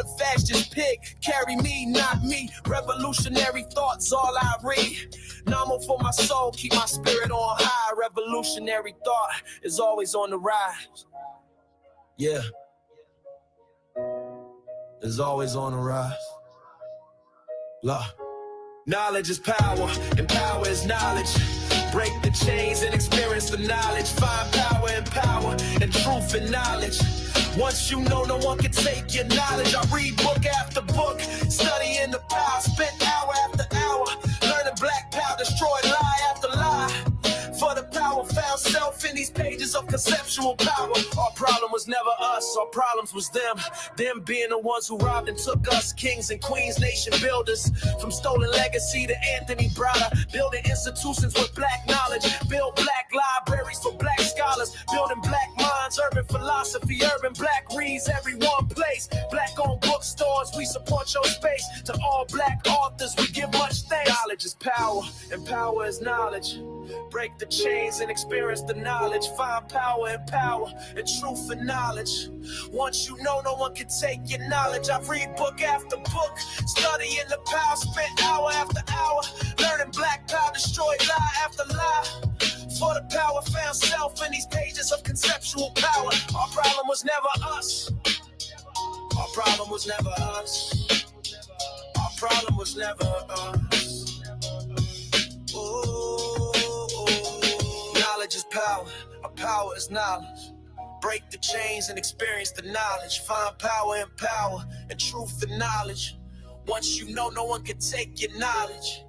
the fashion pick. Carry me, not me. Revolutionary thoughts, all I read. Normal for my soul, keep my spirit on high. Revolutionary thought is always on the rise. Yeah. Is always on the rise. Love. Knowledge is power, and power is knowledge. Break the chains and experience the knowledge. Find power in power, and truth in knowledge. Once you know, no one can take your knowledge. I read book after book, studying the power. Spent hour after hour, learning black power. Destroyed lie after lie. For the power found self in these pages of conceptual power. Our problem was never us, our problems was them. Them being the ones who robbed and took us. Kings and queens, nation builders. From stolen legacy to Anthony Browder. Building institutions with black knowledge. Build black libraries for black scholars. Building black minds, urban philosophy. Urban black reads every one place. Black owned bookstores, we support your space. To all black authors, we give much thanks. Knowledge is power, and power is knowledge. Break the chains and experience the knowledge. Find power in power and truth in knowledge. Once you know, no one can take your knowledge. I read book after book, studying the power. Spent hour after hour, learning black power. Destroyed lie after lie. For the power found self in these pages of conceptual power. Our problem was never us. Our problem was never us. Our problem was never us. Knowledge is power, our power is knowledge. Break the chains and experience the knowledge. Find power in power and truth in knowledge. Once you know, no one can take your knowledge.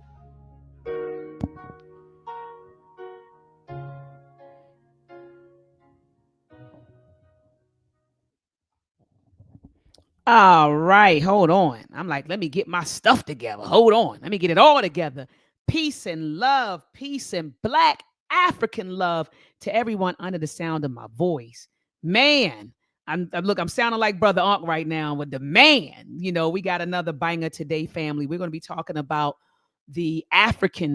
All right, hold on. I'm like, let me get my stuff together. Hold on. Let me get it all together. Peace and love, peace and black African love to everyone under the sound of my voice. Man, I'm sounding like Brother Ankh right now with the man. You know, we got another banger today, family. We're going to be talking about the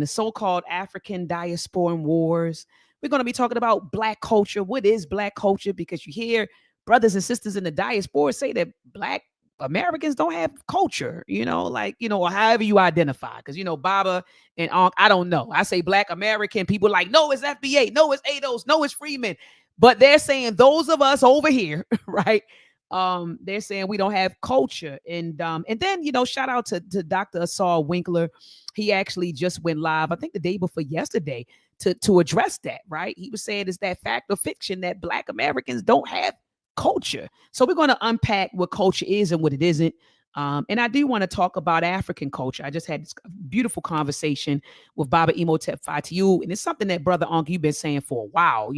so-called African Diasporan wars. We're going to be talking about black culture. What is black culture? Because you hear brothers and sisters in the diaspora say that black Americans don't have culture, or however you identify. Because, Baba and Ankh, I don't know. I say black American, people like, no, it's FBA, no, it's ADOS, no, it's Freeman. But they're saying those of us over here, right? They're saying we don't have culture. And then, shout out to Dr. Asar Winkler. He actually just went live, I think the day before yesterday, to address that, right? He was saying it's that fact or fiction that black Americans don't have culture. So we're going to unpack what culture is and what it isn't. And I do want to talk about African culture. I just had this beautiful conversation with Baba Imhotep Fatiyu, and it's something that Brother Ankh, you've been saying for a while,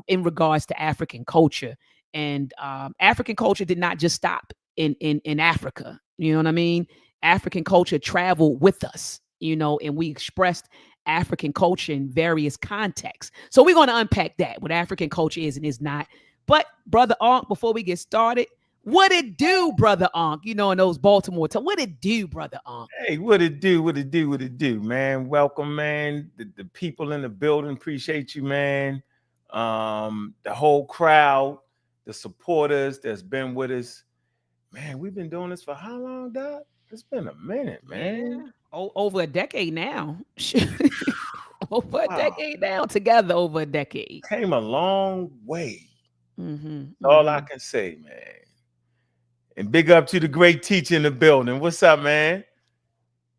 in regards to African culture. And African culture did not just stop in Africa. You know what I mean? African culture traveled with us, and we expressed African culture in various contexts. So we're going to unpack that, what African culture is and is not. But Brother Ankh, before we get started, what it do, Brother Ankh? In those Baltimore times, what it do, Brother Ankh? Hey, what it do, man? Welcome, man. The people in the building appreciate you, man. The whole crowd, the supporters that's been with us. Man, we've been doing this for how long, Doc? It's been a minute, man. Yeah. Over a decade now. Over a decade now, together over a decade. Came a long way. All I can say, man. And big up to the great teacher in the building. What's up, man?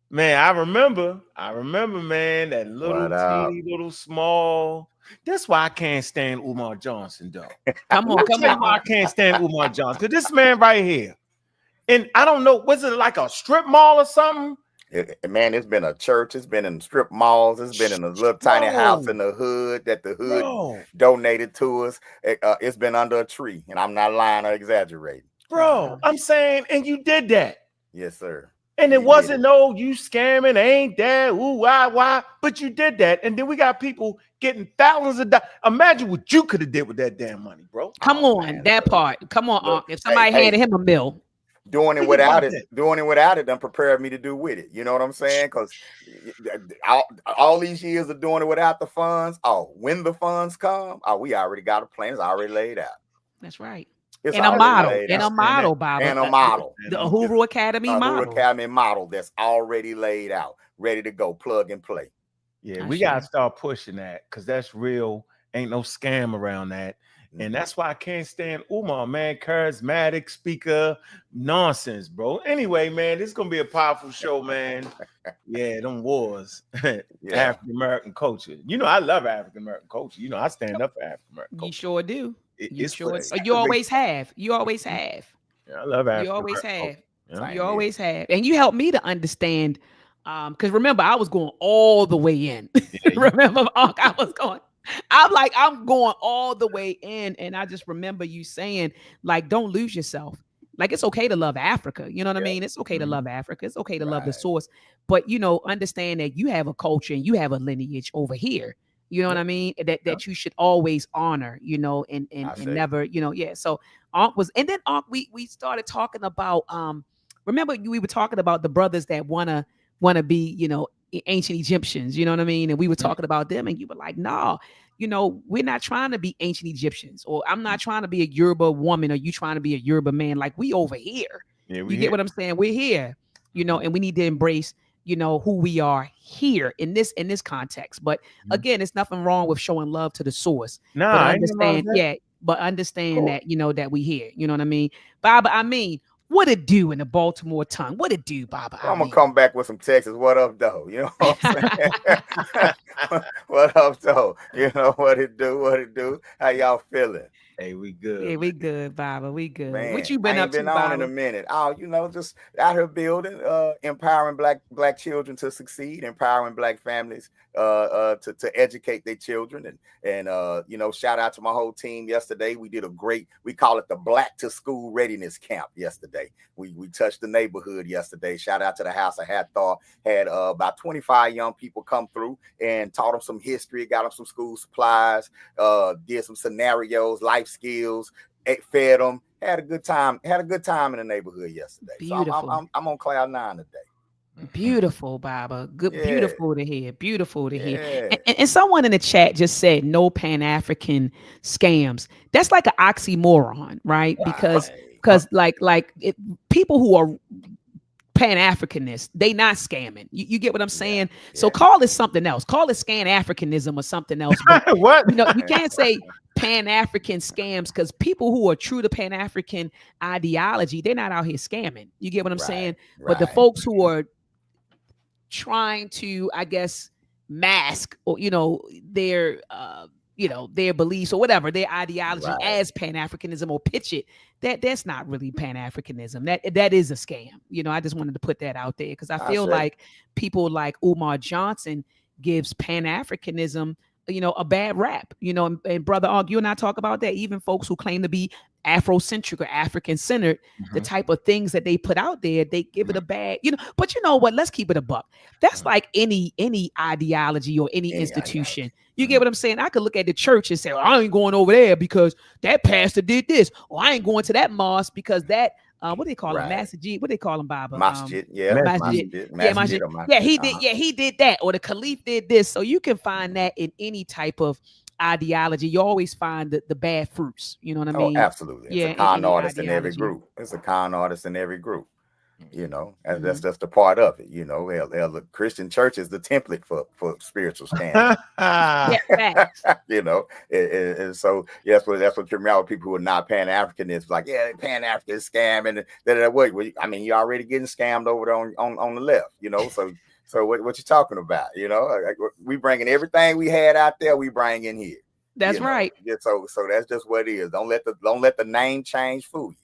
Man, I remember, man, that little teeny, little small. That's why I can't stand Umar Johnson, though. Come on. I can't stand Umar Johnson. Because this man right here, and I don't know, was it like a strip mall or something? Man, it's been a church. It's been in strip malls. It's been in a little tiny house in the hood that the hood donated to us. It's been under a tree, and I'm not lying or exaggerating. Bro, I'm saying, and you did that. Yes, sir. And it wasn't you scamming, ain't that, why? But you did that. And then we got people getting thousands of dollars. Imagine what you could have did with that damn money, bro. Come on, man, that part. Come on, Ankh. If somebody handed him a bill. Doing it without it done prepared me to do with it. You know what I'm saying? Because all these years of doing it without the funds, when the funds come, we already got a plan. It's already laid out. That's right. It's And a already model, laid and a out. model, Baba. And a model. The Uhuru Academy Uhuru model. Academy model that's already laid out, ready to go, plug and play. Yeah, we got to start pushing that because that's real. Ain't no scam around that. And that's why I can't stand Umar, man. Charismatic speaker, nonsense, bro. Anyway, man, this is going to be a powerful show, man. Yeah, them wars. African-American culture. You know, I love African-American culture. You know, I stand up for African-American culture. You sure do. You always have. You always have. Yeah, I love African-American You always have. Yeah. You always have. And you helped me to understand. Because remember, I was going all the way in. Remember, I was going. I'm going all the way in. And I just remember you saying, like, don't lose yourself. Like, it's okay to love Africa. You know what I mean? It's okay to love Africa. It's okay to love the source. But, you know, understand that you have a culture and you have a lineage over here. You know what I mean? That you should always honor, you know, and never, you know, So Ankh was, and then Ankh, we started talking about, remember we were talking about the brothers that wanna be, you know, ancient Egyptians, you know what I mean? And we were talking about them, and you were like, nah, you know, we're not trying to be ancient Egyptians, or I'm not trying to be a Yoruba woman, or you trying to be a Yoruba man. Like, we over here. You get what I'm saying? We're here, you know, and we need to embrace, you know, who we are here in this context. But again, it's nothing wrong with showing love to the source. Nah, but understand, but understand that, you know, that we here. You know what I mean? Baba, I mean, what it do in the Baltimore tongue? What it do, Baba? I'm gonna come back with some Texas. What up, though? You know what I'm saying? What up, though? You know what it do? What it do? How y'all feeling? Hey, we good. Yeah, we good, Baba. We good. Man, what you been up to, on Baba? in a minute. Oh, you know, just out here building, empowering black children to succeed, empowering black families to educate their children, and you know, shout out to my whole team yesterday. We did we call it the Black to School Readiness Camp yesterday. We touched the neighborhood yesterday. Shout out to the House of Hathor. Had about 25 young people come through and taught them some history, got them some school supplies, did some scenarios, life skills, fed them, had a good time in the neighborhood yesterday. Beautiful. So I'm on cloud 9 today. Beautiful, Baba. Good, beautiful to hear. Beautiful to hear. And someone in the chat just said no Pan-African scams. That's like an oxymoron, right? Because people who are Pan-Africanists, they not scamming. You get what I'm saying? So call it something else. Call it Scan-Africanism or something else. But, what? You know, you can't say Pan-African scams, because people who are true to Pan-African ideology, they're not out here scamming. You get what I'm saying? But the folks who are trying to, I guess, mask, or you know, their beliefs or whatever, their ideology as Pan-Africanism, or pitch it, that's not really Pan-Africanism. That is a scam. You know, I just wanted to put that out there, because I feel like people like Umar Johnson gives Pan-Africanism, you know, a bad rap, you know, and Brother Ankh, you and I talk about that. Even folks who claim to be Afrocentric or African-centered, the type of things that they put out there, they give it a bad, you know. But you know what? Let's keep it a buck. That's like any ideology or any institution. You get what I'm saying? I could look at the church and say, well, I ain't going over there because that pastor did this, or I ain't going to that mosque because that what do they call him? Masjid. What do they call him, Baba? Masjid. Masjid. Yeah, he did. Yeah, he did that, or the Caliph did this. So you can find that in any type of ideology. You always find the bad fruits. You know what I mean? Absolutely. It's a con artist in every group. It's a con artist in every group. You know, and that's just a part of it. You know, the Christian church is the template for spiritual standing. You know, and so that's what you're with people who are not Pan-Africanists. Like, Pan-African scam, and I mean, you're already getting scammed over there on the left. You know, so what you talking about? You know, we bringing everything we had out there, we bring in here. That's right. So that's just what it is. Don't let the name change fool you.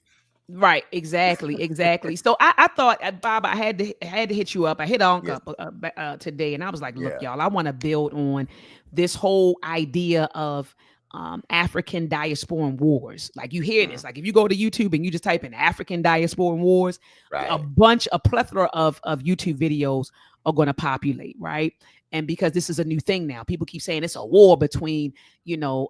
Right, exactly. So I thought, Bob, I had to hit you up. I hit Ankh up today, and I was like, look, y'all, I want to build on this whole idea of African Diasporan wars. Like, you hear this, like if you go to YouTube and you just type in African Diasporan wars, a plethora of YouTube videos are going to populate, right? And because this is a new thing now, people keep saying it's a war between, you know,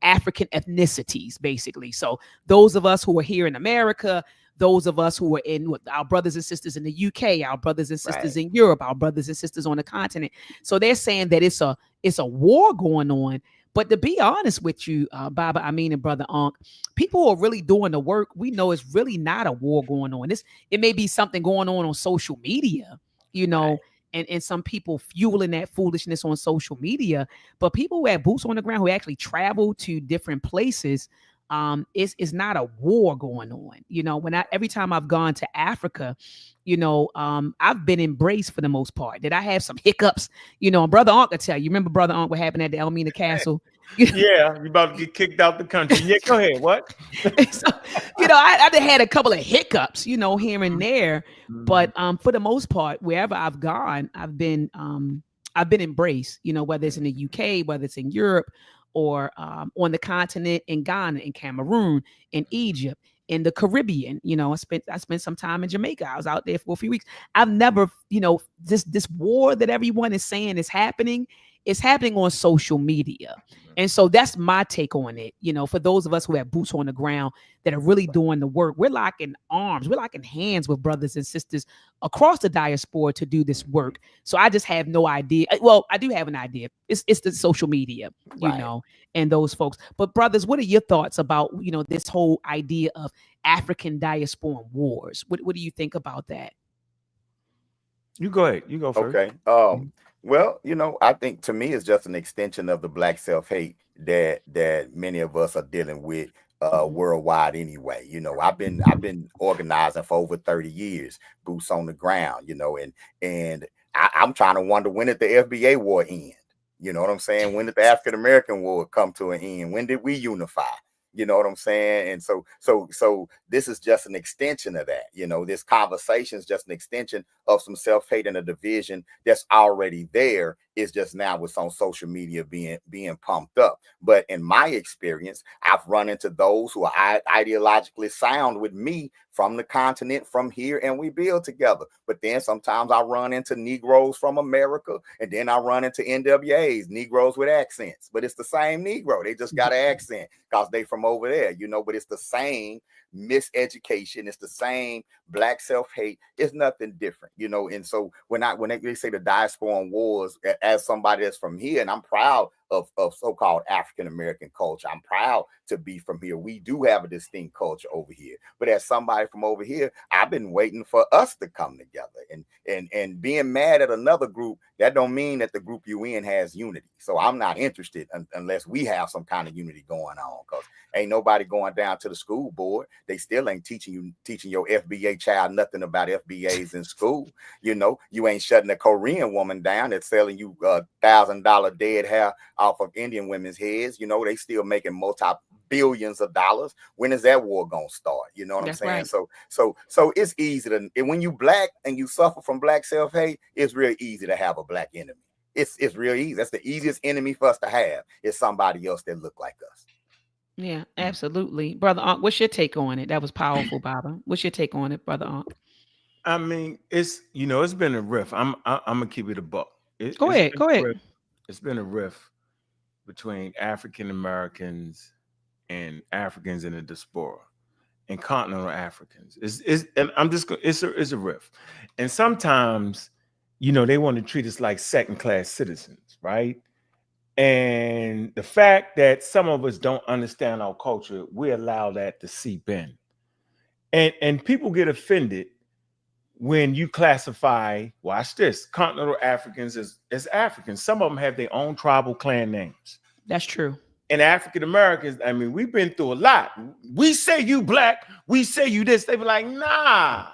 African ethnicities, basically. So those of us who are here in America, those of us who are in with our brothers and sisters in the UK, our brothers and sisters in Europe, our brothers and sisters on the continent. So they're saying that it's a war going on, But to be honest with you, Baba, I mean, and Brother Ankh, people who are really doing the work, we know it's really not a war going on. It may be something going on social media, you know, and some people fueling that foolishness on social media. But people who have boots on the ground, who actually travel to different places, it's not a war going on. You know, every time I've gone to Africa, you know, I've been embraced for the most part. Did I have some hiccups? You know, Brother Ankh will tell you. Remember, Brother Ankh, what happened at the Elmina Castle? Yeah, you about to get kicked out the country. Yeah, go ahead. What? So, you know, I had a couple of hiccups, you know, here and there, but for the most part, wherever I've gone, I've been embraced. You know, whether it's in the UK, whether it's in Europe, or on the continent, in Ghana, in Cameroon, in Egypt, in the Caribbean. You know, I spent some time in Jamaica. I was out there for a few weeks. I've never, you know, this war that everyone is saying is happening. It's happening on social media. And so that's my take on it. You know, for those of us who have boots on the ground that are really doing the work, we're locking arms, we're locking hands with brothers and sisters across the diaspora to do this work. So I just have no idea. Well, I do have an idea. It's the social media, you know, and those folks. But brothers, what are your thoughts about, you know, this whole idea of African Diasporan wars? What do you think about that? You go ahead. You go first. Okay. Well, you know, I think to me it's just an extension of the Black self-hate that many of us are dealing with worldwide anyway. You know, I've been organizing for over 30 years, boots on the ground, you know, and I'm trying to wonder, when did the FBA war end? You know what I'm saying? When did the African American war come to an end? When did we unify? You know what I'm saying? And so this is just an extension of that. You know, this conversation is just an extension of some self-hate and a division that's already there. It's just now it's on social media being pumped up. But in my experience, I've run into those who are ideologically sound with me from the continent, from here, and we build together. But then sometimes I run into Negroes from America, and then I run into NWAs, Negroes with accents. But it's the same Negro. They just got an accent because they from over there, you know, but it's the same miseducation. It's the same Black self-hate. It's nothing different, you know. And so when they say the Diasporan wars, as somebody that's from here, and I'm proud of so-called African American culture, I'm proud to be from here. We do have a distinct culture over here. But as somebody from over here, I've been waiting for us to come together. And being mad at another group, that don't mean that the group you in has unity. So I'm not interested unless we have some kind of unity going on, because ain't nobody going down to the school board. They still ain't teaching your FBA child nothing about FBAs in school. You know, you ain't shutting a Korean woman down that's selling you $1,000 dead hair off of Indian women's heads. You know, they still making multi-billions of dollars. When is that war gonna start? You know what I'm saying? Right. So it's easy to, and when you Black and you suffer from Black self-hate, it's real easy to have a Black enemy. It's real easy. That's the easiest enemy for us to have, is somebody else that look like us. Yeah, absolutely. Brother Ankh, what's your take on it? That was powerful, Baba. What's your take on it, Brother Ankh? I mean, it's been a riff. I'm gonna keep it a buck. Go ahead. It's been a riff between African Americans and Africans in the diaspora and continental Africans. It's a riff. And sometimes, you know, they want to treat us like second-class citizens, right? And the fact that some of us don't understand our culture, we allow that to seep in. And people get offended when you classify, watch this, continental Africans as Africans. Some of them have their own tribal clan names. That's true. And African Americans, I mean, we've been through a lot. We say you Black, we say you this. They be like, nah,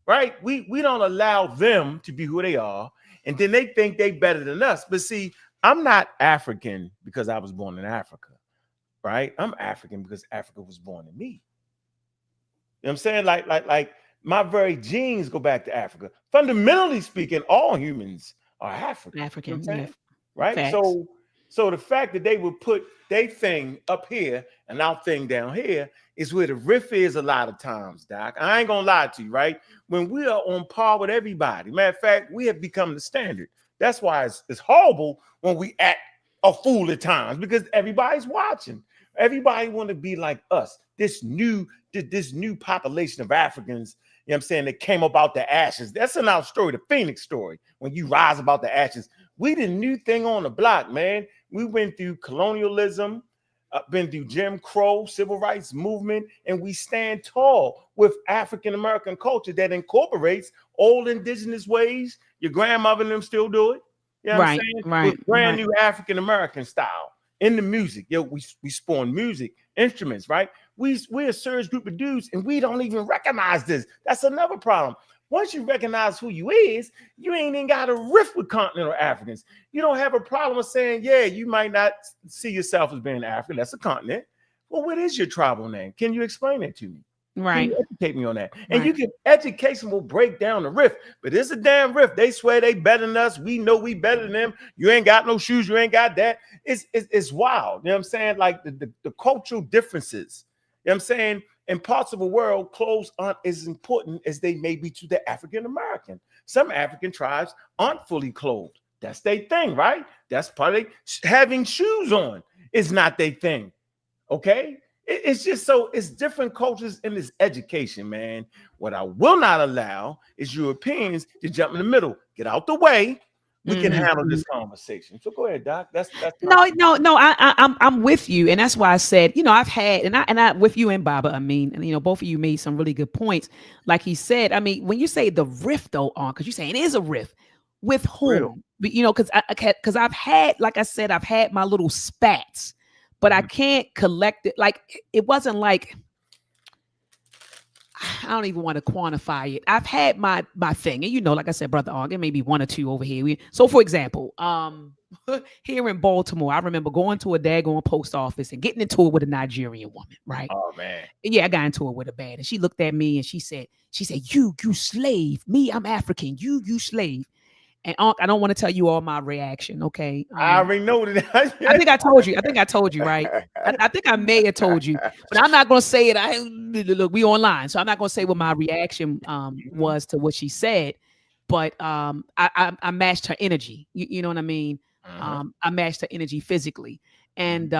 right? We don't allow them to be who they are. And then they think they better than us. But see, I'm not African because I was born in Africa, right? I'm African because Africa was born in me. You know what I'm saying? Like my very genes go back to Africa. Fundamentally speaking, all humans are African. African, you know yeah. Right? Facts. So the fact that they would put their thing up here and our thing down here is where the riff is a lot of times, Doc. I ain't gonna lie to you, right? When we are on par with everybody, matter of fact, we have become the standard. That's why it's horrible when we act a fool at times, because everybody's watching. Everybody want to be like us. This new population of Africans, you know what I'm saying, that came up out the ashes. That's in our story, the Phoenix story. When you rise about the ashes, we the new thing on the block, man. We went through colonialism, been through Jim Crow, civil rights movement, and we stand tall with African American culture that incorporates old indigenous ways. Your grandmother and them still do it. You know what I'm saying? Right. With brand new African American style in the music. Yo, we spawn music, instruments, right? We're a serious group of dudes, and we don't even recognize this. That's another problem. Once you recognize who you is, you ain't even got a riff with continental Africans. You don't have a problem with saying, yeah, you might not see yourself as being African. That's a continent. Well, what is your tribal name? Can you explain that to me? Right. Can you educate me on that? And you can, education will break down the riff, but it's a damn riff. They swear they better than us. We know we better than them. You ain't got no shoes. You ain't got that. It's wild. You know what I'm saying? Like the cultural differences. You know what I'm saying? In parts of the world, clothes aren't as important as they may be to the African American. Some African tribes aren't fully clothed. That's their thing, right? That's part of having shoes on is not their thing. Okay? It's just so it's different cultures in this education, man. What I will not allow is Europeans to jump in the middle. Get out the way. We can handle this conversation. So go ahead, Doc. That's no. I'm with you, and that's why I said, I've had, and I with you and Baba. I mean, and both of you made some really good points. Like he said, I mean, when you say the rift though, because you're saying it is a rift with whom, because I've had, like I said, I've had my little spats, but I can't collect it. Like it wasn't like. I don't even want to quantify it. I've had my thing, and like I said, Brother Ankh, there may be one or two over here. So, for example, here in Baltimore, I remember going to a daggone post office and getting into it with a Nigerian woman, right? Oh man, yeah, I got into it with her bad, and she looked at me and she said, "You slave, me, I'm African, you slave." And Ankh, I don't want to tell you all my reaction, okay? I already know that. I think I told you, right? I think I may have told you, but I'm not going to say it. Look, we online, so I'm not going to say what my reaction was to what she said, but I matched her energy. You know what I mean? I matched her energy physically. And,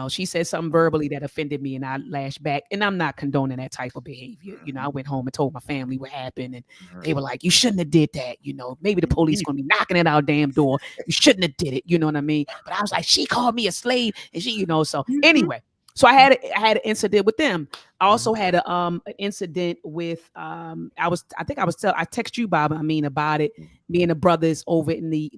she said something verbally that offended me, and I lashed back. And I'm not condoning that type of behavior. I went home and told my family what happened, and they were like, "You shouldn't have did that. Maybe the police going to be knocking at our damn door. You shouldn't have did it." You know what I mean? But I was like, she called me a slave, and she, so anyway. So I had an incident with them. I also had an incident with I text you, Bob. I mean, about it. Me and the brothers over in the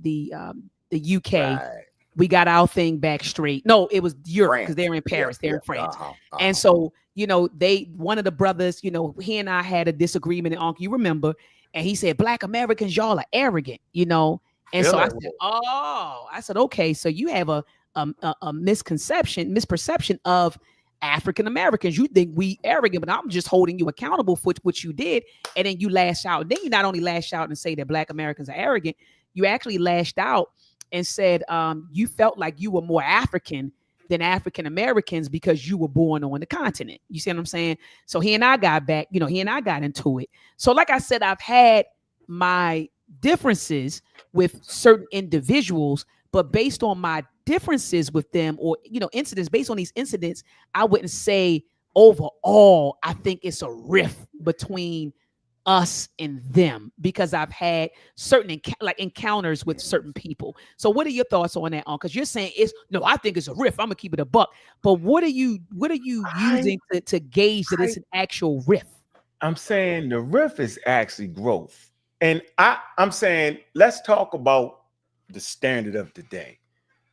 UK. Right. We got our thing back straight. No, it was Europe because they're in Paris. They're in France. And so, one of the brothers, he and I had a disagreement in Ankh, you remember, and he said, "Black Americans, y'all are arrogant, And so I said, okay, so you have a misperception of African Americans. You think we arrogant, but I'm just holding you accountable for what you did. And then you lash out. Then you not only lash out and say that Black Americans are arrogant, you actually lashed out and said you felt like you were more African than African Americans because you were born on the continent. You see what I'm saying? So he and I got back, he and I got into it. So like I said, I've had my differences with certain individuals, but based on my differences with them or, incidents, based on these incidents, I wouldn't say overall, I think it's a rift between us and them because I've had certain encounters with certain people. So what are your thoughts on that? Because you're saying I think it's a rift. I'm gonna keep it a buck. But what are you using to gauge that it's an actual rift? I'm saying the rift is actually growth. And I'm saying let's talk about the standard of the day.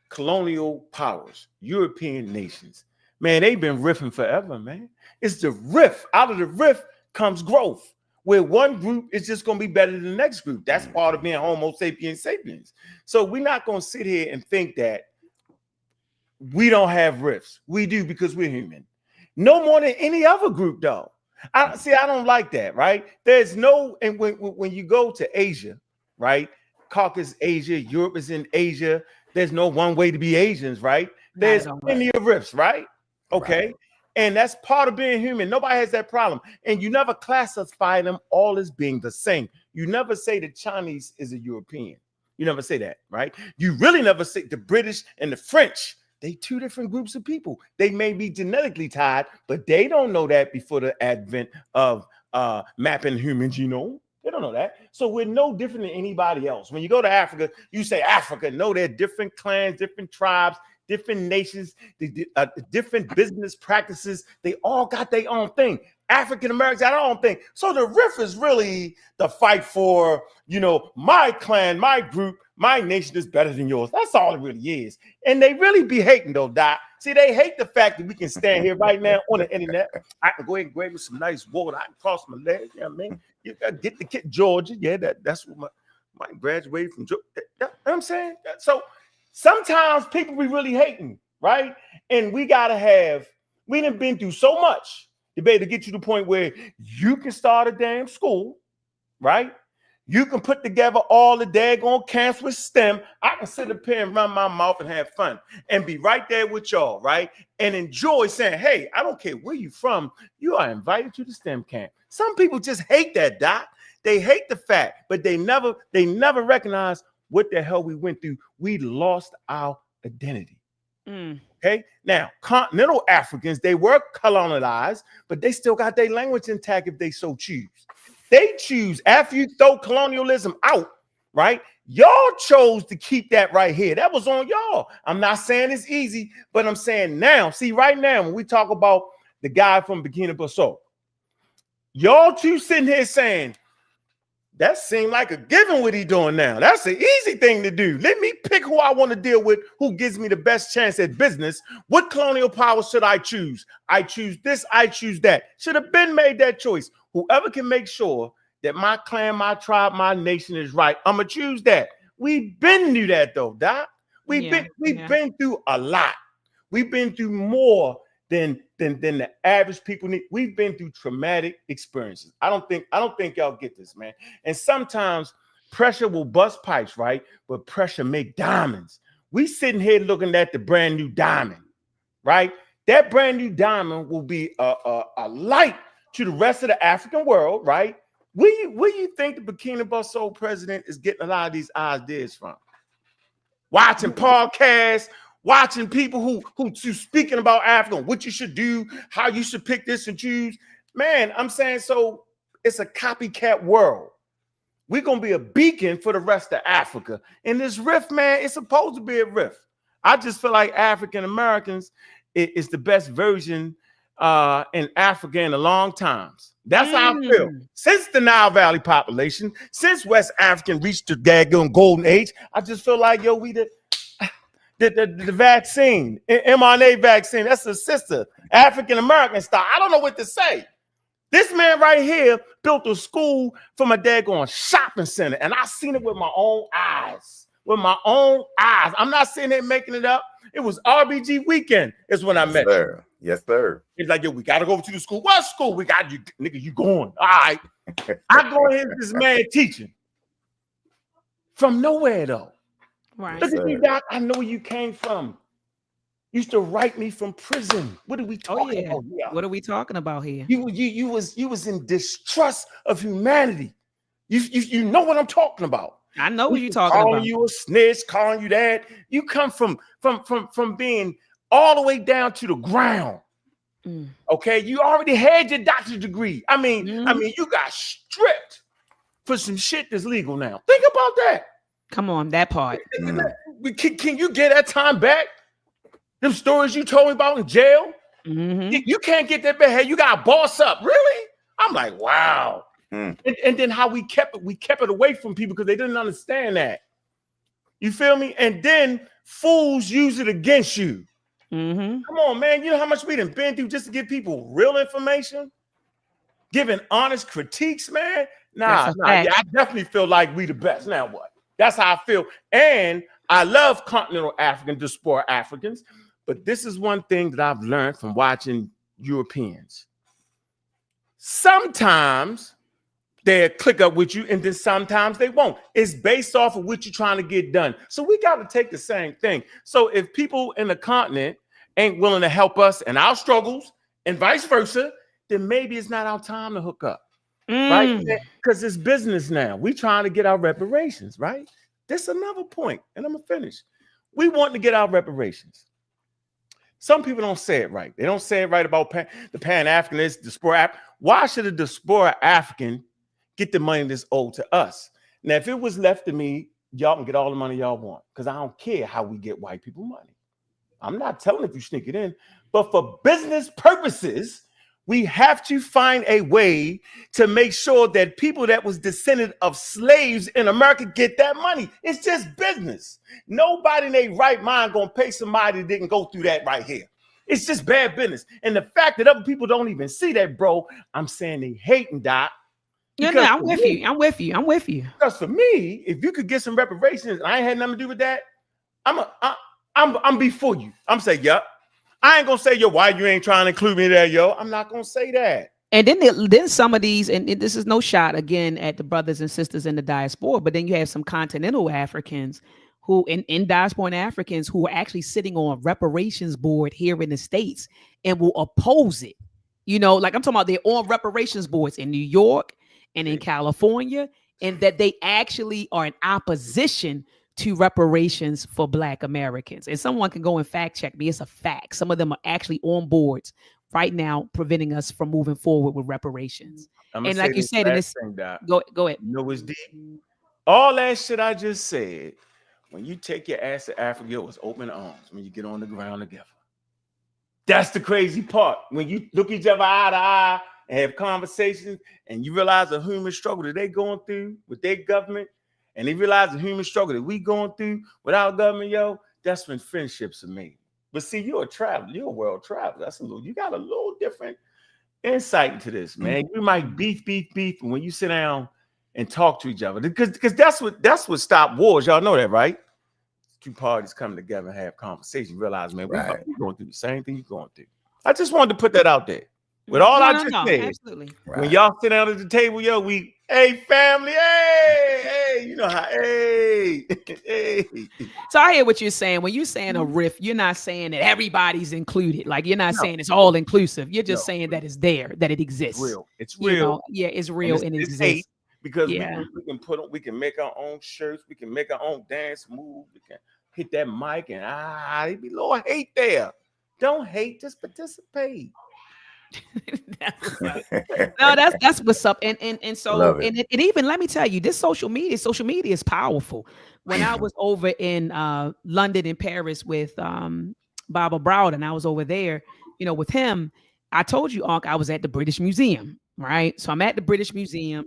Colonial powers, European nations. Man, they've been riffing forever, man. It's the rift. Out of the rift comes growth. Where one group is just going to be better than the next group. That's part of being Homo sapiens sapiens. So we're not going to sit here and think that we don't have rifts. We do because we're human. No more than any other group, though. I don't like that, right? There's no, and when you go to Asia, right? Caucasus Asia, Europe is in Asia. There's no one way to be Asians, right? There's plenty of rifts, right? Okay. Right. And that's part of being human. Nobody has that problem. And you never classify them all as being the same. You never say the Chinese is a European. You never say that, right? You really never say the British and the French. They two different groups of people. They may be genetically tied, but they don't know that before the advent of mapping human genome. They don't know that. So we're no different than anybody else. When you go to Africa, you say Africa. No, they're different clans, different tribes, different nations, different business practices. They all got their own thing. African Americans got their own thing. So the riff is really the fight for, you know, my clan, my group, my nation is better than yours. That's all it really is. And they really be hating though, Doc. See, they hate the fact that we can stand here right now on the internet. I can go ahead and grab me some nice water. I can cross my legs. You know what I mean? You gotta get the kid, Georgia. Yeah, that's what my graduated from Georgia. You know what I'm saying? So sometimes people be really hating, right? And we done been through so much to be able to get you to the point where you can start a damn school, right? You can put together all the daggone camps with STEM. I can sit up here and run my mouth and have fun and be right there with y'all, right? And enjoy saying, hey, I don't care where you from. You are invited to the STEM camp. Some people just hate that, Doc. They hate the fact, but they never recognize what the hell we went through. We lost our identity. Okay. Now, continental Africans, they were colonized, but they still got their language intact if they so choose. They choose, after you throw colonialism out, right? Y'all chose to keep that right here. That was on y'all. I'm not saying it's easy, but I'm saying now, see, right now, when we talk about the guy from Burkina Faso, y'all two sitting here saying, that seemed like a given what he doing now. That's an easy thing to do. Let me pick who I want to deal with, who gives me the best chance at business. What colonial power should I choose? I choose this, I choose that. Should have been made that choice. Whoever can make sure that my clan, my tribe, my nation is right, I'm going to choose that. We've been through that though, Doc. We've been through a lot. We've been through more than the average people need. We've been through traumatic experiences. I don't think y'all get this, man. And sometimes pressure will bust pipes, right? But pressure make diamonds. We sitting here looking at the brand new diamond, right? That brand new diamond will be a light to the rest of the African world, right? Where you think the Burkina Faso president is getting a lot of these ideas from? Watching podcasts, watching people who speaking about Africa, what you should do, how you should pick this and choose. Man, I'm saying, so it's a copycat world. We're going to be a beacon for the rest of Africa. And this rift, man, it's supposed to be a rift. I just feel like African Americans is the best version in Africa in a long times. That's how I feel. Since the Nile Valley population, since West African reached the daggone golden age, I just feel like, yo, we the vaccine, mRNA vaccine, that's a sister, African American style. I don't know what to say. This man right here built a school from a daggone shopping center, and I seen it with my own eyes. With my own eyes. I'm not sitting here making it up. It was RBG weekend is when I met you. Yes, sir. He's like, yo, we got to go to the school. What school? We got you, nigga, you going. All right. I go in this man teaching. From nowhere, though. Right. Look at you, Doc. I know where you came from. Used to write me from prison. What are we talking about here? What are we talking about here? You was in distrust of humanity. You know what I'm talking about. I know what you're talking about. Calling you a snitch, calling you that. You come from being all the way down to the ground. Okay, you already had your doctorate degree. I mean, you got stripped for some shit that's legal now. Think about that. Come on, that part. Can you get that time back? Them stories you told me about in jail? You can't get that back. Hey, you got to boss up. Really? I'm like, wow. And then how we kept it away from people because they didn't understand that. You feel me? And then fools use it against you. Come on, man. You know how much we done been through just to give people real information? Giving honest critiques, man? Nah, yeah, I definitely feel like we the best. Now what? That's how I feel. And I love continental African diaspora Africans, but this is one thing that I've learned from watching Europeans. Sometimes they'll click up with you, and then sometimes they won't. It's based off of what you're trying to get done. So we got to take the same thing. So if people in the continent ain't willing to help us in our struggles and vice versa, then maybe it's not our time to hook up. Right? Because it's business now. We trying to get our reparations, right? This another point, and I'm gonna finish. We want to get our reparations. Some people don't say it right. They don't say it right about the Pan-Africanists, diaspora. Why should a diaspora African get the money that's owed to us. Now, if it was left to me, y'all can get all the money y'all want, because I don't care how we get white people money. I'm not telling if you sneak it in, but for business purposes, we have to find a way to make sure that people that was descended of slaves in America get that money. It's just business. Nobody in their right mind gonna pay somebody that didn't go through that right here. It's just bad business. And the fact that other people don't even see that, bro, I'm saying they hating, Doc. No, I'm with you. I'm with you. I'm with you. Because for me, if you could get some reparations, I ain't had nothing to do with that. I'm before you. I'm saying, yep. I ain't gonna say, yo, why you ain't trying to include me there, yo? I'm not gonna say that. And then some of these, and this is no shot again at the brothers and sisters in the diaspora, but then you have some continental Africans who in Diasporan Africans who are actually sitting on a reparations board here in the States and will oppose it. You know, like I'm talking about, they're on reparations boards in New York and in California, and that they actually are in opposition to reparations for Black Americans. And someone can go and fact check me. It's a fact. Some of them are actually on boards right now, preventing us from moving forward with reparations. And like you said, in this thing, go ahead. You know what's deep? All that shit I just said, when you take your ass to Africa, it was open arms when you get on the ground together. That's the crazy part. When you look each other eye to eye and have conversations, and you realize the human struggle that they going through with their government, and they realize the human struggle that we going through without government, yo, that's when friendships are made. But see, you're a traveler, you're a world traveler. You got a little different insight into this, man. You might beef, when you sit down and talk to each other, because that's what stopped wars. Y'all know that, right? Two parties come together and have conversation. Realize, man, we're going through the same thing you're going through. I just wanted to put that out there. With all I just said, absolutely. When y'all sit down at the table, yo, hey, family, hey, you know how, hey. So I hear what you're saying. When you're saying a riff, you're not saying that everybody's included. Like, you're not saying it's all inclusive. You're just saying that it's there, that it exists. It's real. You know? Yeah, it's real and it exists. Because we can make our own shirts, we can make our own dance move, we can hit that mic, and it be a little hate there. Don't hate, just participate. No, that's what's up. And so and even, let me tell you, this social media is powerful. When I was over in London and Paris with Baba Browd, and I was over there, you know, with him, I told you, Ankh, I was at the British Museum, right? So I'm at the British Museum,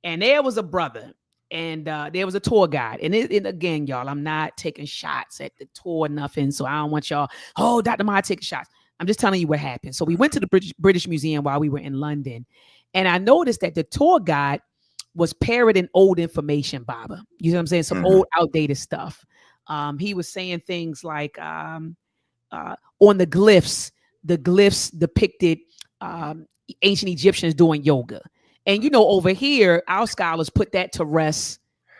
and there was a brother, and there was a tour guide. And again, y'all, I'm not taking shots at the tour, nothing. So I don't want y'all, oh, Dr. Ma taking shots. I'm just telling you what happened. So we went to the British Museum while we were in London, and I noticed that the tour guide was parroting old information, Baba. You know what I'm saying? Some old, outdated stuff. He was saying things like on the glyphs depicted ancient Egyptians doing yoga. And, you know, over here, our scholars put that to rest,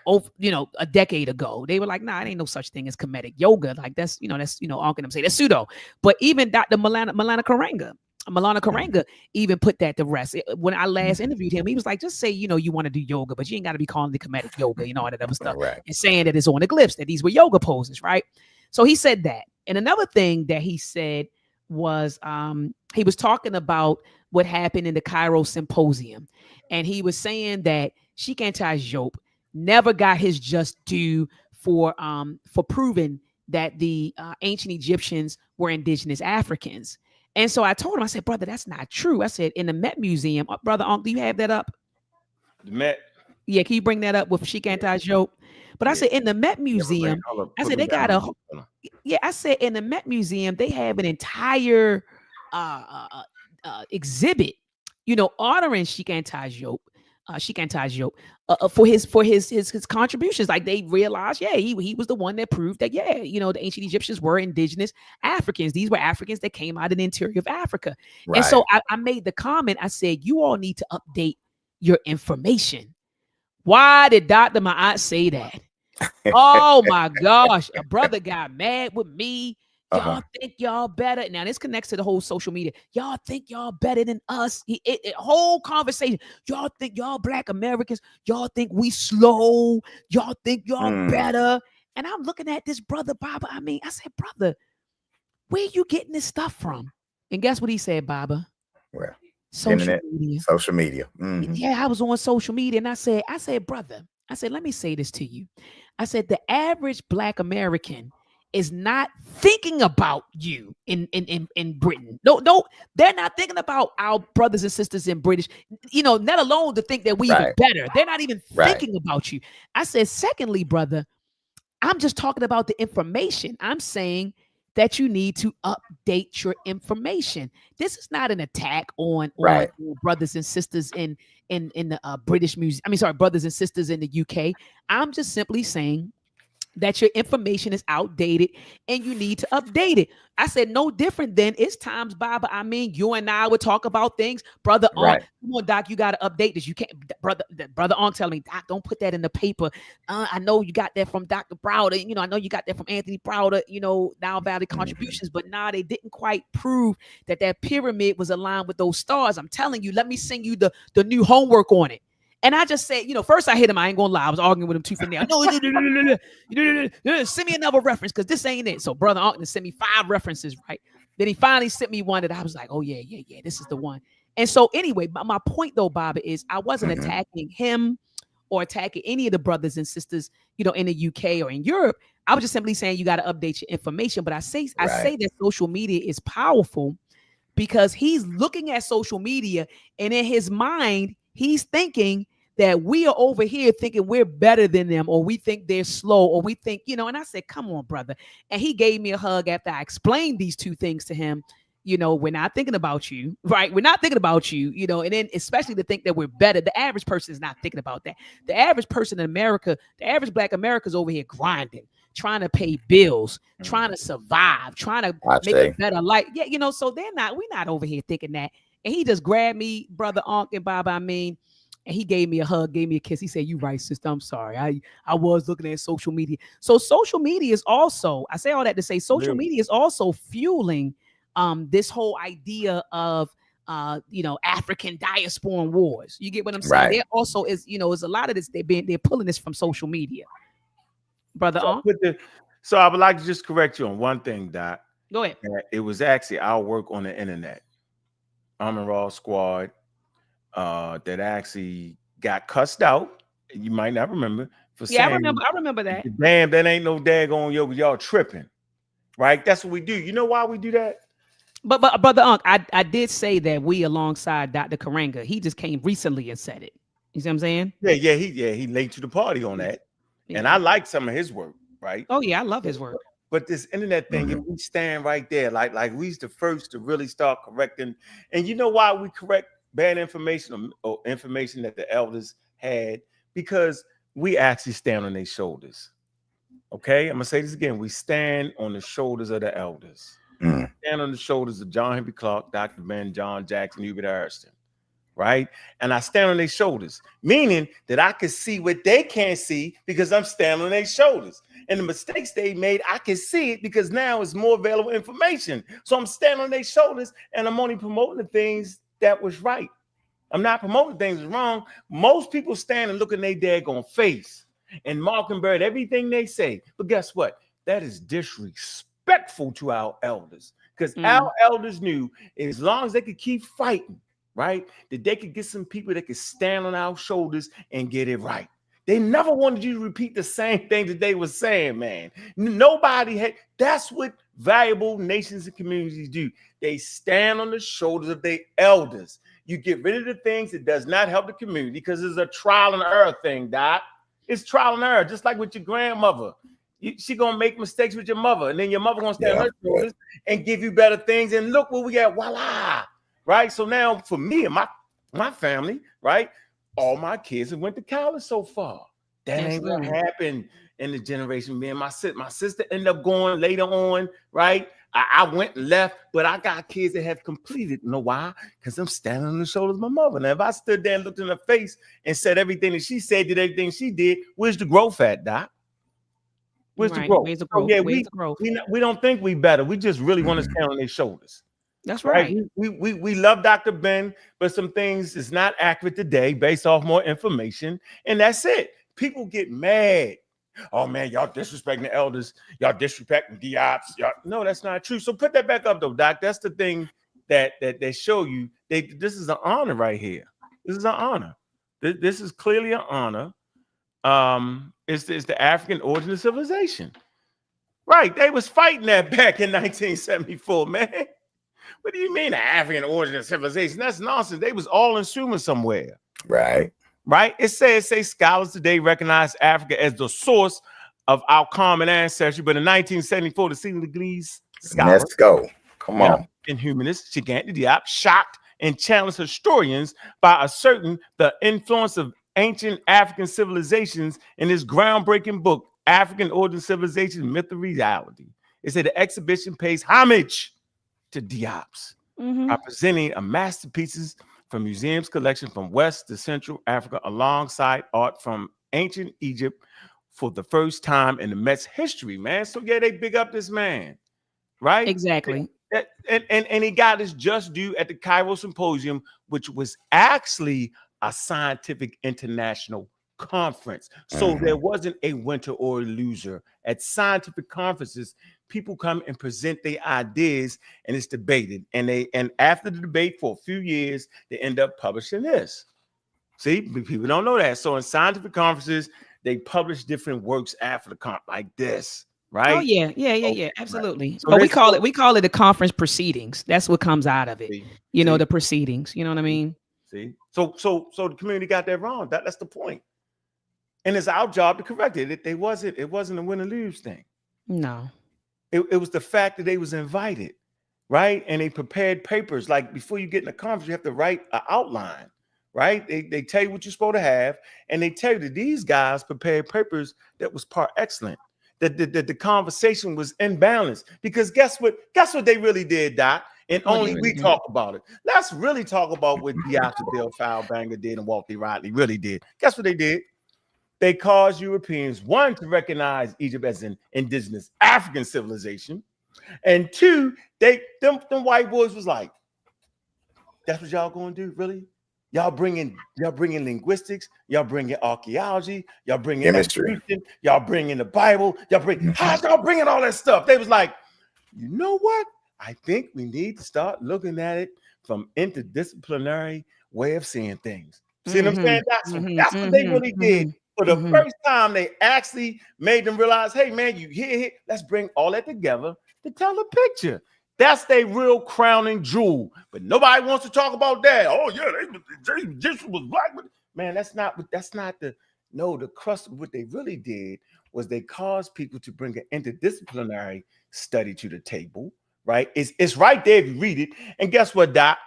a decade ago. They were like, nah, it ain't no such thing as Kemetic yoga. Like, that's Ankh and them say that's pseudo. But even Dr. Malana Karenga even put that to rest. When I last interviewed him, he was like, just say, you want to do yoga, but you ain't got to be calling it Kemetic yoga, all that other stuff. Right. And saying that it's on the glyphs, that these were yoga poses, right? So he said that. And another thing that he said was he was talking about what happened in the Cairo Symposium. And he was saying that Sheikh Anta never got his just due for proving that the ancient Egyptians were indigenous Africans. And so I told him, I said, brother, that's not true. I said, in the Met Museum, brother Ankh, do you have that up? The Met? Yeah, can you bring that up with Sheikh Anta? But I said, in the Met Museum, I said, they got I said, in the Met Museum, they have an entire exhibit, honoring Sheikh Anta for his contributions. Like, they realized, he was the one that proved that, the ancient Egyptians were indigenous Africans. These were Africans that came out of the interior of Africa. Right. And so I made the comment, I said, you all need to update your information. Why did Dr. Ma'at say that? Oh my gosh, a brother got mad with me. Y'all think y'all better. Now, this connects to the whole social media. Y'all think y'all better than us. Whole conversation. Y'all think y'all Black Americans. Y'all think we slow. Y'all think y'all better. And I'm looking at this brother, Baba. I said, brother, where you getting this stuff from? And guess what he said, Baba? Where? Social Internet, media. social media. Mm-hmm. Yeah, I was on social media and I said, brother, I said, let me say this to you. I said, the average Black American is not thinking about you in Britain. No, they're not thinking about our brothers and sisters in British, let alone to think that we even better. They're not even thinking about you. I said, secondly, brother, I'm just talking about the information. I'm saying that you need to update your information. This is not an attack on brothers and sisters in the British music. I mean, sorry, brothers and sisters in the UK. I'm just simply saying that your information is outdated and you need to update it. I said no different than it's times, Baba. I mean, you and I would talk about things, brother. Ankh, come on, Doc, you got to update this. You can't, brother Ankh telling me, Doc, don't put that in the paper. I know you got that from Dr. Browder. I know you got that from Anthony Browder. Now Valley contributions, but they didn't quite prove that pyramid was aligned with those stars. I'm telling you, let me send you the new homework on it. And I just said, first I hit him. I ain't gonna lie. I was arguing with him tooth and nail. No, send me another reference because this ain't it. So brother Ankh sent me 5 references, right? Then he finally sent me one that I was like, oh yeah, this is the one. And so anyway, my point though, Baba, is I wasn't attacking him or attacking any of the brothers and sisters, in the UK or in Europe. I was just simply saying you got to update your information. But I say that social media is powerful because he's looking at social media and in his mind, he's thinking that we are over here thinking we're better than them, or we think they're slow, or we think, and I said, come on, brother. And he gave me a hug after I explained these 2 things to him. We're not thinking about you, right? We're not thinking about you, and then especially to think that we're better. The average person is not thinking about that. The average person in America, the average Black America's over here grinding, trying to pay bills, trying to survive, trying to make a better life. Yeah, so we're not over here thinking that. And he just grabbed me, brother Ankh and Baba, and he gave me a hug, gave me a kiss. He said, "You right, sister. I'm sorry. I was looking at social media." So social media is also, I say all that to say, social media is also fueling this whole idea of African Diasporan wars. You get what I'm saying? There also is, is a lot of this. They're pulling this from social media, brother Ankh. So I would like to just correct you on one thing, Doc. Go ahead. It was actually our work on the internet. I'm a Raw squad that actually got cussed out. You might not remember for saying, I remember that. Damn, that ain't no daggone yoga. Y'all tripping, right? That's what we do. You know why we do that? But brother Ankh, I did say that we alongside Dr. Karanga. He just came recently and said it. You see what I'm saying? Yeah. He late to the party on that, and I like some of his work, right? Oh yeah, I love his work. But this internet thing, if we stand right there, like we's the first to really start correcting. And you know why we correct bad information or information that the elders had? Because we actually stand on their shoulders. Okay, I'm gonna say this again. We stand on the shoulders of the elders. Stand on the shoulders of John Henry Clark, Dr. Ben, John Jackson, Hubert Harrison, right? And I stand on their shoulders, meaning that I can see what they can't see because I'm standing on their shoulders. And the mistakes they made, I can see it because now it's more available information. So I'm standing on their shoulders and I'm only promoting the things that was right. I'm not promoting things that's wrong. Most people stand and look in their daggone face and mark and bird everything they say. But guess what? That is disrespectful to our elders, because our elders knew as long as they could keep fighting, right, that they could get some people that could stand on our shoulders and get it right. They never wanted you to repeat the same thing that they were saying, man. Nobody had. That's what valuable nations and communities do. They stand on the shoulders of their elders. You get rid of the things that does not help the community because it's a trial and error thing, Doc. It's trial and error, just like with your grandmother. She gonna make mistakes with your mother, and then your mother gonna stand on her shoulders and give you better things. And look what we got, voila, right? So now for me and my family, right, all my kids have went to college so far. That ain't what happened in the generation. Me and my sister ended up going later on, right? I went and left, but I got kids that have completed. You know why? Because I'm standing on the shoulders of my mother. Now, if I stood there and looked in her face and said everything that she said, did everything she did, where's the growth at, Doc? Where's the growth? Where's the growth? Yeah, where's the growth? We don't think we better. We just really want to stand on their shoulders. That's right. We love Dr. Ben, but some things is not accurate today based off more information, and that's it. People get mad. Oh man, y'all disrespecting the elders. Y'all disrespecting Diops. No, that's not true. So put that back up though, Doc. That's the thing that show you this is an honor right here. This is an honor. This is clearly an honor. It's the African origin of civilization. Right. They was fighting that back in 1974, man. What do you mean the African origin of civilization? That's nonsense. They was all assuming somewhere. Right. Right. It says scholars today recognize Africa as the source of our common ancestry, but in 1974, the Senegalese scholar, let's go. Come on. And humanist Cheikh Diop shocked and challenged historians by asserting the influence of ancient African civilizations in his groundbreaking book, African Origin Civilization, Myth and Reality. It said the exhibition pays homage to Diop's by presenting a masterpieces from museums collection from West to Central Africa alongside art from ancient Egypt for the first time in the Met's history, man. So yeah, they big up this man, right? Exactly. And he got his just due at the Cairo Symposium, which was actually a scientific international conference. So there wasn't a winner or a loser. At scientific conferences, people come and present their ideas and it's debated. And after the debate for a few years, they end up publishing this. See, people don't know that. So in scientific conferences, they publish different works after the conference like this. Right. Oh yeah, absolutely. Right. So But we call it the conference proceedings. That's what comes out of it. You know, the proceedings. You know what I mean? See, so the community got that wrong. That's the point. And it's our job to correct it. It wasn't a win or lose thing. No. It was the fact that they was invited, right? And they prepared papers. Like before you get in the conference, you have to write an outline, right? They tell you what you're supposed to have, and they tell you that these guys prepared papers that was par excellent. That the conversation was in balance. Because guess what they really did, Doc? And only we talk about it. Let's really talk about what Diop Bill Foulbanger did and Walter Riley really did. Guess what they did? They caused Europeans, one, to recognize Egypt as an indigenous African civilization, and two, them white boys was like, "That's what y'all gonna do, really? Y'all bringing linguistics, y'all bringing archaeology, y'all bringing history, y'all bringing the Bible, how's y'all bringing all that stuff?" They was like, "You know what? I think we need to start looking at it from interdisciplinary way of seeing things." See what I'm saying? That's what they really did. For the first time, they actually made them realize, hey, man, you here, let's bring all that together to tell a picture. That's their real crowning jewel. But nobody wants to talk about that. Oh, yeah, they just was black. Man, that's not the crust of what they really did was they caused people to bring an interdisciplinary study to the table, right? It's right there if you read it. And guess what, Doc?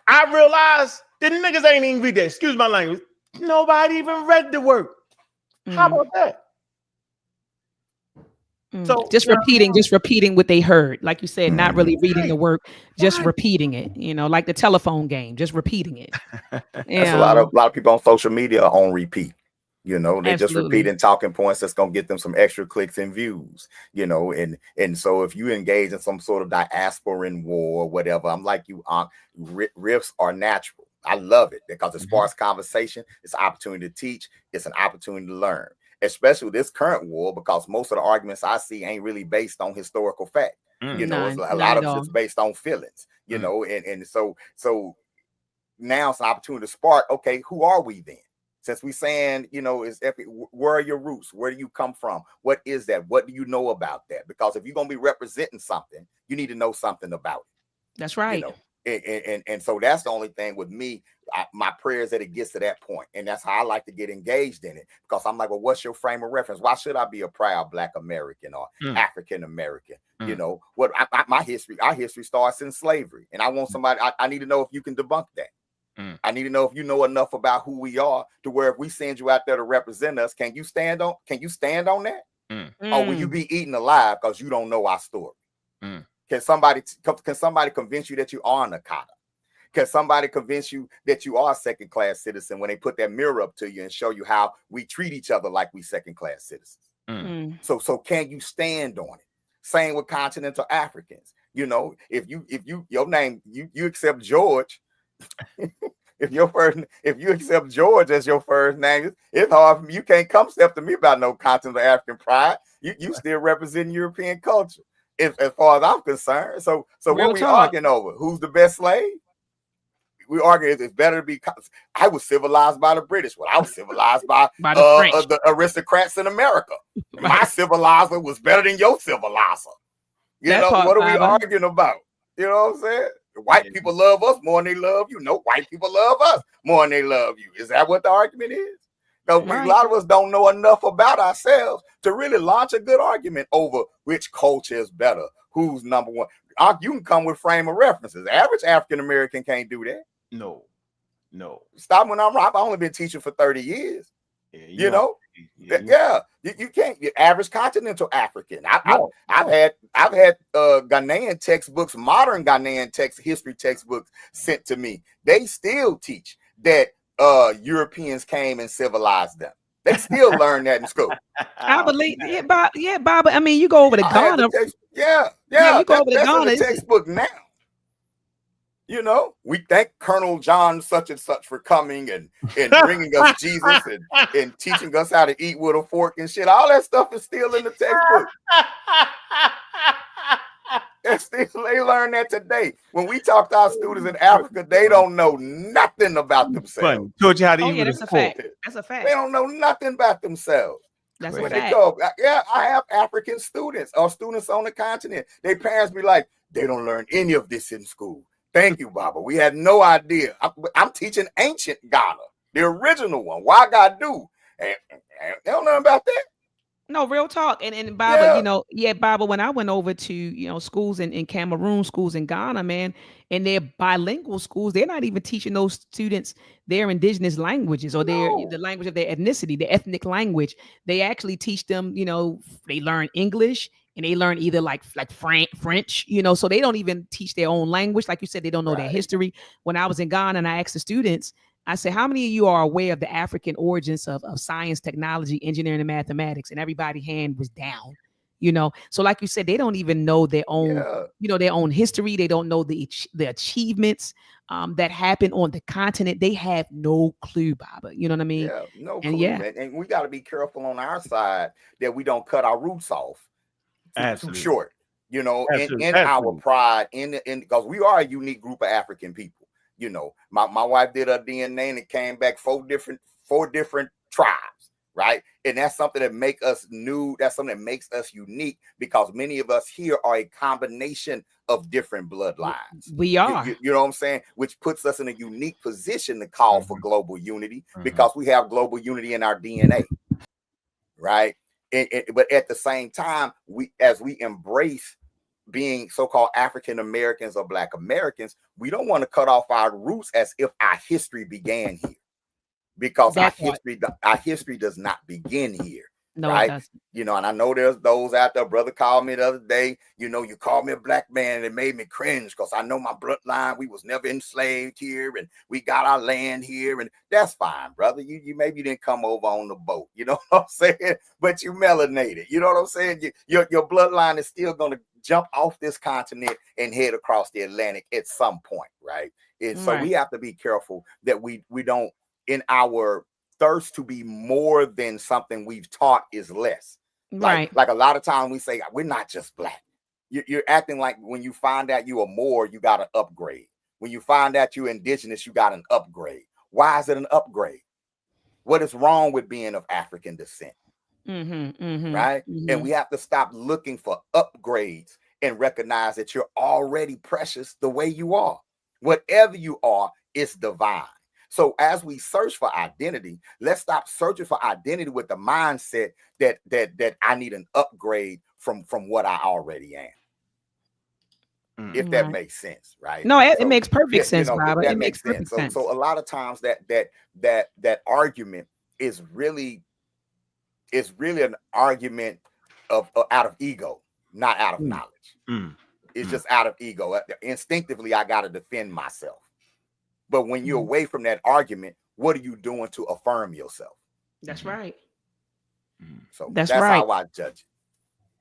I realized the niggas ain't even read that. Excuse my language. Nobody even read the work. How about that? So just repeating what they heard. Like you said, not really reading the work, just repeating it, like the telephone game, just repeating it. That's a lot of people on social media are on repeat. They just repeating talking points that's gonna get them some extra clicks and views, and so if you engage in some sort of diasporan war or whatever, I'm like you, riffs are natural. I love it because it sparks conversation. It's an opportunity to teach. It's an opportunity to learn, especially with this current war, because most of the arguments I see ain't really based on historical fact. It's a lot of it's based on feelings, and so now it's an opportunity to spark. Okay, who are we then? Since we saying, is epic, where are your roots? Where do you come from? What is that? What do you know about that? Because if you're going to be representing something, you need to know something about it. That's right. And so that's the only thing with me. My prayer is that it gets to that point. And that's how I like to get engaged in it. Because I'm like, well, what's your frame of reference? Why should I be a proud Black American or African American? Our history starts in slavery. And I want somebody, I need to know if you can debunk that. I need to know if you know enough about who we are to where if we send you out there to represent us, can you stand on that? Or will you be eaten alive because you don't know our story? Can somebody convince you that you are an Akata? Can somebody convince you that you are a second-class citizen when they put that mirror up to you and show you how we treat each other like we second-class citizens? So can you stand on it? Same with continental Africans. If your name, you accept George. if you accept George as your first name, it's hard for me. You can't come step to me about no continental African pride. You still represent European culture. as far as I'm concerned. So Real what we talk. arguing over? Who's the best slave? We argue it's better to be. I was civilized by the British. Well, I was civilized by the French, the aristocrats in America. My civilizer was better than your civilizer. You know, what are we arguing about? You know what I'm saying? White people love us more than they love you. No, white people love us more than they love you. Is that what the argument is? Because a lot of us don't know enough about ourselves to really launch a good argument over which culture is better, who's number one. You can come with frame of references. Average African American can't do that. No. Stop when I'm right. I've only been teaching for 30 years. Yeah, you can't. The average continental African. I've had Ghanaian textbooks, modern Ghanaian history textbooks sent to me. They still teach that Europeans came and civilized them. They still learn that in school. I believe, Bob. I mean, you go over to Ghana. You go over to Ghana. That's in the textbook now. You know, we thank Colonel John such and such for coming and bringing us Jesus and teaching us how to eat with a fork and shit. All that stuff is still in the textbook. They learn that today. When we talk to our students in Africa, they don't know nothing about themselves. Taught you how to eat that's a fact. That's a fact. They don't know nothing about themselves. That's a fact. I have African students or students on the continent. Their parents be like, they don't learn any of this in school. Thank you, Baba. We had no idea. I'm teaching ancient Ghana, the original one. Wagadu. And they don't know about that. No, real talk. And Baba, Baba, when I went over to, schools in Cameroon, schools in Ghana, man, and they're bilingual schools, they're not even teaching those students their indigenous languages or the language of their ethnicity, the ethnic language. They actually teach them, they learn English and they learn either like French, so they don't even teach their own language. Like you said, they don't know their history. When I was in Ghana and I asked the students, I said, how many of you are aware of the African origins of science, technology, engineering, and mathematics? And everybody's hand was down, So like you said, they don't even know their own, their own history. They don't know the achievements that happened on the continent. They have no clue, Baba. You know what I mean? Yeah, no clue, man. And we got to be careful on our side that we don't cut our roots off too short, in our pride, because we are a unique group of African people. My wife did her DNA and it came back four different tribes, right? And that's something that makes us new. That's something that makes us unique because many of us here are a combination of different bloodlines. We are. You know what I'm saying? Which puts us in a unique position to call for global unity because we have global unity in our DNA, right? But at the same time, as we embrace being so-called African Americans or Black Americans, we don't want to cut off our roots as if our history began here, because our history does not begin here. No, right? It doesn't. And I know there's those out there. Brother called me the other day. You called me a black man, and it made me cringe because I know my bloodline. We was never enslaved here, and we got our land here, and that's fine, brother. You maybe didn't come over on the boat. You know what I'm saying? But you melanated. You know what I'm saying? Your bloodline is still going to jump off this continent and head across the Atlantic at some point, right? And so we have to be careful that we don't, in our thirst to be more than something we've taught is less. Like a lot of times we say we're not just black. You're acting like when you find out you are more, you got an upgrade. When you find out you're indigenous, you got an upgrade. Why is it an upgrade? What is wrong with being of African descent? Right? And we have to stop looking for upgrades and recognize that you're already precious the way you are. Whatever you are, it's divine. So as we search for identity, let's stop searching for identity with the mindset that I need an upgrade from what I already am. If that makes sense, right? No, it makes perfect sense, Robert. It makes perfect sense. So a lot of times that argument is really an argument of out of ego, not out of knowledge. It's just out of ego. Instinctively, I got to defend myself. But when you're away from that argument, what are you doing to affirm yourself? That's right. So that's right. How I judge it.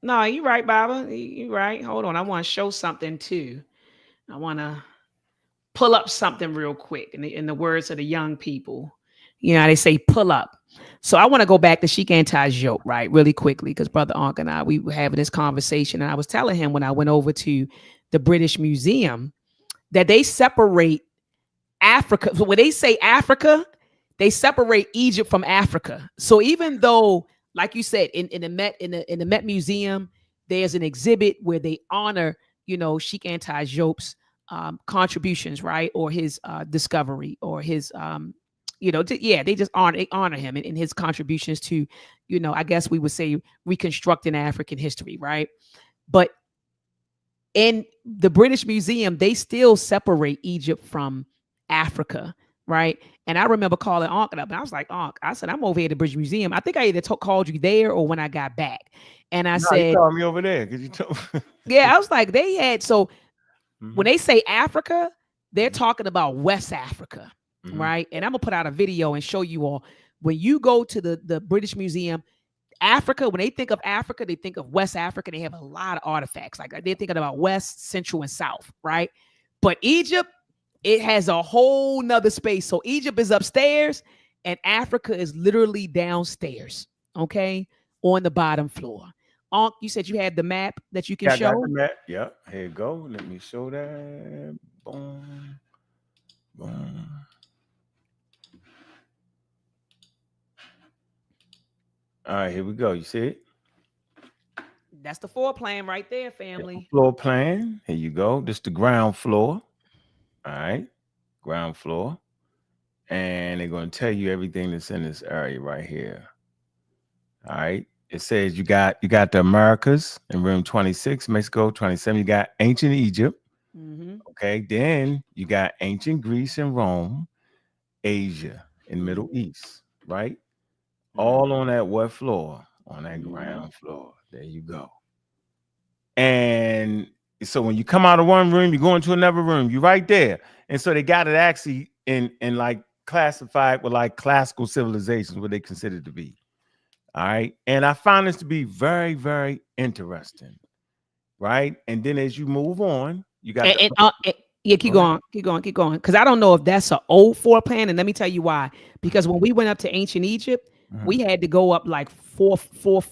No, you're right, Baba. You're right. Hold on. I want to show something too. I want to pull up something real quick in the words of the young people. They say pull up. So I want to go back to Sheikh Anti-Joke, right, really quickly, because Brother Ankh and I, we were having this conversation, and I was telling him when I went over to the British Museum that they separate Africa. So when they say Africa, they separate Egypt from Africa. So even though, like you said, in the Met Museum, there's an exhibit where they honor, Sheikh Anti-Joke's contributions, right, or his discovery, or his they just honor him in his contributions to, I guess we would say reconstructing African history, right? But in the British Museum, they still separate Egypt from Africa, right? And I remember calling Ankh up, and I was like, Ankh, I said, I'm over here at the British Museum. I think I either called you there or when I got back. And I said, you called me over there because you told yeah, I was like, they had, so when they say Africa, they're talking about West Africa, right? And I'm gonna put out a video and show you all. When you go to the British Museum, Africa, when they think of Africa, they think of West Africa. They have a lot of artifacts. Like they're thinking about West, Central, and South, right? But Egypt, it has a whole nother space. So Egypt is upstairs and Africa is literally downstairs, okay, on the bottom floor. Ankh, you said you had the map that you can show? I got the map. Yep. Here you go. Let me show that. Boom. Boom. All right, here we go. You see it? That's the floor plan right there, family. Floor plan. Here you go. This is the ground floor. All right. Ground floor. And they're going to tell you everything that's in this area right here. All right. It says you got the Americas in room 26, Mexico 27. You got ancient Egypt. Okay. Then you got ancient Greece and Rome, Asia, and Middle East. Right. All on that what floor? On that ground floor. There you go. And so when you come out of one room, you go into another room. You're right there. And so they got it actually in like classified with like classical civilizations, what they consider to be. All right. And I found this to be very, very interesting. Right. And then as you move on, you got keep going. Because I don't know if that's an old floor plan. And let me tell you why. Because when we went up to ancient Egypt, we had to go up like four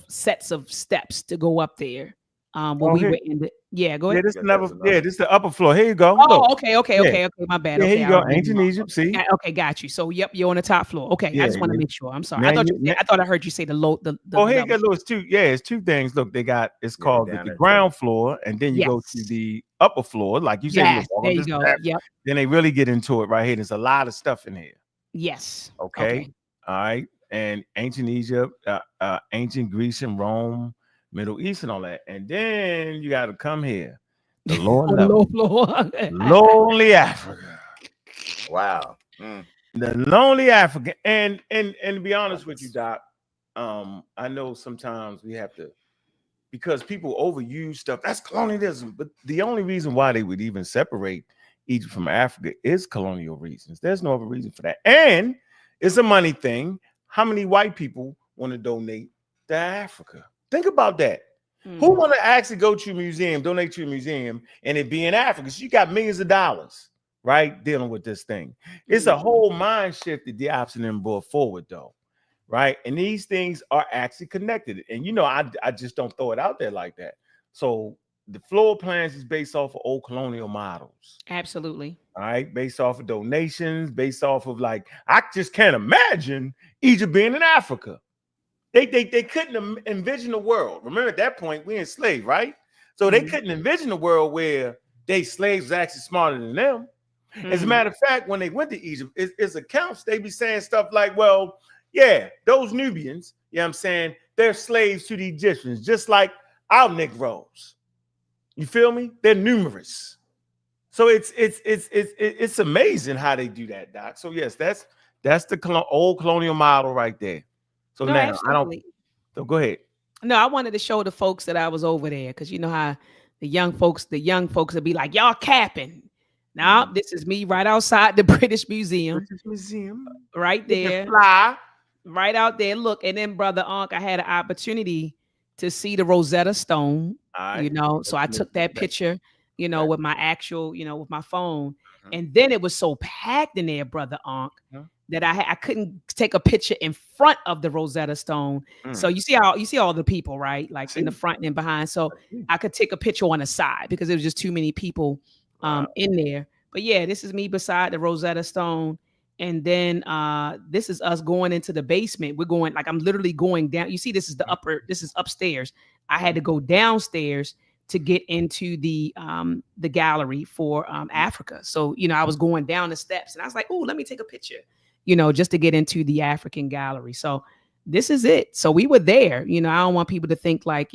sets of steps to go up there. When we were in the go ahead. This is the upper floor. Here you go. Oh, look. Okay. My bad. Okay, here you go. Ancient Egypt. See. Okay, got you. So yep, you're on the top floor. Okay, I just want to make sure. I'm sorry. I thought I heard you say the low. Here you go. It's two. Yeah, it's two things. Look, they got. It's called the ground floor, and then you go to the upper floor, like you said. Yes, there you go. Yep. Then they really get into it right here. There's a lot of stuff in here. Yes. Okay. All right. And ancient Egypt, ancient Greece and Rome, Middle East and all that. And then you got to come here. The lower level. Lonely Africa. Wow. The lonely African. And to be honest with you, Doc, I know sometimes we have to, because people overuse stuff. That's colonialism. But the only reason why they would even separate Egypt from Africa is colonial reasons. There's no other reason for that. And it's a money thing. How many white people want to donate to Africa? Think about that. Who want to actually go to a museum, donate to a museum, and it be in Africa? So you got millions of dollars, right, dealing with this thing. It's a whole mind shift that Diop's and them brought forward, though, right? And these things are actually connected. And, I just don't throw it out there like that. So the floor plans is based off of old colonial models. Absolutely. All right, based off of donations, based off of like, I just can't imagine Egypt being in Africa. They couldn't envision a world. Remember, at that point, we enslaved, right? So they couldn't envision a world where they slaves was actually smarter than them. As a matter of fact, when they went to Egypt, it's accounts, they be saying stuff like, well, yeah, those Nubians, you know what I'm saying, they're slaves to the Egyptians, just like our Negroes. You feel me? They're numerous. So it's amazing how they do that, Doc. So yes, that's the old colonial model right there. So now absolutely. So go ahead. No, I wanted to show the folks that I was over there, because you know how the young folks would be like, y'all capping. Now this is me right outside the British Museum. Right there. Right out there. Look, and then Brother Ankh, I had an opportunity to see the Rosetta Stone. So I took that picture, with my actual, with my phone. And then it was so packed in there, Brother Ankh, that I couldn't take a picture in front of the Rosetta Stone. So you see all the people, right? Like in the front and behind. So I could take a picture on the side because there was just too many people in there. But yeah, this is me beside the Rosetta Stone. And then this is us going into the basement. We're going, like, I'm literally going down. You see, this is upstairs. I had to go downstairs to get into the gallery for Africa. So, I was going down the steps and I was like, oh, let me take a picture, just to get into the African gallery. So this is it. So we were there. I don't want people to think like,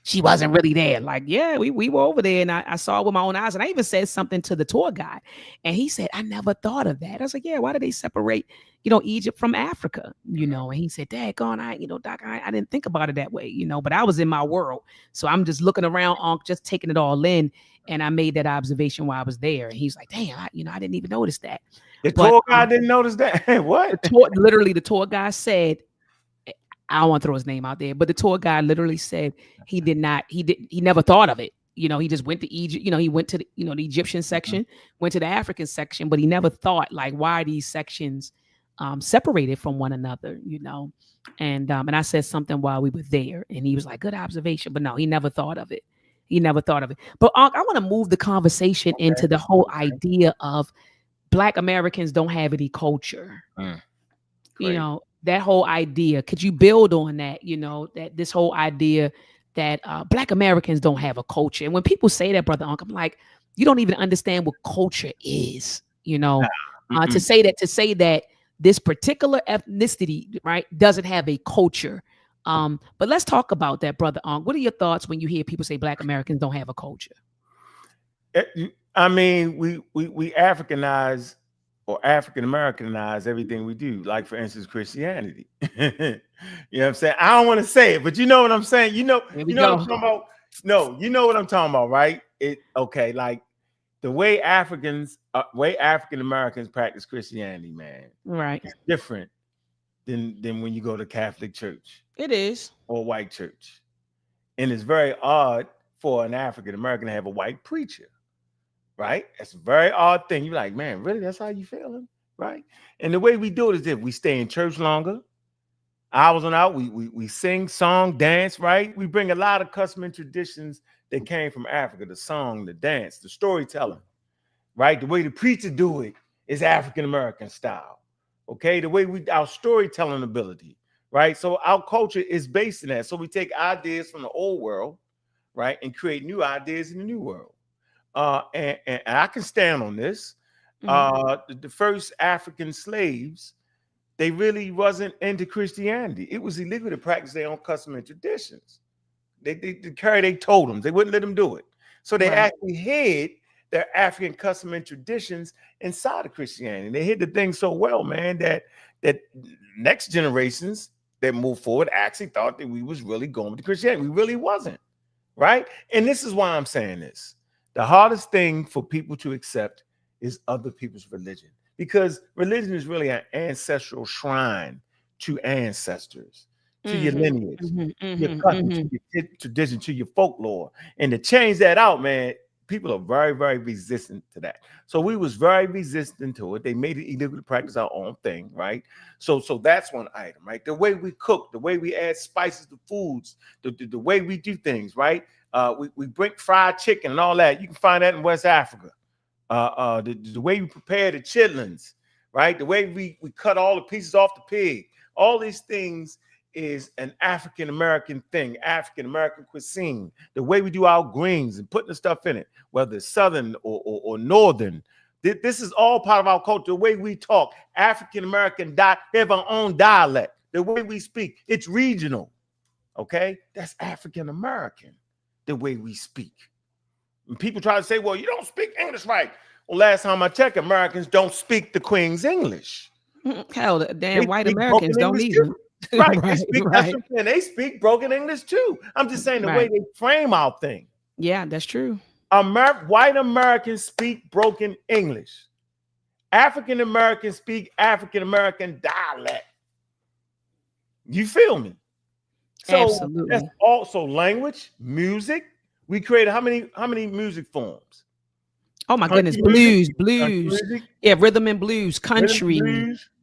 she wasn't really there. Like, yeah, we were over there and I saw it with my own eyes. And I even said something to the tour guide and he said, I never thought of that. I was like, yeah, why do they separate, Egypt from Africa, and he said, daggone, Doc, I didn't think about it that way, but I was in my world. So I'm just looking around, just taking it all in. And I made that observation while I was there. And he's like, damn, I didn't even notice that. The tour guide didn't notice that? What? Literally, the tour guide said, I don't want to throw his name out there, but the tour guide literally said he never thought of it. He just went to Egypt, he went to the Egyptian section, went to the African section, but he never thought like, why are these sections separated from one another, and I said something while we were there and he was like, good observation, but no, he never thought of it. But I want to move the conversation into the whole idea of Black Americans don't have any culture. That whole idea, could you build on that, that this whole idea that Black Americans don't have a culture? And when people say that, Brother Ankh, I'm like, you don't even understand what culture is, to say that this particular ethnicity, right, doesn't have a culture. But let's talk about that, Brother Ankh. What are your thoughts when you hear people say Black Americans don't have a culture? I mean, we Africanize or African Americanize everything we do. Like, for instance, Christianity. You know what I'm saying? I don't want to say it, but you know what I'm saying? You know what I'm talking about? No, you know what I'm talking about, right? Like the way African Americans practice Christianity, man, right, it's different than when you go to Catholic church. It is. Or white church. And it's very odd for an African American to have a white preacher. Right? That's a very odd thing. You're like, man, really? That's how you feeling? Right? And the way we do it is that we stay in church longer. Hours on out, we sing, song, dance, right? We bring a lot of custom and traditions that came from Africa, the song, the dance, the storytelling, right? The way the preacher do it is African American style. Okay, the way our storytelling ability, right? So our culture is based in that. So we take ideas from the old world, right, and create new ideas in the new world. And I can stand on this. The first African slaves, they really wasn't into Christianity. It was illegal to practice their own custom and traditions. They carry their totems. They wouldn't let them do it. So they actually hid their African custom and traditions inside of Christianity. They hid the thing so well, man, that next generations that moved forward actually thought that we was really going to Christianity. We really wasn't, right? And this is why I'm saying this. The hardest thing for people to accept is other people's religion, because religion is really an ancestral shrine to ancestors, to your lineage, your custom, to your tradition, to your folklore. And to change that out, man, people are very, very resistant to that. So we was very resistant to it. They made it illegal to practice our own thing, right? So that's one item, right? The way we cook, the way we add spices to foods, the way we do things, right? We bring fried chicken and all that. You can find that in West Africa. The way we prepare the chitlins, right? The way we cut all the pieces off the pig. All these things is an African-American thing, African-American cuisine. The way we do our greens and putting the stuff in it, whether it's Southern or Northern. This is all part of our culture. The way we talk, African-American, we have our own dialect. The way we speak, it's regional, okay? That's African-American. The way we speak. And people try to say, well, you don't speak English right. Well, last time I checked, Americans don't speak the Queen's English. Hell, the damn white Americans don't either. Right. They speak broken English too. I'm just saying the way they frame our thing. Yeah, that's true. White Americans speak broken English. African Americans speak African American dialect. You feel me? So absolutely. That's also language, music. We created how many music forms? Oh my goodness, blues. Yeah, rhythm and blues, country.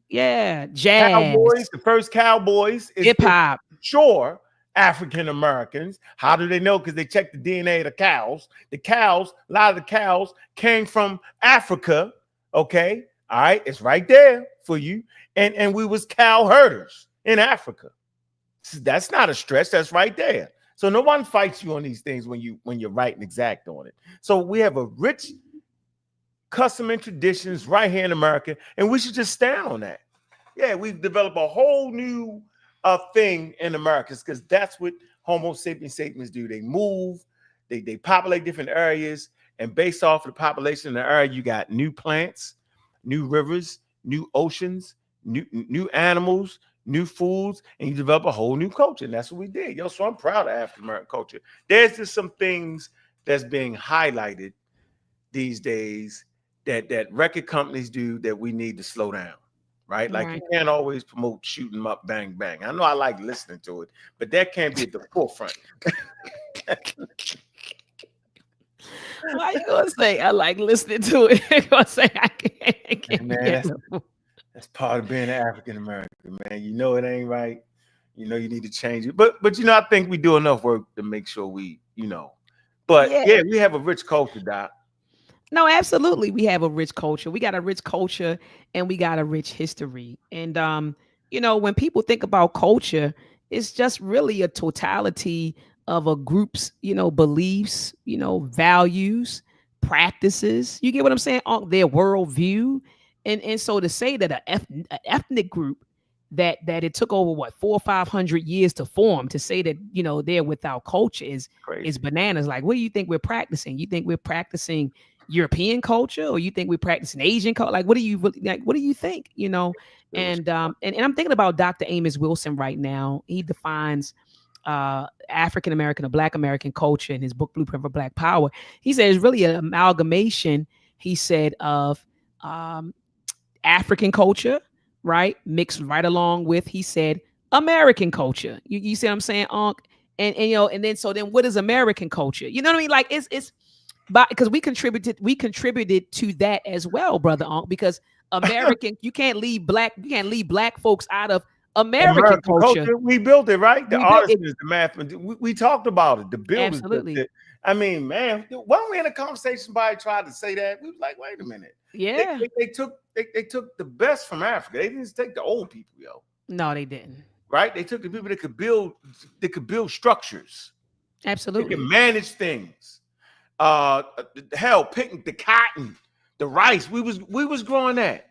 Yeah, jazz. Cowboys, the first cowboys is hip hop. Sure, African Americans. How do they know? Because they checked the DNA of the cows. A lot of the cows came from Africa. Okay, all right, it's right there for you. And we was cow herders in Africa. That's not a stretch. That's right there. So no one fights you on these things when you're right and exact on it. So we have a rich custom and traditions right here in America, and we should just stand on that. Yeah, we've developed a whole new thing in America because that's what Homo sapiens do. They move, they populate different areas, and based off of the population in the area, you got new plants, new rivers, new oceans, new animals, new foods, and you develop a whole new culture. And that's what we did. So I'm proud of African American culture. There's just some things that's being highlighted these days that record companies do that we need to slow down, right? Like you can't always promote shoot 'em up, bang, bang. I know I like listening to it, but that can't be at the forefront. Why you gonna say I like listening to it? You're gonna say I can't man, that's part of being an African American, man. You know it ain't right. You know you need to change it. But I think we do enough work to make sure we, But yeah, we have a rich culture, Doc. No, absolutely. We have a rich culture. We got a rich culture and we got a rich history. And when people think about culture, it's just really a totality of a group's, beliefs, values, practices. You get what I'm saying? Their worldview. And so to say that an ethnic group that it took over 400 or 500 years to form, to say that they're without culture is bananas. Like, what do you think we're practicing? You think we're practicing European culture, or you think we're practicing Asian culture? Like, what do you think? And I'm thinking about Dr. Amos Wilson right now. He defines African American or Black American culture in his book Blueprint for Black Power. He said it's really an amalgamation, he said, of African culture, right, mixed right along with, he said, American culture. You see what I'm saying, Ankh? And then what is American culture? You know what I mean? Like it's because we contributed to that as well, brother Ankh, because American, you can't leave black folks out of American culture. We built it, right? The artists, the math, we talked about it. The builders. Absolutely. I mean, man, when we in a conversation, somebody tried to say that, we was like, wait a minute. Yeah. They took the best from Africa. They didn't take the old people, yo. No, they didn't. Right? They took the people that could build structures. Absolutely. They could manage things. Picking the cotton, the rice. We was growing that.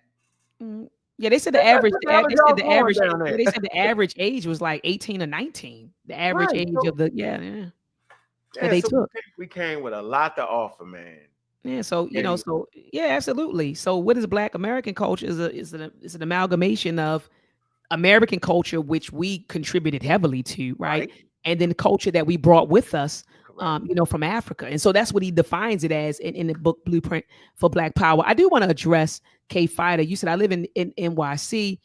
Yeah, they said the average age was like 18 or 19. The average age of the they took. We came with a lot to offer, man. Yeah, so absolutely. So what is Black American culture? Is an amalgamation of American culture, which we contributed heavily to, right? And then the culture that we brought with us, from Africa. And so that's what he defines it as in the book Blueprint for Black Power. I do want to address K Fighter. You said I live in NYC,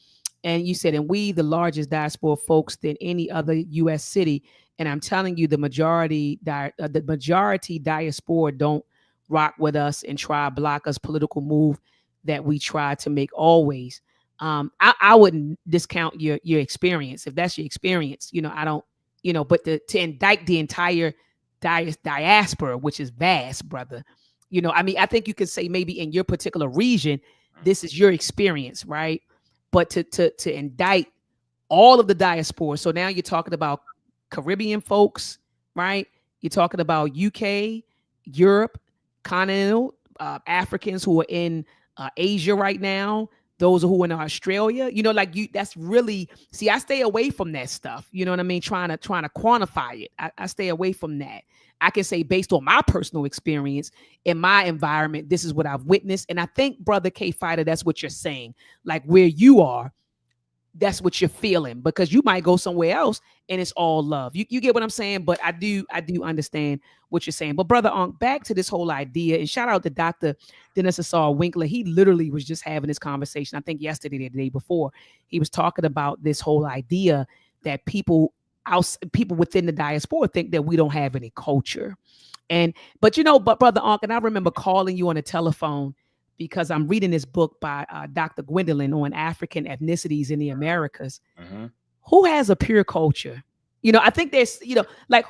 and you said, and we the largest diaspora folks than any other U.S. city. And I'm telling you, the majority diaspora don't rock with us and try to block us political move that we try to make always. I wouldn't discount your experience. If that's your experience, I don't, but to indict the entire diaspora, which is vast, brother, I think you could say maybe in your particular region, this is your experience, right? But to indict all of the diaspora. So now you're talking about Caribbean folks, right? You're talking about UK, Europe, continental Africans who are in Asia right now, those who are in Australia, that's really, I stay away from that stuff. You know what I mean? Trying to quantify it. I stay away from that. I can say based on my personal experience in my environment, this is what I've witnessed. And I think, brother K Fighter, that's what you're saying. Like where you are, that's what you're feeling, because you might go somewhere else and it's all love. You get what I'm saying? But I do understand what you're saying. But brother Ankh, back to this whole idea, and shout out to Dr. Dennis Asar Winkler. He literally was just having this conversation, I think yesterday or the day before. He was talking about this whole idea that people within the diaspora think that we don't have any culture. But you know, but Brother Ankh, and I remember calling you on the telephone because I'm reading this book by Dr. Gwendolyn on African ethnicities in the Americas. Who has a pure culture? You know, I think there's, you know, like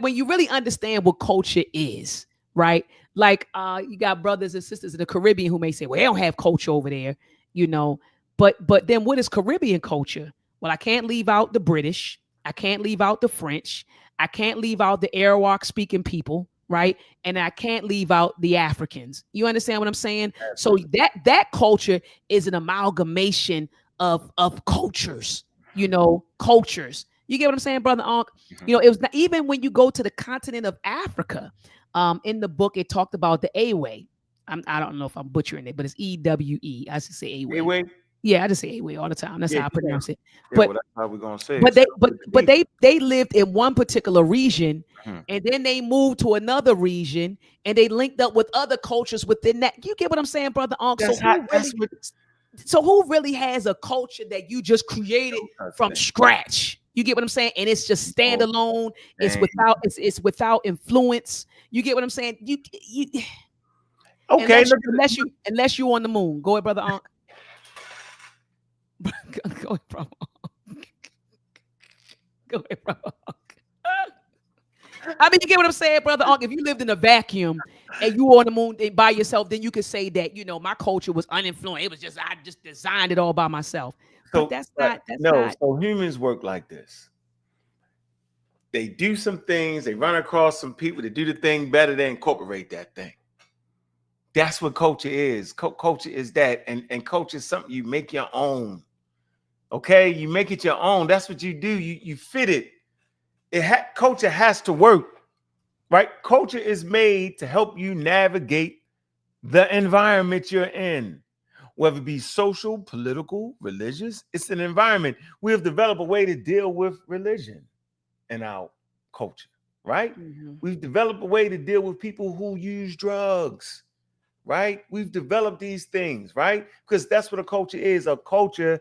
when you really understand what culture is, right? Like you got brothers and sisters in the Caribbean who may say, well, they don't have culture over there, you know. But then what is Caribbean culture? Well, I can't leave out the British. I can't leave out the French. I can't leave out the Arawak speaking people, right? And I can't leave out the Africans. You understand what I'm saying? Absolutely. So that culture is an amalgamation of cultures, you know, cultures. You get what I'm saying, Brother Ankh? You know, it was not, even when you go to the continent of Africa, in the book, it talked about the Awe. I don't know if I'm butchering it, but it's EWE. I should say Awe. Yeah, I just say Awe all the time. That's how I pronounce it. Yeah, but well, that's how we're gonna say but it. they lived in one particular region, and then they moved to another region, and they linked up with other cultures within that. You get what I'm saying, Brother Ankh? So who really has a culture that you just created from scratch? You get what I'm saying? And it's just standalone. It's without influence. You get what I'm saying? You okay. Unless you on the moon. Go ahead, Brother Ankh. Go ahead, brother. Go ahead, brother. I mean, you get what I'm saying, Brother Ankh? If you lived in a vacuum and you were on the moon by yourself, then you could say that, you know, my culture was uninfluenced. It was just, I just designed it all by myself. But that's not. So humans work like this. They do some things, they run across some people that do the thing better, they incorporate that thing. That's what culture is. Culture is that, and culture is something you make your own. Okay, you make it your own. That's what you do. You fit it. Culture has to work, right? Culture is made to help you navigate the environment you're in, whether it be social, political, religious. It's an environment. We have developed a way to deal with religion in our culture, right? We've developed a way to deal with people who use drugs. Right? We've developed these things, right? Because that's what a culture is. A culture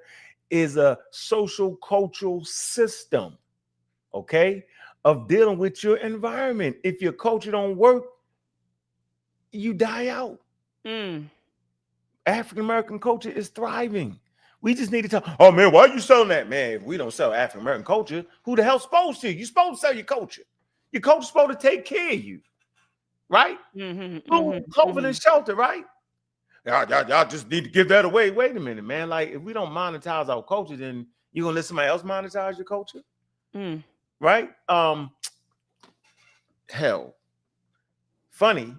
is a social cultural system, okay, of dealing with your environment. If your culture don't work, you die out. African-American culture is thriving. We just need to tell, oh man, why are you selling that? Man, if we don't sell African-American culture, who the hell's supposed to? You're supposed to sell your culture. Your culture's supposed to take care of you. Right? Food, clothing, and shelter, right? Y'all just need to give that away. Wait a minute, man. Like, if we don't monetize our culture, then you're gonna let somebody else monetize your culture, right? Hell, funny.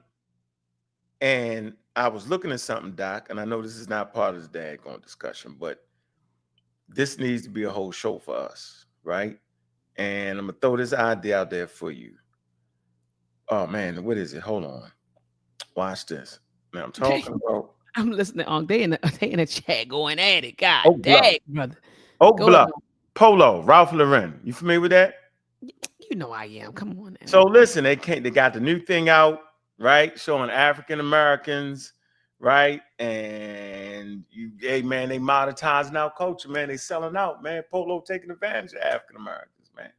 And I was looking at something, Doc, and I know this is not part of this daggone discussion, but this needs to be a whole show for us, right? And I'm gonna throw this idea out there for you. Oh man, what is it? Hold on. Watch this. Now I'm talking about. I'm listening on. They in the chat going at it. God dang, brother. Oak Bluff, Polo, Ralph Lauren. You familiar with that? You know I am. Come on. Now. So listen, they got the new thing out, right? Showing African Americans, right? And hey man, they monetizing our culture, man. They selling out, man. Polo taking advantage of African Americans, man.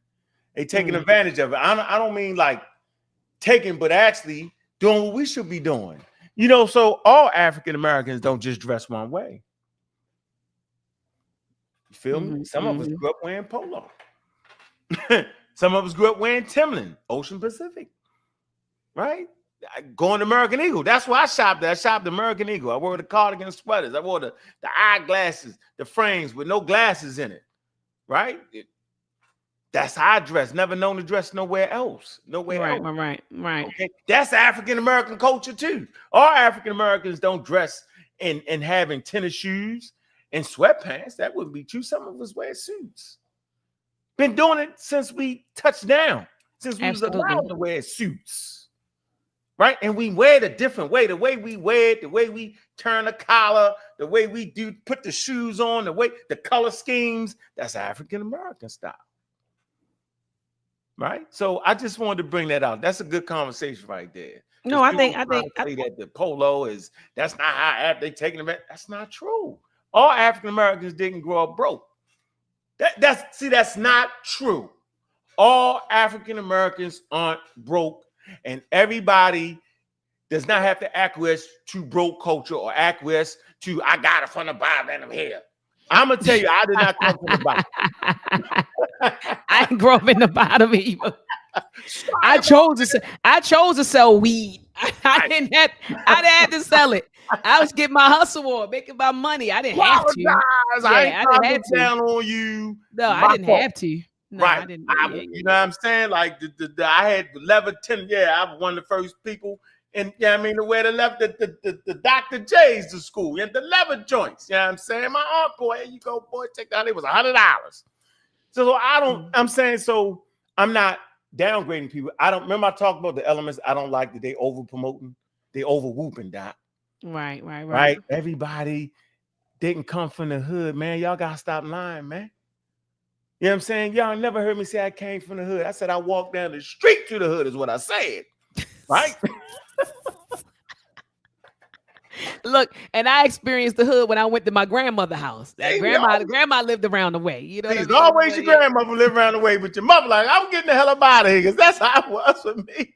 They taking advantage of it. I don't mean like taking, but actually doing what we should be doing. You know, so all African Americans don't just dress one way. You feel me? Some of us grew up wearing polo. Some of us grew up wearing Timberland, Ocean Pacific, right? Going to American Eagle. That's where I shopped at. I shopped at American Eagle. I wore the cardigan sweaters. I wore the eyeglasses, the frames with no glasses in it, right? That's how I dress. Never known to dress nowhere else. Nowhere else. Right. Okay. That's African American culture too. All African Americans don't dress in having tennis shoes and sweatpants. That wouldn't be true. Some of us wear suits. Been doing it since we touched down. Since we was allowed to wear suits. Right? And we wear it a different way. The way we wear it, the way we turn the collar, the way we put the shoes on, the color schemes, that's African American style. Right, so I just wanted to bring that out. That's a good conversation right there. No, I think that the polo that's not how they taking it. That's not true. All African Americans didn't grow up broke. That's not true. All African Americans aren't broke. And everybody does not have to acquiesce to broke culture or acquiesce to I got it from the Bible and I'm here. I'm gonna tell you, I did not come from the Bible. I didn't grow up in the bottom either. I chose to sell weed. I didn't have to sell it. I was getting my hustle on, making my money. I didn't have to. I didn't have to down on you. No, I didn't have to. No, right. I didn't. You know what I'm saying? Like I had 11, 10. Yeah, I was one of the first people. And yeah, I mean, the way they left the Dr. J's to school and the leather joints. You know what I'm saying? My aunt, boy, here you go, boy, take that. It was $100. So I don't, I'm saying, so I'm not downgrading people. I don't remember I talked about the elements I don't like that they over promoting, they over whooping, Doc. Right. Everybody didn't come from the hood, man. Y'all gotta stop lying, man. You know what I'm saying? Y'all never heard me say I came from the hood. I said I walked down the street to the hood is what I said. Right? Look, and I experienced the hood when I went to my grandmother's house. Grandma lived around the way. You know, it's always your grandmother live around the way, but your mother like, I'm getting the hell up out of here because that's how it was for me.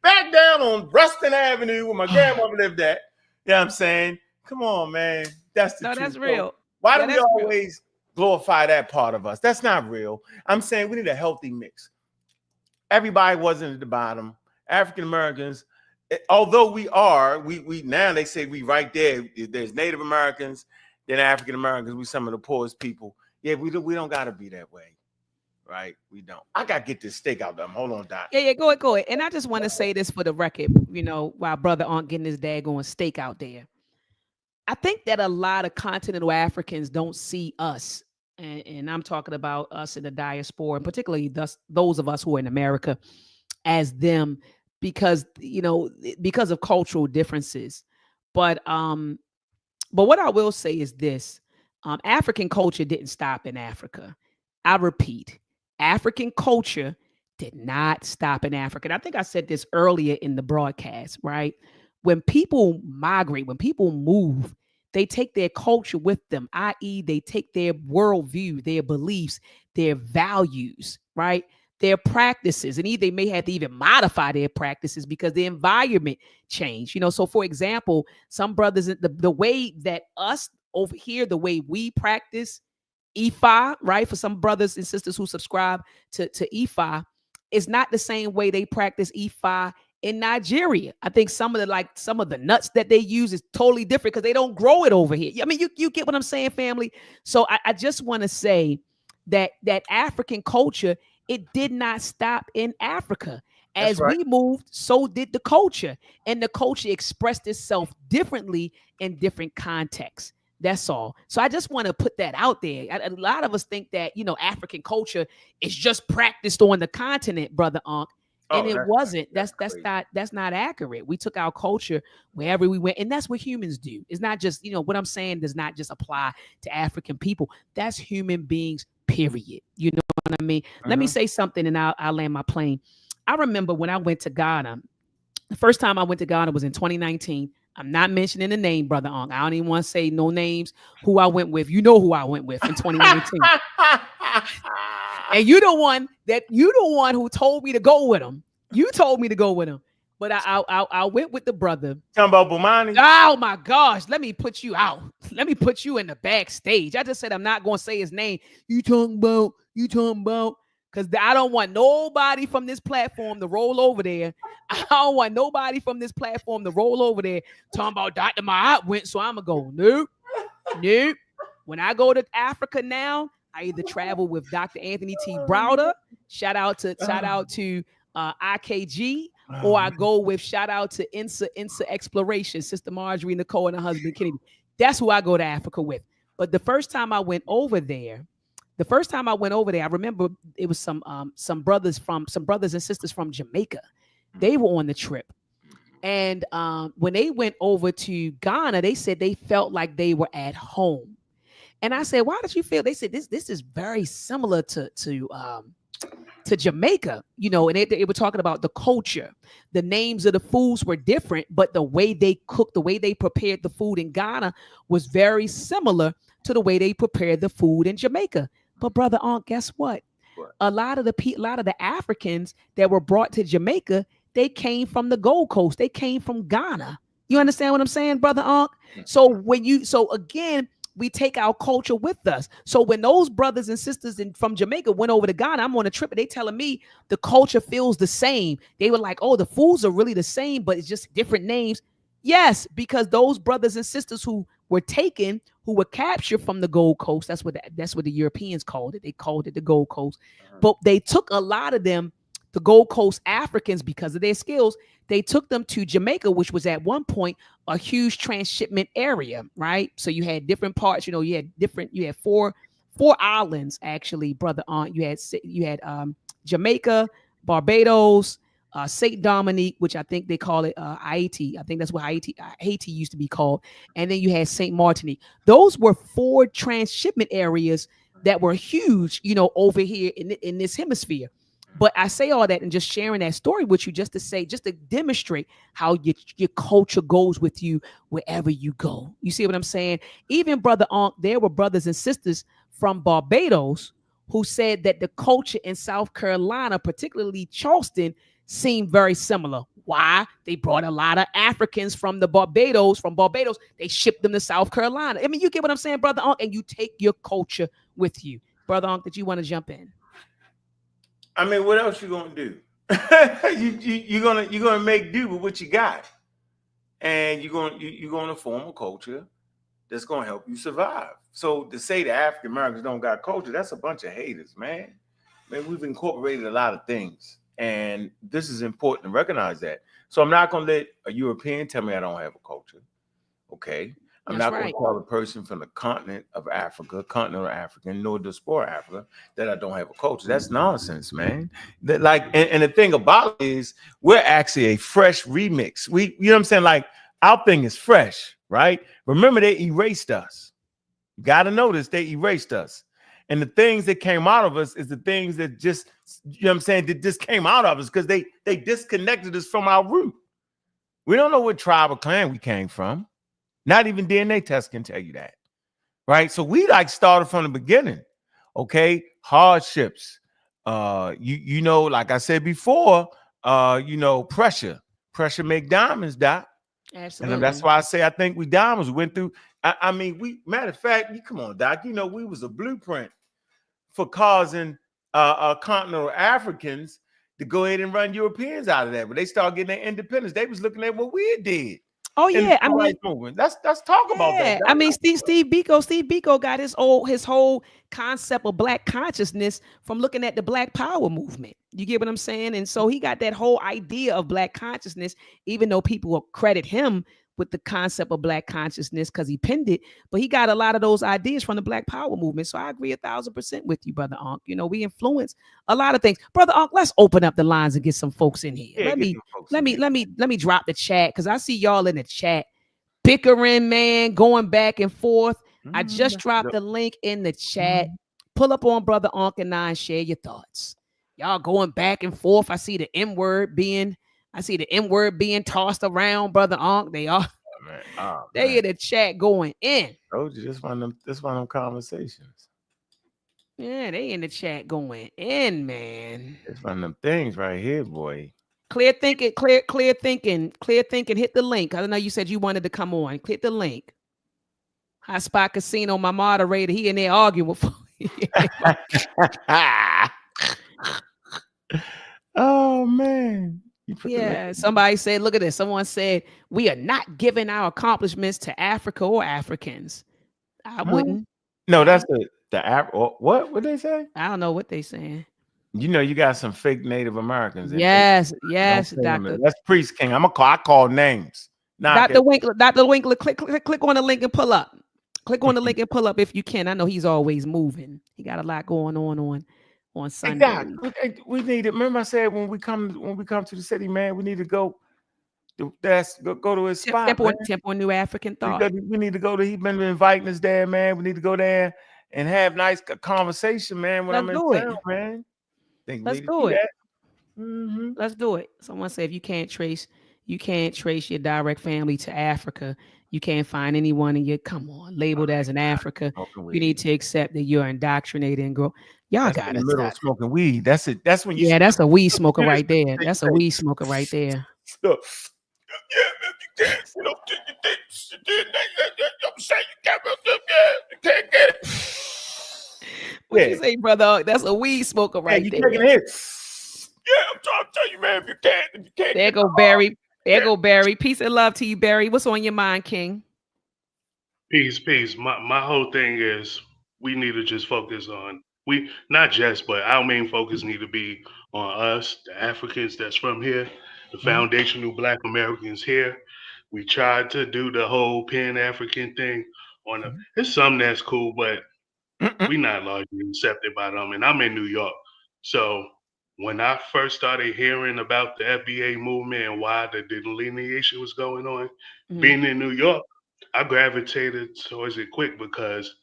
Back down on Ruston Avenue where my grandmother lived at. You know what I'm saying? Come on, man. That's the truth. That's real. So why do we always glorify that part of us? That's not real. I'm saying we need a healthy mix. Everybody wasn't at the bottom. African Americans, although we now they say we right there. There's Native Americans, then African Americans. We some of the poorest people. Yeah, we don't gotta be that way, right? We don't. I gotta get this steak out there. Hold on, Doc. Yeah, go ahead. And I just want to say this for the record. You know, while brother aren't getting his daggone steak out there, I think that a lot of continental Africans don't see us, and I'm talking about us in the diaspora, and particularly those of us who are in America, as them. Because of cultural differences, but what I will say is this: African culture didn't stop in Africa. I repeat, African culture did not stop in Africa. And I think I said this earlier in the broadcast, right? When people migrate, when people move, they take their culture with them, i.e., they take their worldview, their beliefs, their values, right? Their practices, and they may have to even modify their practices because the environment changed. So for example, some brothers, the way that us over here, the way we practice Ifa, right? For some brothers and sisters who subscribe to Ifa, is not the same way they practice Ifa in Nigeria. I think some of the nuts that they use is totally different because they don't grow it over here. I mean, you get what I'm saying, family? So I just want to say that African culture, it did not stop in Africa. As we moved, so did the culture. And the culture expressed itself differently in different contexts. That's all. So I just want to put that out there. A lot of us think that, African culture is just practiced on the continent, Brother Ankh. And it wasn't. That's not accurate. We took our culture wherever we went. And that's what humans do. It's not just, what I'm saying does not just apply to African people. That's human beings, period. You know what I mean? Let me say something and I'll land my plane. I remember when I went to Ghana, the first time I went to Ghana was in 2019. I'm not mentioning the name, Brother Ankh. I don't even want to say no names, who I went with. You know who I went with in 2019. And you're the one who told me to go with him. You told me to go with him. But I went with the brother. Talking about Bomani? Oh my gosh. Let me put you out. Let me put you in the backstage. I just said I'm not going to say his name. You talking about. Because I don't want nobody from this platform to roll over there. I don't want nobody from this platform to roll over there talking about Dr. Ma'at went, so I'm going to go. Nope. When I go to Africa now, I either travel with Dr. Anthony T. Browder, shout out to IKG, or I go with shout out to INSA Exploration, Sister Marjorie Nicole and her husband Kennedy. That's who I go to Africa with. But the first time I went over there, I remember it was some brothers and sisters from Jamaica. They were on the trip. And when they went over to Ghana, they said they felt like they were at home. And I said, why did you feel? They said this is very similar to Jamaica, and they were talking about the culture. The names of the foods were different, but the way they cooked, the way they prepared the food in Ghana was very similar to the way they prepared the food in Jamaica. But Brother Ankh, guess what? A lot of the Africans that were brought to Jamaica they came from the Gold Coast. They came from Ghana. You understand what I'm saying, Brother Ankh? So again, we take our culture with us. So when those brothers and sisters from Jamaica went over to Ghana, I'm on a trip and they telling me the culture feels the same. They were like, oh, the foods are really the same, but it's just different names. Yes, because those brothers and sisters who were taken, who were captured from the Gold Coast, that's what the Europeans called it. They called it the Gold Coast. But they took a lot of them, the Gold Coast Africans, because of their skills, they took them to Jamaica, which was at one point a huge transshipment area, right? So you had different parts, you had four islands, actually, Brother Aunt. You had Jamaica, Barbados, Saint Dominique, which I think they call it Haiti. I think that's what Haiti used to be called. And then you had Saint Martinique. Those were 4 transshipment areas that were huge, over here in this hemisphere. But I say all that and just sharing that story with you just to demonstrate how your culture goes with you wherever you go. You see what I'm saying? Even Brother Ankh, there were brothers and sisters from Barbados who said that the culture in South Carolina, particularly Charleston, seemed very similar. Why? They brought a lot of Africans from Barbados. They shipped them to South Carolina. I mean, you get what I'm saying, Brother Ankh, and you take your culture with you. Brother Ankh, did you want to jump in? I mean, what else you gonna do? you're gonna make do with what you got, and you're gonna form a culture that's gonna help you survive. So to say the African Americans don't got culture, that's a bunch of haters, man. Man, we've incorporated a lot of things, and this is important to recognize that. So I'm not gonna let a European tell me I don't have a culture. Okay. I'm not going to tell a person from the continent of African, nor Diaspora Africa, that I don't have a culture. That's nonsense, man. And the thing about it is, we're actually a fresh remix. You know what I'm saying? Like, our thing is fresh, right? Remember, they erased us. You got to notice they erased us. And the things that came out of us is the things that just, you know what I'm saying, that just came out of us because they disconnected us from our root. We don't know what tribe or clan we came from. Not even DNA tests can tell you that, right? So we started from the beginning, okay? Hardships, like I said before, pressure make diamonds, Doc. Absolutely. And that's why I say I think we diamonds went through. Matter of fact, come on, Doc. We was a blueprint for causing continental Africans to go ahead and run Europeans out of that. But they started getting their independence. They was looking at what we did. Oh yeah, I mean, let's talk about that. I mean, Steve Biko got his whole concept of Black consciousness from looking at the Black Power movement. You get what I'm saying? And so he got that whole idea of Black consciousness, even though people will credit him with the concept of Black consciousness because he penned it, but he got a lot of those ideas from the Black Power movement. So I agree 1,000% with you, Brother Ankh. We influence a lot of things. Brother Ankh, let's open up the lines and get some folks in here. Yeah, let me drop the chat because I see y'all in the chat bickering, man, going back and forth. I just dropped the link in the chat. Pull up on Brother Ankh and I and share your thoughts. Y'all going back and forth. I see the M word being tossed around, Brother Ankh. They are. They in the chat going in. Told you this one of them conversations. Yeah, they in the chat going in, man. It's one of them things right here, boy. Clear thinking. Hit the link. I know you said you wanted to come on. Click the link. Hot Spot Casino, my moderator, he in there arguing with. Oh man. Yeah, somebody said, look at this. Someone said, we are not giving our accomplishments to Africa or Africans. I wouldn't. No, that's what they say? I don't know what they saying. You got some fake Native Americans. Yes, Doctor. That's Priest King. I call names. Dr. Winkler, click on the link and pull up. Click on the link and pull up if you can. I know he's always moving. He got a lot going on Sunday. Exactly. We need it. Remember I said when we come to the city, man, we need to go to his spot. Temple New African Thought. We need to go to. He's been inviting us there, man. We need to go there and have nice conversation, man. When I'm in town, man. Let's do it. Let's do it. Someone said if you can't trace your direct family to Africa, you can't find anyone in your labeled as an Africa. You need to accept that you're indoctrinated and grow. Y'all That's in got the it. middle of smoking weed. That's it. That's when you. Yeah, that's a weed smoker right there. That's a weed smoker right there. So, yeah, man, you can't. You know, I'm saying you can't get it. What you say, brother? That's a weed smoker right you there. taking a hit. Yeah, I'm trying to tell you, man. If you can't. There go Barry. There go Barry. Peace and love to you, Barry. What's on your mind, King? Peace. My whole thing is we need to just focus on but our main focus need to be on us, the Africans that's from here, the foundational Black Americans here. We tried to do the whole Pan-African thing it's something that's cool, but we not largely accepted by them. And I'm in New York. So when I first started hearing about the FBA movement and why the delineation was going on, being in New York, I gravitated towards it quick because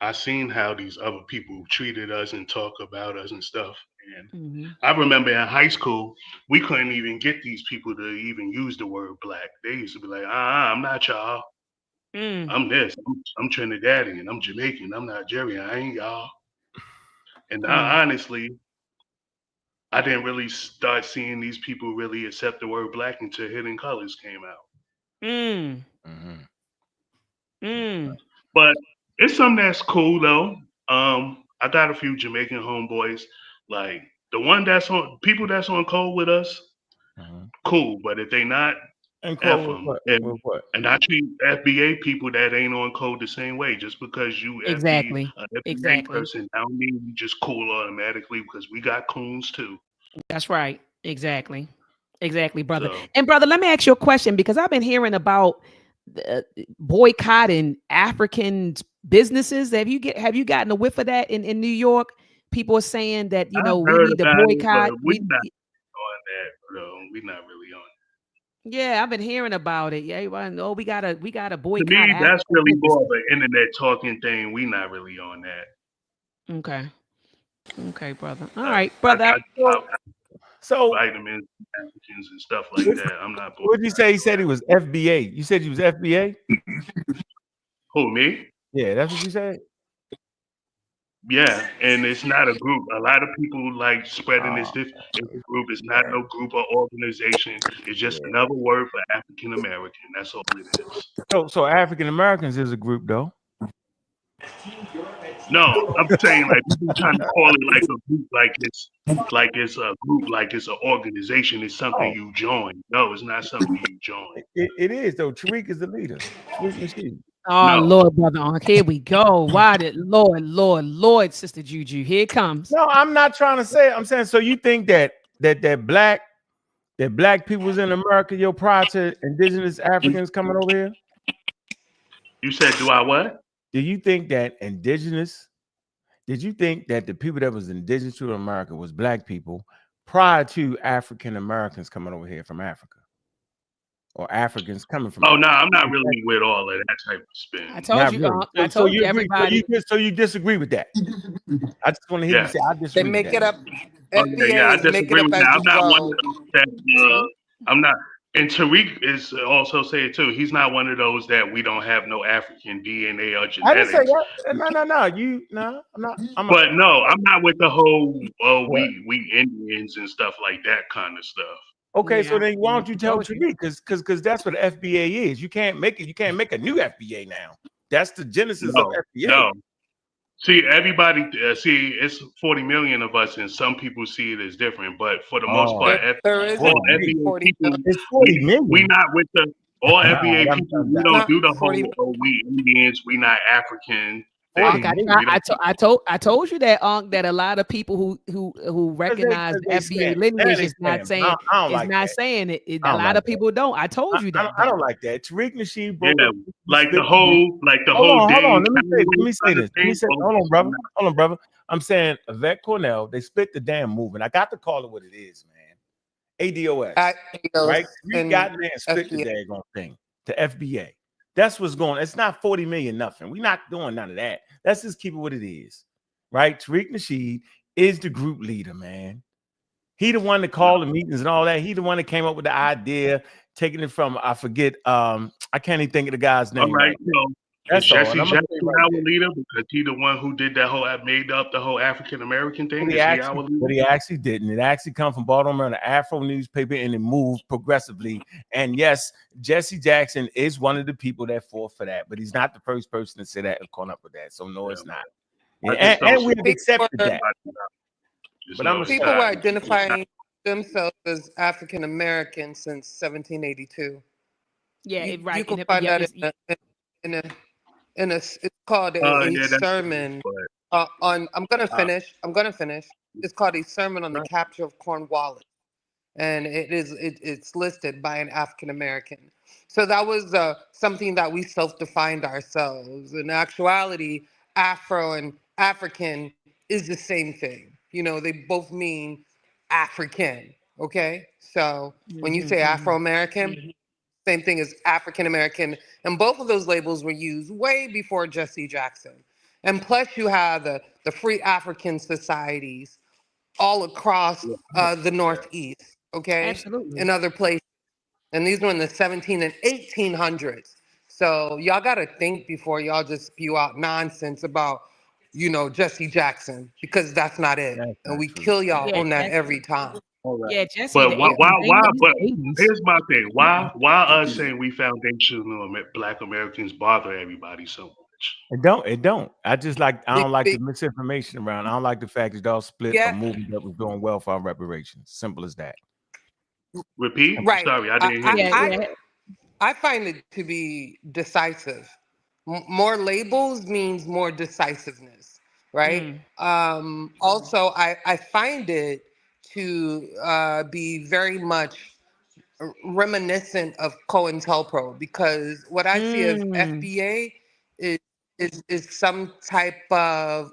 I seen how these other people treated us and talk about us and stuff. And I remember in high school, we couldn't even get these people to even use the word black. They used to be like, I'm not y'all. I'm this. I'm Trinidadian. I'm Jamaican. I'm Nigerian. I ain't y'all. And honestly, I didn't really start seeing these people really accept the word black until Hidden Colors came out. But it's something that's cool though. I got a few Jamaican homeboys, like the one that's on people that's on code with us. Cool, but if they not, F them. And I treat FBA people that ain't on code the same way. Just because you FBA person, I don't mean you just cool automatically because we got coons too. That's right. Exactly, brother. So, and brother, let me ask you a question because I've been hearing about boycotting African businesses. Have you gotten a whiff of that in New York? People are saying that we need to boycott. We're not on that, bro. We're not really on. Yeah, I've been hearing about it. Yeah, we gotta boycott. To me, that's really more of an internet talking thing. We not really on that. Okay, brother. All right, brother. So vitamins, Africans, and stuff like that. I'm not. What did you say? He said he was FBA. You said he was FBA. Who, me? Yeah, that's what you said. Yeah, and it's not a group. A lot of people like spreading this group. It's not no group or organization. It's just another word for African American. That's all it is. So African Americans is a group, though. No, I'm saying like people trying to call it like a group, like it's a group, like it's an organization. It's something you join. No, it's not something you join. It is though. Tariq is the leader. Oh no. Lord, brother, here we go. Why did Lord, Sister Juju? Here it comes. No, I'm not trying to say. I'm saying, so you think that black people was in America, prior to indigenous Africans coming over here? You said, do I what? Do you think that did you think that the people that was indigenous to America was black people prior to African Americans coming over here from Africa? Or Africans coming from? Oh no, I'm not really with all of that type of spin. I told you, really. I told you everybody. So you disagree with that? I just want to hear you say I disagree. They make it up. I disagree with that. I'm not one of those that I'm not. And Tariq is also saying too, he's not one of those that we don't have no African DNA or genetics. I didn't say that. No. I'm not with the whole we Indians and stuff like that kind of stuff. Okay, so then why don't you tell Tariq? Because that's what FBA is. You can't make a new FBA now. That's the genesis of FBA. No. See, everybody, it's 40 million of us, and some people see it as different. But for the most part, FBA people, it's 40 million. We not with all FBA people. We don't do the whole we Indians, we not African. I told you that that a lot of people who recognize FBA lineage is not saying it. A lot of people don't. I told you that. I don't like that. Tariq Nasheed, like the whole day. Hold on. Let me say this. Hold on, brother. I'm saying Yvette Cornell. They split the damn movement. I got to call it what it is, man. ADOS, right? We got there and split the daggone thing to FBA. That's what's going on. It's not 40 million nothing. We're not doing none of that. Let's just keep it what it is. Right? Tariq Nasheed is the group leader, man. He the one that called the meetings and all that. He the one that came up with the idea, taking it from, I forget, I can't even think of the guy's name. All right. That's Is all. Jesse And I'm gonna Jackson say right our there. leader because he the one who did that whole made up the whole African American thing? But Is he our leader? he actually didn't. It actually come from Baltimore, an Afro newspaper, and it moved progressively. And yes, Jesse Jackson is one of the people that fought for that, but he's not the first person to say that and caught up with that. So no, it's not. Yeah, and we've accepted that. But I'm people were identifying themselves as African American since 1782. Yeah, You can find that in a it's called a sermon on. I'm gonna finish. It's called a sermon on the capture of Cornwallis, and it's listed by an African American. So that was something that we self-defined ourselves. In actuality, Afro and African is the same thing. You know, they both mean African. Okay, so when you say Afro-American, same thing as African American, and both of those labels were used way before Jesse Jackson. And plus, you have the Free African societies all across the Northeast, okay, Absolutely. and other places. And these were in the 17 and 1800s. So y'all got to think before y'all just spew out nonsense about, you know, Jesse Jackson, because that's not it. And we kill y'all on that every time. Yeah, Jesse. But why? But here's my thing. Why us saying we foundational Black Americans bother everybody so much? It don't. I don't like the misinformation around. I don't like the fact that y'all split a movement that was doing well for our reparations. Simple as that. Repeat? Right. Sorry, I didn't hear you. I find it to be decisive. More labels means more decisiveness, right? Also, I find it to be very much reminiscent of COINTELPRO, because what I see as FBA is some type of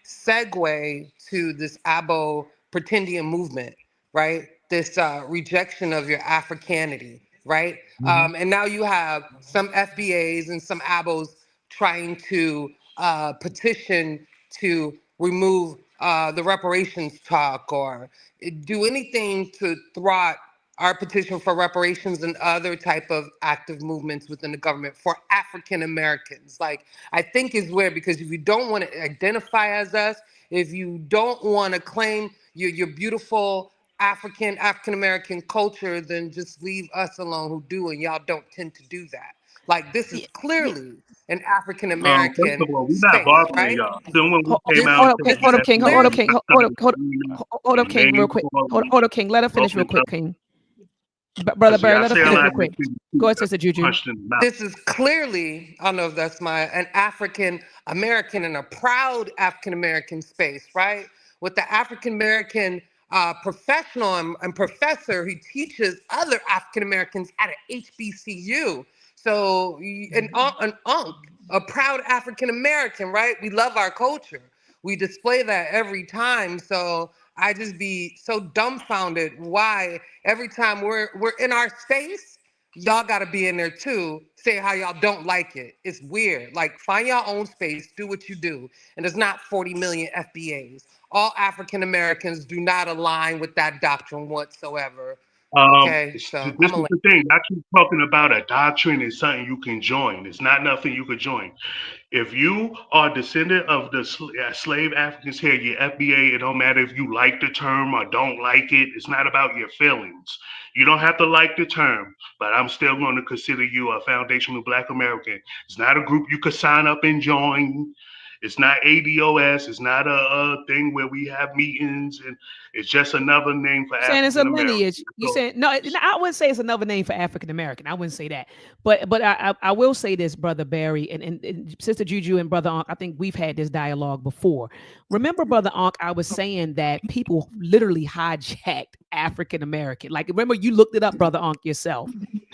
segue to this Abo pretendian movement, right? This rejection of your Africanity, right? And now you have some FBAs and some Abos trying to petition to remove the reparations talk or do anything to thwart our petition for reparations and other type of active movements within the government for African Americans. Like, I think is weird, because if you don't want to identify as us, if you don't want to claim your beautiful African American culture, then just leave us alone who do, and y'all don't tend to do that. Like, this is clearly an African American First of all, we're space, not bothering right? y'all. Then when we came out, hold up, King, real quick. Hold up, King. Let her finish real quick, King. Brother Barry, let her finish real quick. Go ahead, Sister Juju. This is clearly, I don't know if that's an African American and a proud African American space, right? With the African American professional and professor who teaches other African Americans at an HBCU. So an Ankh, a proud African American, right? We love our culture. We display that every time. So I just be so dumbfounded why every time we're in our space, y'all gotta be in there too, say how y'all don't like it. It's weird. Like, find your own space, do what you do. And there's not 40 million FBAs. All African Americans do not align with that doctrine whatsoever. Okay, so this is the thing. I keep talking about a doctrine is something you can join. It's not nothing you could join. If you are a descendant of the slave Africans here, your FBA, it don't matter if you like the term or don't like it. It's not about your feelings. You don't have to like the term, but I'm still going to consider you a foundational Black American. It's not a group you could sign up and join. It's not ADOS. It's not a thing where we have meetings, and it's just another name for African It's a lineage. You said no. I wouldn't say it's another name for African American. I wouldn't say that. But I will say this, Brother Barry and Sister Juju and Brother Ankh. I think we've had this dialogue before. Remember, Brother Ankh, I was saying that people literally hijacked African American. Like, remember, you looked it up, Brother Ankh, yourself.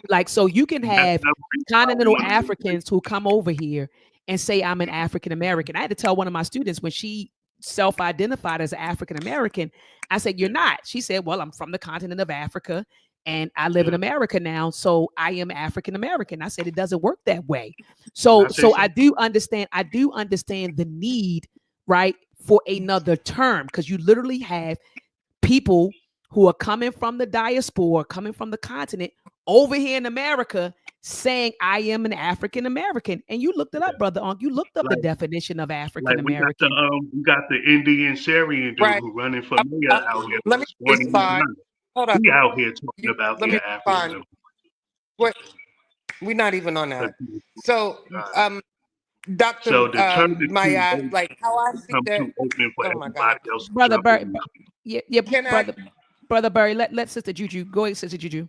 Like, so you can have continental Africans who come over here and say, I'm an African American. I had to tell one of my students when she self-identified as African American, I said, you're not. She said, well, I'm from the continent of Africa and I live in America now, so I am African American. I said, it doesn't work that way. So I do understand the need, right, for another term, because you literally have people who are coming from the diaspora, coming from the continent over here in America saying I am an African American. And you looked it up, brother Ankh. You looked up the definition of African American. We got the Indian Syrian dude Right. who running for mayor out here. Let me respond. Hold on. He out here talking about Let me African. respond. What? We're not even on that. So, Dr. So the term Maya, like how I see that. too open for Oh my God. everybody else. Brother Barry, yeah, Can brother Barry, let Sister Juju go ahead, Sister Juju.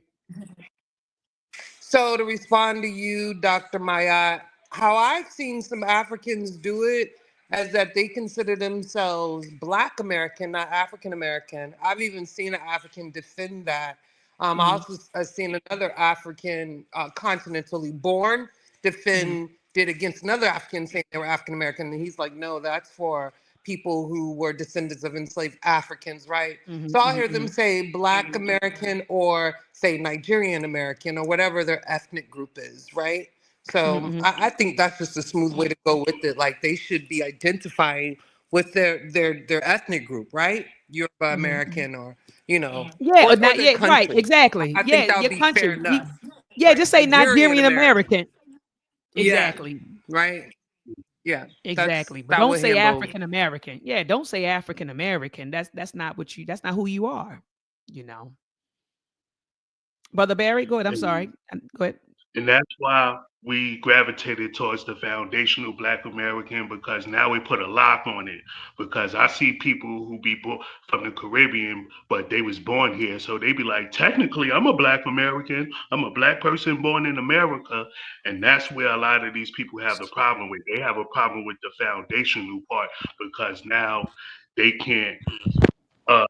So to respond to you, Dr. Maya, how I've seen some Africans do it is that they consider themselves Black American, not African American. I've even seen an African defend that. I also seen another African, continentally born, defend it against another African saying they were African American. And he's like, no, that's for people who were descendants of enslaved Africans, right? So I'll hear them say Black American or say Nigerian American or whatever their ethnic group is, right? So I think that's just a smooth way to go with it. Like they should be identifying with their ethnic group, right? Yoruba American or, you know. Yeah, or not their yet, right, country. exactly. I think that would your be country. fair enough. Yeah, just say Nigerian American. Yeah, Exactly. right? Yeah. Exactly. But that don't would say handle- African American. Yeah, don't say African American. That's not who you are, you know. Brother Barry, go ahead. I'm sorry. Go ahead. And that's why we gravitated towards the foundational Black American, because now we put a lock on it. Because I see people who be born from the Caribbean, but they was born here. So they be like, technically, I'm a Black American. I'm a Black person born in America. And that's where a lot of these people have the problem with. They have a problem with the foundational part, because now they can't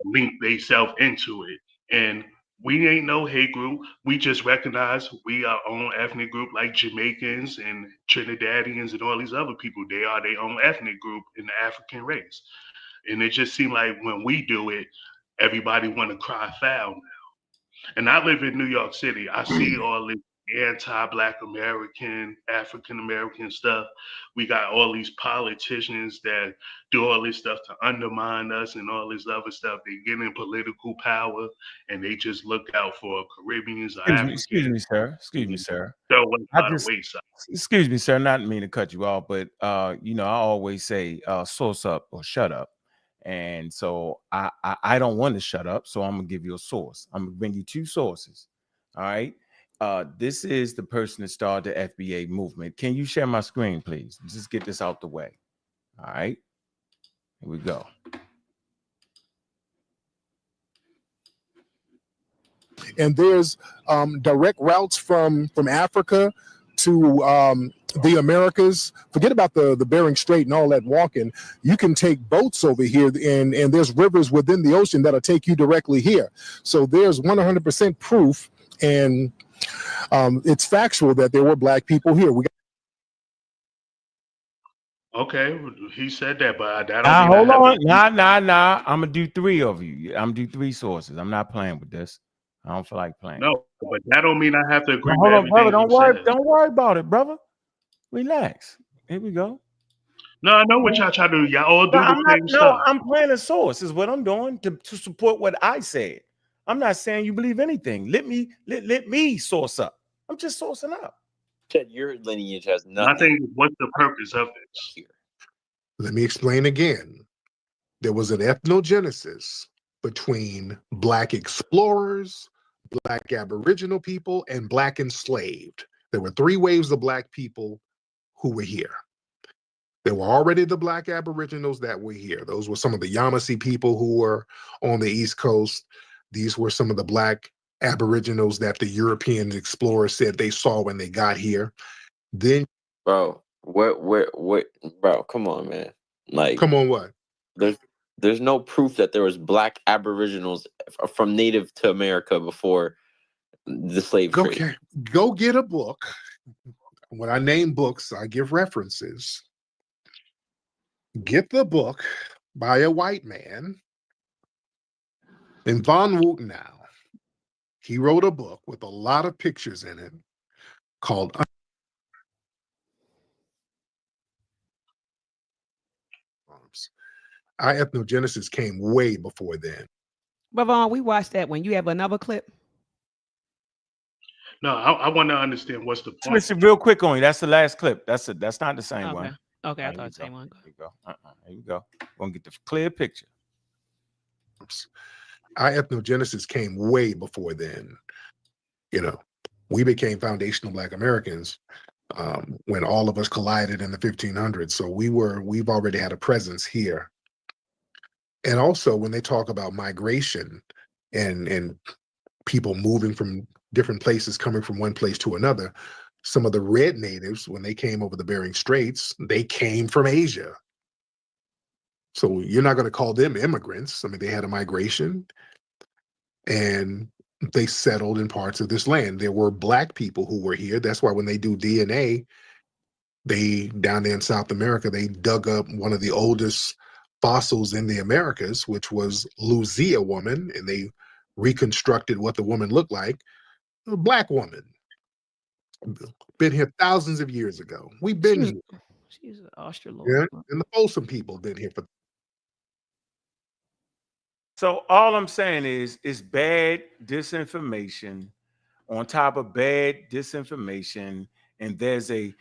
link themselves into it. And we ain't no hate group. We just recognize we are own ethnic group, like Jamaicans and Trinidadians and all these other people. They are their own ethnic group in the African race. And it just seemed like when we do it, everybody want to cry foul now. And I live in New York City. I see all this anti-Black American, African American stuff. We got all these politicians that do all this stuff to undermine us and all this other stuff. They get in political power and they just look out for Caribbeans or Africans. Excuse me, sir. Excuse me, sir. Excuse me, sir. Not mean to cut you off, but you know, I always say source up or shut up. And so I don't want to shut up, so I'm gonna give you a source. I'm gonna bring you two sources. All right. This is the person that started the FBA movement. Can you share my screen, please? Just get this out the way. All right. Here we go. And there's direct routes from Africa to the Americas. Forget about the Bering Strait and all that walking. You can take boats over here, and there's rivers within the ocean that'll take you directly here. So there's 100% proof, and it's factual that there were Black people here. Okay, he said that, but that don't hold on. Nah. I'm gonna do three of you. I'm gonna do three sources. I'm not playing with this. I don't feel like playing. No, but that don't mean I have to agree with everything. Brother, don't worry about it, brother. Relax. Here we go. No, I know what y'all try to do. Y'all all do the same stuff. No, I'm playing a source is what I'm doing to support what I said. I'm not saying you believe anything. Let me source up. I'm just sourcing up. Your lineage has nothing. I think what's the purpose of this? Here. Let me explain again. There was an ethnogenesis between Black explorers, Black Aboriginal people, and Black enslaved. There were three waves of Black people who were here. There were already the Black Aboriginals that were here. Those were some of the Yamasee people who were on the East Coast. These were some of the Black Aboriginals that the European explorers said they saw when they got here. Then, bro, what, bro? Come on, man. Like, come on, what? There's no proof that there was Black Aboriginals from Native to America before the slave trade. Go get a book. When I name books, I give references. Get the book by a white man, and Von Wuthenau. He wrote a book with a lot of pictures in it called Our ethnogenesis came way before then. But Vaughn, we watched that when you have another clip. No, I want to understand what's the point. Switch it real quick on you. That's the last clip. That's not the same one. Okay, I thought the same one. Here you go. Here you go. We're gonna get the clear picture. Our ethnogenesis came way before then. You know, we became foundational Black Americans when all of us collided in the 1500s. So we've already had a presence here. And also when they talk about migration and people moving from different places, coming from one place to another, some of the red natives, when they came over the Bering Straits, they came from Asia. So you're not going to call them immigrants. I mean, they had a migration and they settled in parts of this land. There were Black people who were here. That's why when they do DNA, down there in South America, they dug up one of the oldest fossils in the Americas, which was Lucia woman, and they reconstructed what the woman looked like. A Black woman. Been here thousands of years ago. We've been here. She's an Australorp. Yeah, and the Folsom people been here for. So all I'm saying is it's bad disinformation on top of bad disinformation, and there's a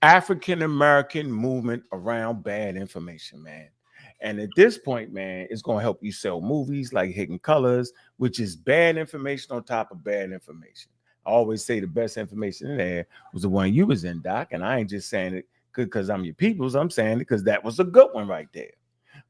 African American movement around bad information, man. And at this point, man, it's going to help you sell movies like Hidden Colors, which is bad information on top of bad information. I always say the best information in there was the one you was in, Doc, and I ain't just saying it because I'm your people's. I'm saying it because that was a good one right there.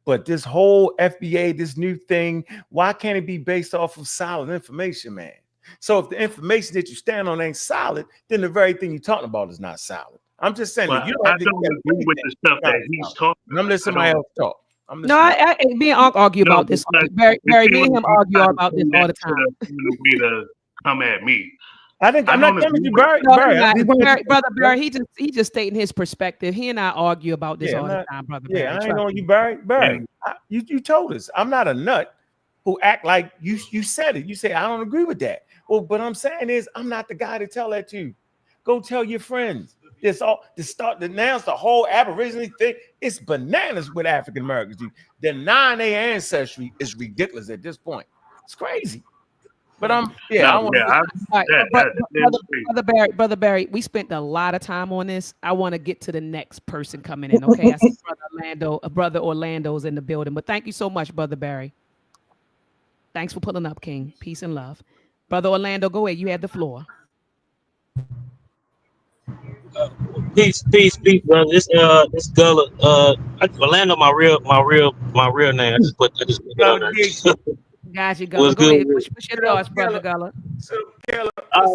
But this whole FBA, this new thing, why can't it be based off of solid information, man? So if the information that you stand on ain't solid, then the very thing you're talking about is not solid. I'm just saying that you don't I don't agree with the stuff that he's talking about. I'm letting somebody else talk. Me and Ankh argue about this. Barry, me and him argue about this all the time. Way to come at me. I'm not coming to Barry. Brother Barry, he just stating his perspective. He and I argue about this all the time, brother. Yeah, Barry, I ain't on you, Barry. Barry, you told us I'm not a nut who act like you said it. You say I don't agree with that. Well, but I'm saying is I'm not the guy to tell that to. Go tell your friends. It's all to start to announce the whole Aboriginal thing. It's bananas with African Americans. Denying their ancestry is ridiculous at this point. It's crazy. But Brother Barry, we spent a lot of time on this. I want to get to the next person coming in. Okay, I see brother Orlando's in the building. But thank you so much, Brother Barry. Thanks for pulling up, King. Peace and love, Brother Orlando. Go ahead. You have the floor. Peace, brother. This Gullah, Orlando, my real name. I just put it on there. Got you, Gullah. Go ahead. Push your thoughts, brother Gullah.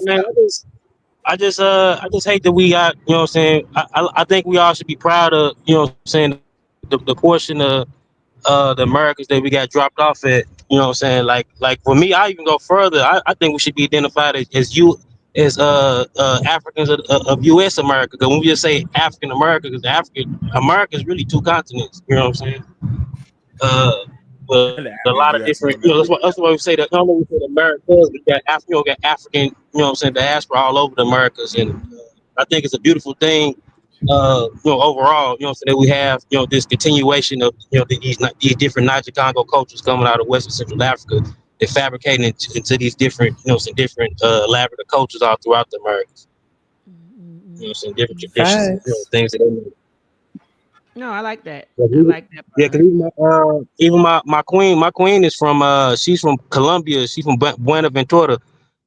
Man, I just hate that we got, you know what I'm saying. I think we all should be proud of, you know what I'm saying, the portion of the Americans that we got dropped off at, you know what I'm saying. Like for me, I even go further. I think we should be identified as Africans of U.S. America. Because when we just say African America, because African America is really two continents. You know what I'm saying? But a lot of different. You know, that's why we say that. Not only we say the Americas, we got African. You know what I'm saying? Diaspora all over the Americas, and I think it's a beautiful thing. You know, overall, you know what I'm saying, that we have, you know, this continuation of, you know, these different Niger-Congo cultures coming out of West and Central Africa. They're fabricating into these different, you know, some different elaborate cultures all throughout the Americas. You know, some different traditions, you know, things that they know. No, I like that. Yeah, because even my queen is from she's from Colombia. She's from Buenaventura,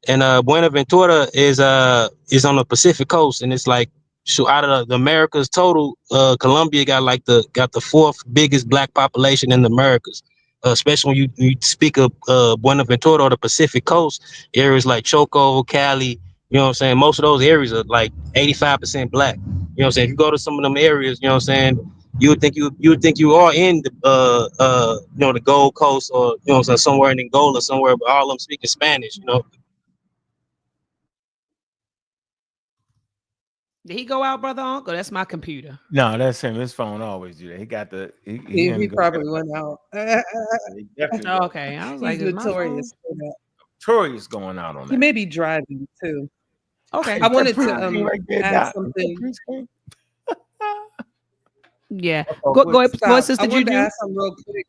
and Buenaventura is on the Pacific coast, and it's like, so out of the Americas total, Colombia got the fourth biggest Black population in the Americas. Especially when you speak of Buenaventura or the Pacific coast, areas like Choco, Cali, you know what I'm saying? Most of those areas are like 85% Black. You know what I'm saying? If you go to some of them areas, you know what I'm saying, you would think you are in the you know, the Gold Coast, or, you know what I'm saying, somewhere in Angola, somewhere, but all of them speaking Spanish, you know. Did he go out, brother Uncle? That's my computer. No, that's him. His phone always do that. He got the. He probably went out. Okay, I was like, he's notorious for that. Notorious going out on that. He may be driving too. Okay, I wanted to add something. Yeah, go ahead, sister I wanted Juju. to ask something real quick.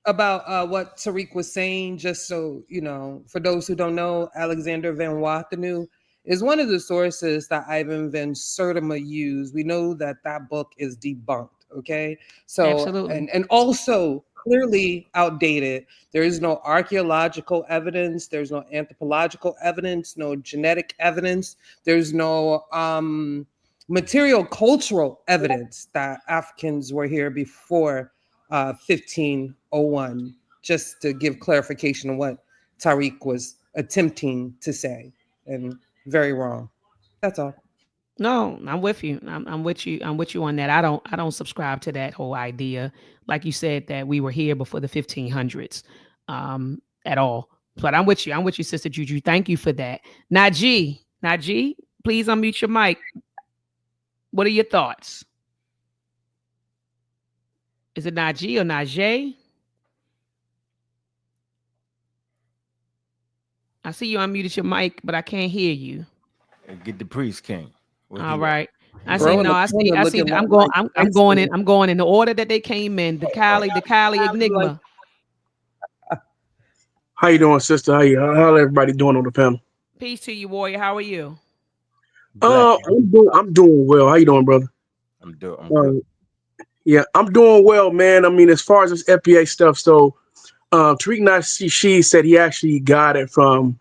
about what Tariq was saying, just so you know, for those who don't know, Alexander Van Wathenu is one of the sources that Ivan Van Sertima used. We know that that book is debunked, okay? So, Absolutely. and also clearly outdated. There is no archaeological evidence, there's no anthropological evidence, no genetic evidence, there's no material cultural evidence that Africans were here before 1501, just to give clarification on what Tariq was attempting to say, and very wrong. That's all. No, I'm with you. I'm with you. I'm with you on that. I don't subscribe to that whole idea. Like you said, that we were here before the 1500s at all. But I'm with you. I'm with you, Sister Juju. Thank you for that. Najee, please unmute your mic. What are your thoughts? Is it Najee or Najee? I see you unmuted your mic, but I can't hear you. Get the priest king. All right. I see. No, I see. I'm going in the order that they came in. The Kali Enigma. How you doing, sister? How everybody doing on the panel? Peace to you, warrior. How are you? I'm doing well. How you doing, brother? I'm good. Yeah, I'm doing well, man. I mean, as far as this FBA stuff, so Tariq Nasheed said he actually got it from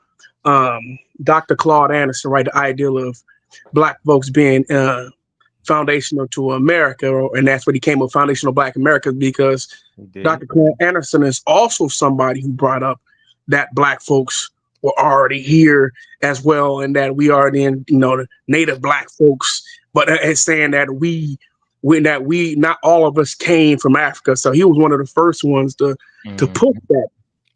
Dr. Claude Anderson, right? The ideal of Black folks being foundational to America, and that's what he came with, foundational Black America, because Dr. Claude Anderson is also somebody who brought up that Black folks were already here as well, and that we are then, the native Black folks, but it's saying that we not all of us came from Africa. So he was one of the first ones to push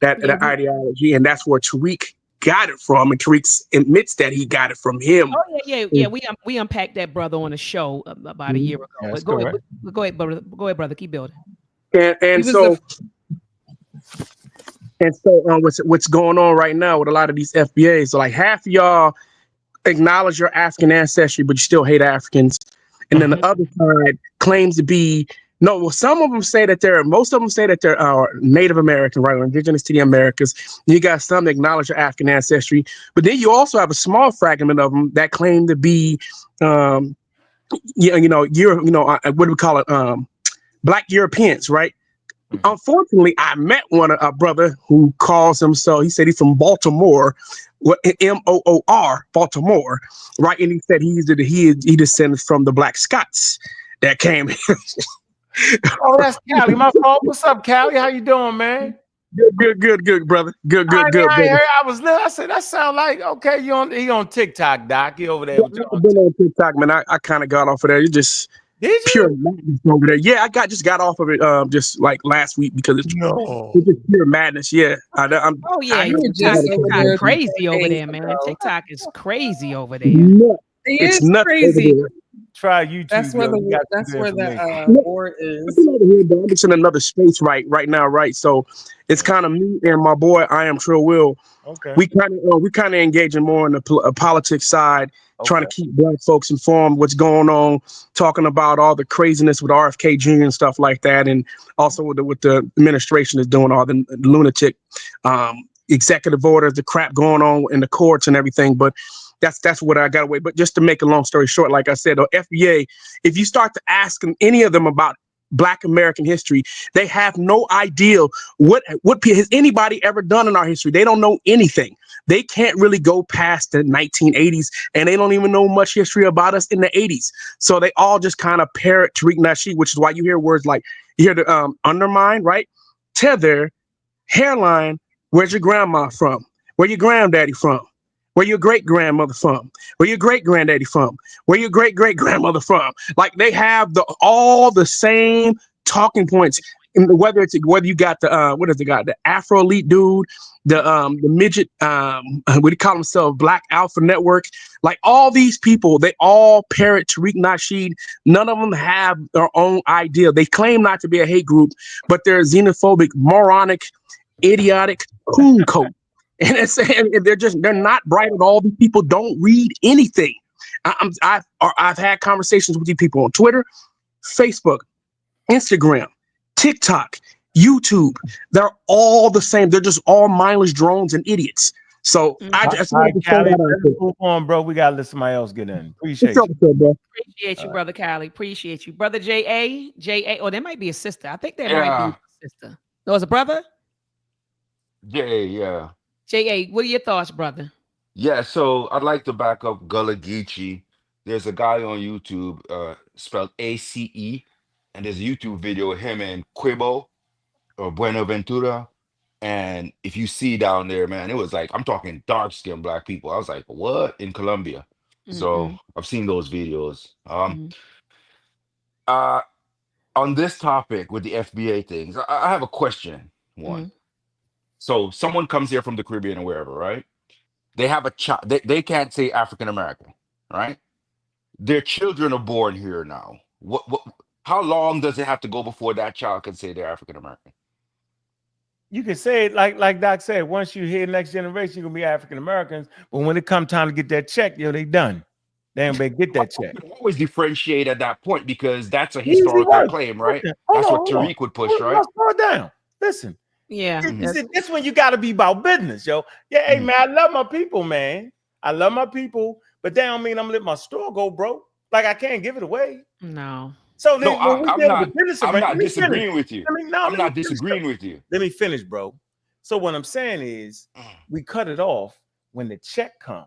that ideology, and that's where Tariq got it from, and Tariq admits that he got it from him. Oh yeah. We unpacked that, brother, on a show about a year ago. That's go ahead, brother. Keep building. And so what's going on right now with a lot of these FBAs? So like half of y'all acknowledge your African ancestry, but you still hate Africans, and then the other side claims to be. No, well, most of them say that they're Native American, right, or indigenous to the Americas. You got some that acknowledge your African ancestry, but then you also have a small fragment of them that claim to be, what do we call it, Black Europeans, right? Unfortunately, I met a brother who calls himself. He said he's from Baltimore, Moor, Baltimore, right? And he said he descends from the Black Scots that came here. Oh, that's Callie. My fault. What's up, Callie? How you doing, man? Good, brother. Good. I said that sound like okay. He on TikTok, Doc. He over there. I've been on TikTok, man. I kind of got off of there. You just pure madness over there. Yeah, I just got off of it just like last week because it's just pure madness. Yeah, TikTok crazy over there, man. TikTok is crazy over there. It's nuts crazy. Over there. Try YouTube. That's where the war is. I'm just in another space right now, right? So it's kind of me and my boy I Am Trill Will. Okay. We kind of engaging more in the politics side, trying to keep Black folks informed what's going on, talking about all the craziness with RFK Jr. and stuff like that, and also with the administration is doing all the lunatic executive orders, the crap going on in the courts and everything, but. That's what I got away. But just to make a long story short, like I said, the FBA, if you start to ask any of them about Black American history, they have no idea what has anybody ever done in our history. They don't know anything. They can't really go past the 1980s, and they don't even know much history about us in the 80s. So they all just kind of parrot Tariq Nasheed, which is why you hear words like, you hear the undermine, right? Tether, hairline, where's your grandma from? Where your granddaddy from? Where your great-grandmother from? Where your great-granddaddy from? Where your great-great-grandmother from? Like they have all the same talking points. Whether you got the Afro elite dude, the midget, what do you call themselves, Black Alpha Network, like all these people, they all parrot Tariq Nasheed. None of them have their own idea. They claim not to be a hate group, but they're xenophobic, moronic, idiotic coon coat. And they're not bright at all. These people don't read anything. I've had conversations with these people on Twitter, Facebook, Instagram, TikTok, YouTube. They're all the same. They're just all mindless drones and idiots. So I just All right, wanted to say Callie, that out let's there. move on, bro. We gotta let somebody else get in. Appreciate What's up, you. bro? Appreciate you, brother Callie. Appreciate you, brother J.A. Oh, there might be a sister. I think there might be Yeah, a sister. No, it's a brother. yeah. J.A., what are your thoughts, brother? Yeah, so I'd like to back up Gullah Geechee. There's a guy on YouTube, spelled ACE, and there's a YouTube video of him and Quibo or Buenaventura. And if you see down there, man, it was like, I'm talking dark-skinned black people. I was like, what? In Colombia. So I've seen those videos. Uh, on this topic with the FBA things, I have a question. One. So someone comes here from the Caribbean or wherever, right? They have a child. They can't say African American, right? Their children are born here now. How long does it have to go before that child can say they're African American? You can say it like Doc said. Once you hear next generation, you're gonna be African Americans. But when it come time to get that check, they done. They ain't better get that check. You always differentiate at that point because that's a Easy historical work. claim, right? Listen, That's what hold on. Tariq would push, right? Slow down. Listen. Yeah. This when you got to be about business, yo. Yeah, hey man, I love my people, man. I love my people, but that don't mean I'm gonna let my store go broke. Like I can't give it away. No. So No, I'm not disagreeing with you. I'm not disagreeing with you. Let me finish, bro. So what I'm saying is we cut it off when the check comes.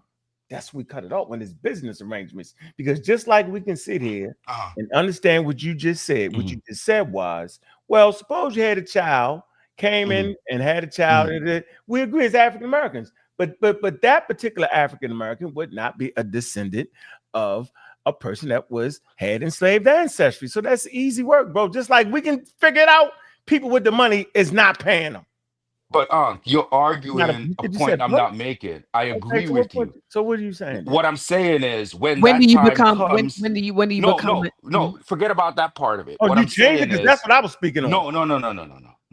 That's when we cut it off when it's business arrangements. Because just like we can sit here and understand what you just said, what you just said was, well, suppose you had a child, came in and had a child, and we agree as African Americans. But that particular African American would not be a descendant of a person that had enslaved ancestry. So that's easy work, bro. Just like we can figure it out, people with the money is not paying them. But you're arguing a point I'm not making. I agree with you. So what are you saying? What I'm saying is when do you time become comes, when do you become no, forget about that part of it. Oh, what you I'm changed saying it because is, that's what I was speaking on. No.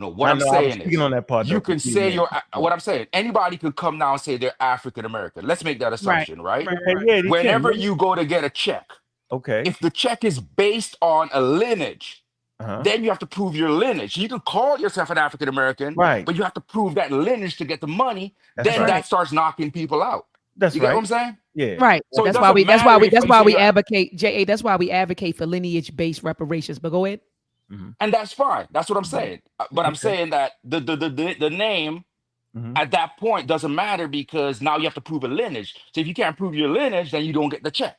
What I'm saying is, on that part, you can say what I'm saying. Anybody could come now and say they're African American. Let's make that assumption, right? Yeah, whenever you go to get a check, if the check is based on a lineage, then you have to prove your lineage. You can call yourself an African American, right? But you have to prove that lineage to get the money. That's then that starts knocking people out. That's you right. get what I'm saying? Yeah. Right. So that's why we advocate, JA. That's why we advocate for lineage-based reparations. But go ahead. And that's fine. That's what I'm saying. But I'm saying that the name at that point doesn't matter because now you have to prove a lineage. So if you can't prove your lineage, then you don't get the check.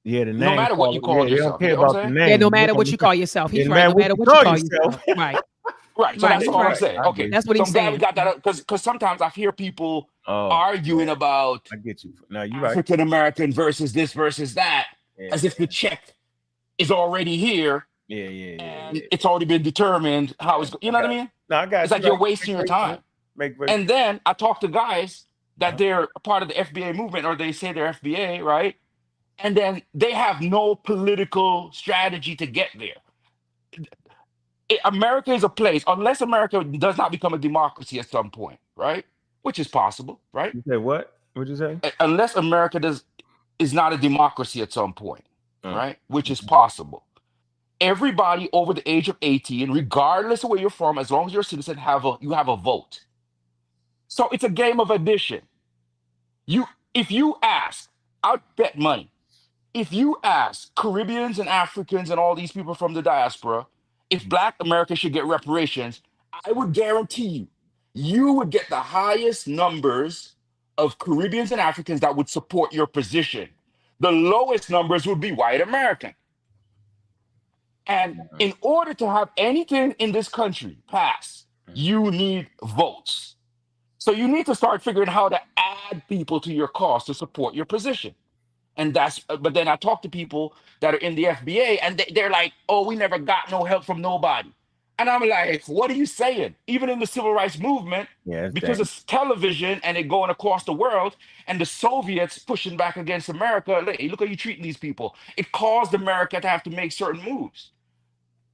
Yeah, the name. No matter what you call yourself. They don't care about the name. Yeah, no matter what you call yourself. He's right. No matter what you call yourself. Right. Right. So that's all I'm saying. Okay. That's what he's saying. I'm glad we got that because sometimes I hear people arguing about I get you. No, you're African American versus this versus that, as if the check is already here. Yeah. It's already been determined how it's. You know what I mean? No, I got it's like you're wasting your time. And then I talk to guys that they're a part of the FBA movement, or they say they're FBA, right? And then they have no political strategy to get there. America is a place, unless America does not become a democracy at some point, right? Which is possible, right? You say what? What'd you say? Unless America is not a democracy at some point, right? Which is possible. Everybody over the age of 18, regardless of where you're from, as long as you're a citizen, you have a vote. So it's a game of addition. If you ask, I'll bet money. If you ask Caribbeans and Africans and all these people from the diaspora, if Black America should get reparations, I would guarantee you would get the highest numbers of Caribbeans and Africans that would support your position. The lowest numbers would be white American. And in order to have anything in this country pass, you need votes. So you need to start figuring how to add people to your cause to support your position. And but then I talk to people that are in the FBA and they're like, oh, we never got no help from nobody. And I'm like, what are you saying? Even in the civil rights movement, because it's television and it going across the world and the Soviets pushing back against America, look how you treating these people. It caused America to have to make certain moves.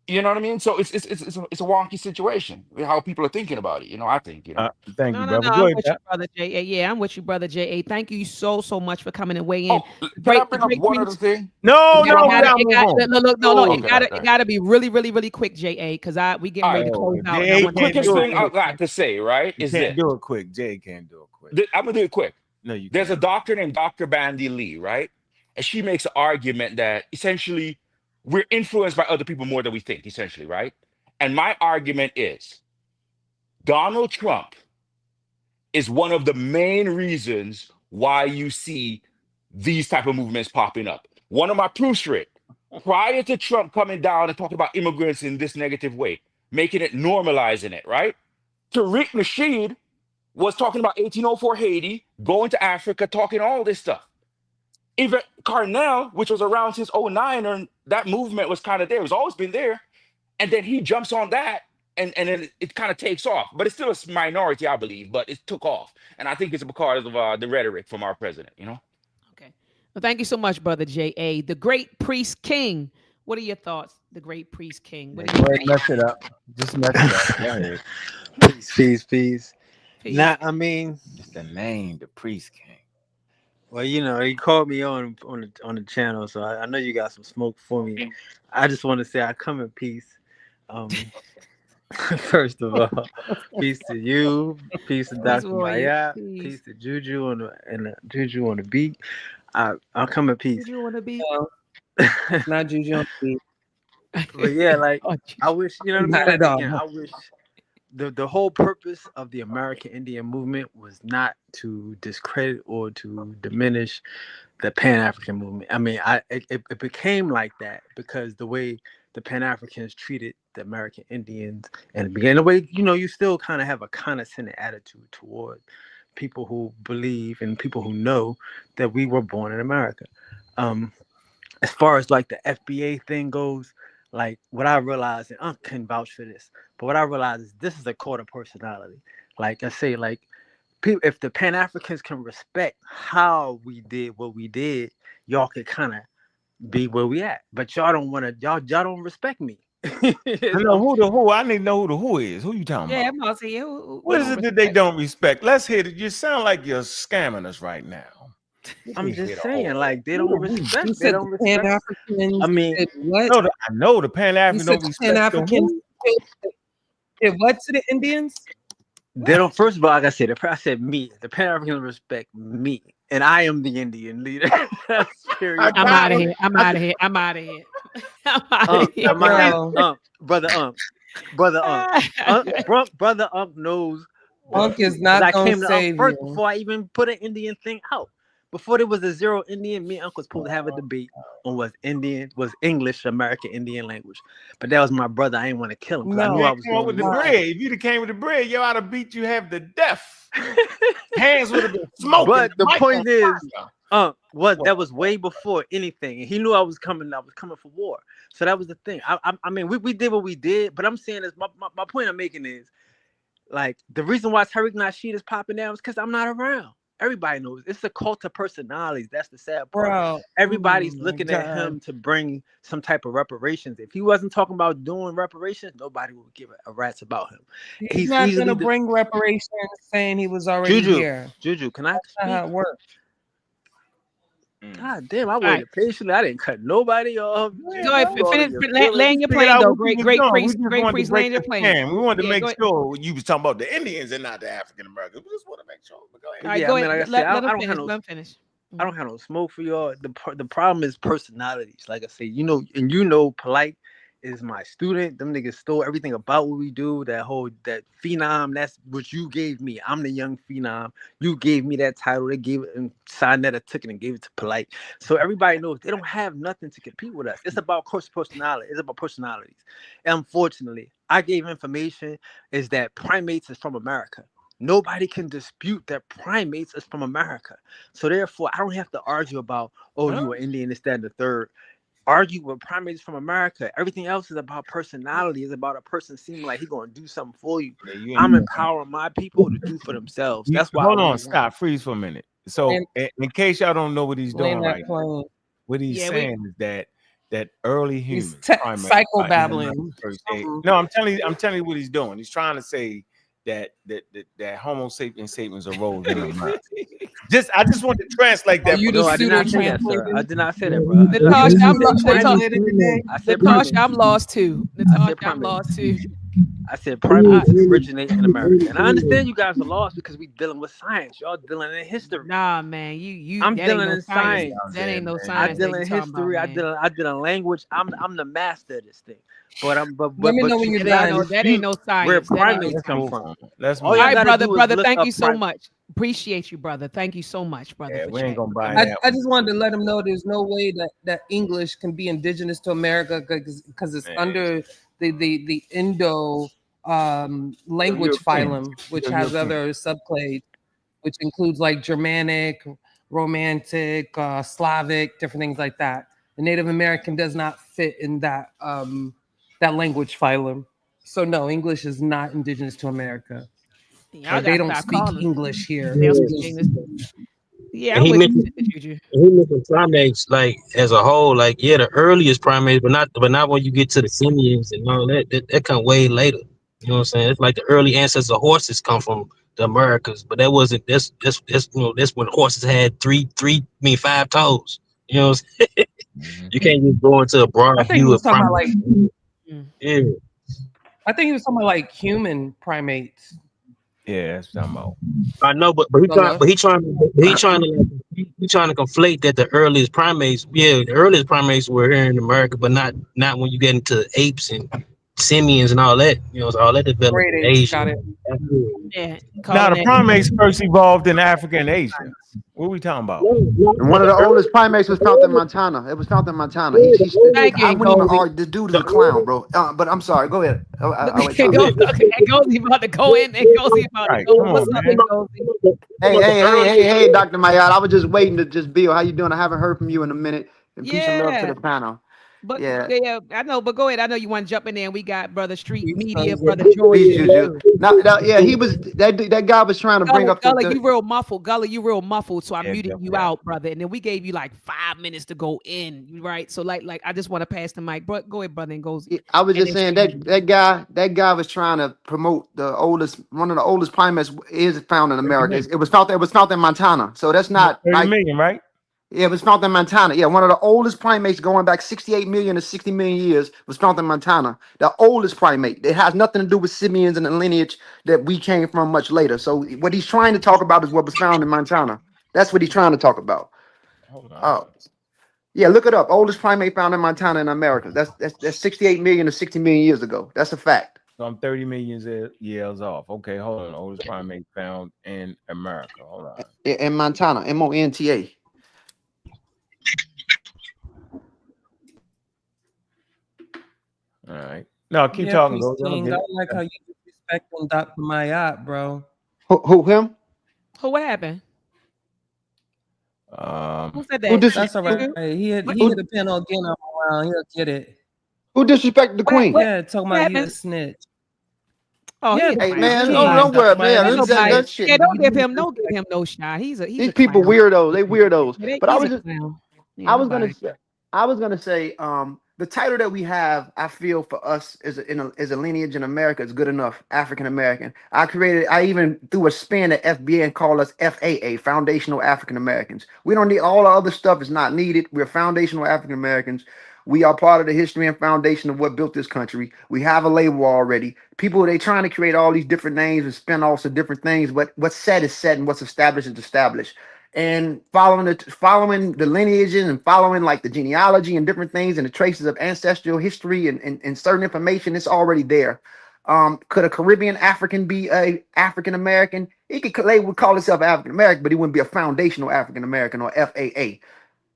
You know what I mean? So it's a wonky situation how people are thinking about it. I think. Thank No, you, no, brother. no. Go I'm ahead. with you, brother J.A. Yeah, I'm with you, brother J.A. Thank you so much for coming and weighing in. Oh, can I bring up The great one other priest. thing? No, It we gotta, gotta move on. no. Okay, It all right. gotta be really quick, J.A. Because we getting All ready right. to close out. And I J.A. The want to can't quickest do thing it I quick. got to say, right, You is can't this. do it quick. Jay can't do it quick. I'm gonna do it quick. No, you There's a can't. doctor named Dr. Bandy Lee, right? And she makes an argument that essentially we're influenced by other people more than we think, essentially, right? And my argument is Donald Trump is one of the main reasons why you see these type of movements popping up. One of my proofs for it, prior to Trump coming down and talking about immigrants in this negative way, making it, normalizing it, right? Tariq Nasheed was talking about 1804 Haiti, going to Africa, talking all this stuff. Even Carnell, which was around since '09, or that movement was kind of there. It's always been there. And then he jumps on that, and then it kind of takes off. But it's still a minority, I believe, but it took off. And I think it's because of the rhetoric from our president, Okay. Well, thank you so much, brother J.A. The great priest king. What are your thoughts, the great priest king? What do you think? Mess it up. Just mess it up. Go ahead. Peace. Peace. Nah, I mean, Just the name, the priest king. well, he called me on the channel, so I know you got some smoke for me. I just want to say I come in peace. First of all, peace to you, peace to Dr. Maya, peace to Juju on the beat. I'll come in peace. Juju on the beat. Not Juju on the beat. But yeah, like I wish, you know what I mean? Not Like, at all. again, I wish the whole purpose of the American Indian movement was not to discredit or to diminish the Pan-African movement. I mean, it became like that because the way the Pan-Africans treated the American Indians and began the way, you still kind of have a condescending attitude toward people who believe and people who know that we were born in America. As far as like the FBA thing goes, like what I realized, and Ankh can vouch for this, but what I realized is this is a cult of personality. Like I say, like if the Pan-Africans can respect how we did what we did, y'all could kind of be where we at. But y'all don't want to. Y'all don't respect me. I know who the who. I need to know who the who is. Who you talking about? Yeah, I'm about to say what is it that they don't respect? Let's hit it. You sound like you're scamming us right now. I'm just saying, like they don't respect. They don't respect. Pan-Africans. I mean, what? No, I know the Pan-Africans don't respect. Pan-Africans did what to the Indians? They don't. First of all, like I said me. The Pan-Africans respect me, and I am the Indian leader. That's serious. I'm out of here. I'm out of here. I'm out of here. Brother Unc knows. Unc is not going to save first you. before I even put an Indian thing out. Before there was a zero Indian, me and Unc was supposed to have a debate on was English American Indian language. But that was my brother. I didn't want to kill him. I knew I was going with the bread. If you'd have came with the bread, yo, I'd have beat you half to death. Hands would have been smoking. But the point is, that was way before anything, and he knew I was coming. I was coming for war. So that was the thing. I mean, we did what we did, but I'm saying is my point I'm making is, like, the reason why Tariq Nasheed is popping down is because I'm not around. Everybody knows it's a cult of personalities. That's the sad part. Bro, everybody's looking at him to bring some type of reparations. If he wasn't talking about doing reparations, nobody would give a rat's about him. He's not going to bring reparations saying he was already here. Juju, can I That's not how it works. God damn, I waited patiently. I didn't cut nobody off. Go ahead, land your plane though. Great priest, land your plane. We wanted to make sure you was talking about the Indians and not the African Americans. We just want to make sure. Go ahead. All right, go ahead. Let him finish. I don't have no smoke for y'all. The problem is personalities. Like I say, Polite is my student. Them niggas stole everything about what we do. That phenom, that's what you gave me. I'm the young phenom. You gave me that title. They gave it and signed that, I took it and gave it to Polite. So everybody knows they don't have nothing to compete with us. It's about personality. It's about personalities. And unfortunately, I gave information is that primates is from America. Nobody can dispute that primates is from America. So therefore, I don't have to argue about, you are Indian, this, that, and the third. Argue with primates from America. Everything else is about personality. It's about a person seeming like he's going to do something for you. I'm empowering my people to do for themselves. That's why. Hold on, stop, freeze for a minute. So, in case y'all don't know what he's doing right now, what he's saying is that that early humans, psychobabbling. No, I'm telling you what he's doing. He's trying to say that Homo sapiens arose in America. I just want to translate that. No, I did not say that, sir. I did not say that, bro. Natasha, I'm lost too. Natasha, I'm lost too. I said primates originate in America, and I understand you guys are lost because we dealing with science. Y'all dealing in history. Nah, man, you. I'm dealing in science. That ain't no science. I deal in history. I deal in language. I'm the master of this thing. But let me know when you're done. That ain't no science. Where primates come from? All right, brother. Thank you so much. Appreciate you, brother. Thank you so much, brother. Yeah, we ain't gonna buy that. I just wanted to let him know there's no way that English can be indigenous to America because it's under the Indo language phylum, which has other subclades, which includes like Germanic, Romantic, Slavic, different things like that. The Native American does not fit in that language phylum. So no, English is not indigenous to America. They don't speak English here. Yeah, he mentioned primates like as a whole, like the earliest primates, but not when you get to the simians and all that come way later. You know what I'm saying? It's like the early ancestors of horses come from the Americas, but that wasn't that's when horses had 5 toes. You know what I'm saying? You can't just go into a broad view of primates. I think he was talking about like human primates. Yeah, that's talking about. I know, but he trying to conflate that the earliest primates, the earliest primates were here in America, but not when you get into apes and simians and all that. You know, all that developed in Asia. Yeah. Now the primates first evolved in Africa and Asia. What are we talking about? And one of the oldest primates was found in Montana. It was found in Montana. I wouldn't even argue. This dude is a clown, bro. But I'm sorry. Go ahead. Gozy about to go in. Gozy about to go. What's up, Gozy? Hey, Dr. Mayad. I was just waiting to just Bill. How you doing? I haven't heard from you in a minute. And peace and love to the panel. But yeah, I know. But go ahead. I know you want to jump in there. And we got Brother Street Media, Brother George. Now, he was that guy was trying to bring up. Gullah, you real muffled. Gullah, you real muffled. So I'm muting you out, brother. And then we gave you like 5 minutes to go in, right? So like I just want to pass the mic. But go ahead, brother, and goes. I was just saying that guy was trying to promote one of the oldest primates is found in America. It was found in Montana. So that's not 30 million, right? Yeah, it was found in Montana. Yeah, one of the oldest primates going back 68 million to 60 million years was found in Montana. The oldest primate. It has nothing to do with simians and the lineage that we came from much later. So what he's trying to talk about is what was found in Montana. That's what he's trying to talk about. Hold on. Yeah, look it up. Oldest primate found in Montana in America. That's 68 million to 60 million years ago. That's a fact. So I'm 30 million years off. Okay, hold on. Oldest primate found in America. Hold on. In Montana, MONTA. All right. No, keep talking. I don't like how you disrespecting Dr. Mayat, bro. Who him? What happened? Who said that? That's all right. He hit the panel again around. He'll get it. Who disrespected the queen? Yeah, talking about you a snitch. Oh, yeah, hey man, don't worry, man. That shit. Yeah, don't give him no shot. These people weirdos. They weirdos. But I was gonna say, the title that we have, I feel for us as a lineage in America is good enough. African American. I even threw a spin at FBA and called us FAA, Foundational African Americans. We don't need all the other stuff is not needed. We're foundational African Americans. We are part of the history and foundation of what built this country. We have a label already. People, they trying to create all these different names and spin-offs of different things, but what's set is set and what's established is established. And following the lineages and following like the genealogy and different things and the traces of ancestral history and certain information, it's already there. Could a Caribbean African be a African American? They would call himself African American, but he wouldn't be a foundational African American or FAA.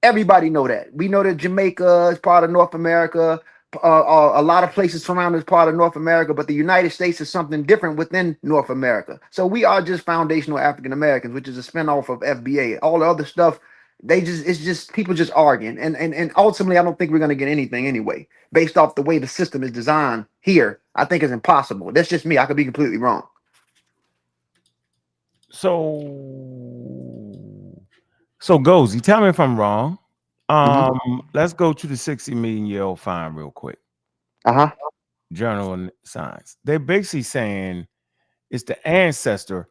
Everybody know that. We know that Jamaica is part of North America. A lot of places surrounding is part of North America, but the United States is something different within North America. So we are just foundational African Americans, which is a spinoff of FBA. All the other stuff, it's just people just arguing. And ultimately, I don't think we're going to get anything anyway, based off the way the system is designed here. I think it's impossible. That's just me. I could be completely wrong. So Gozy, tell me if I'm wrong. Let's go to the 60 million year old find real quick. Journal of Science. They're basically saying it's the ancestor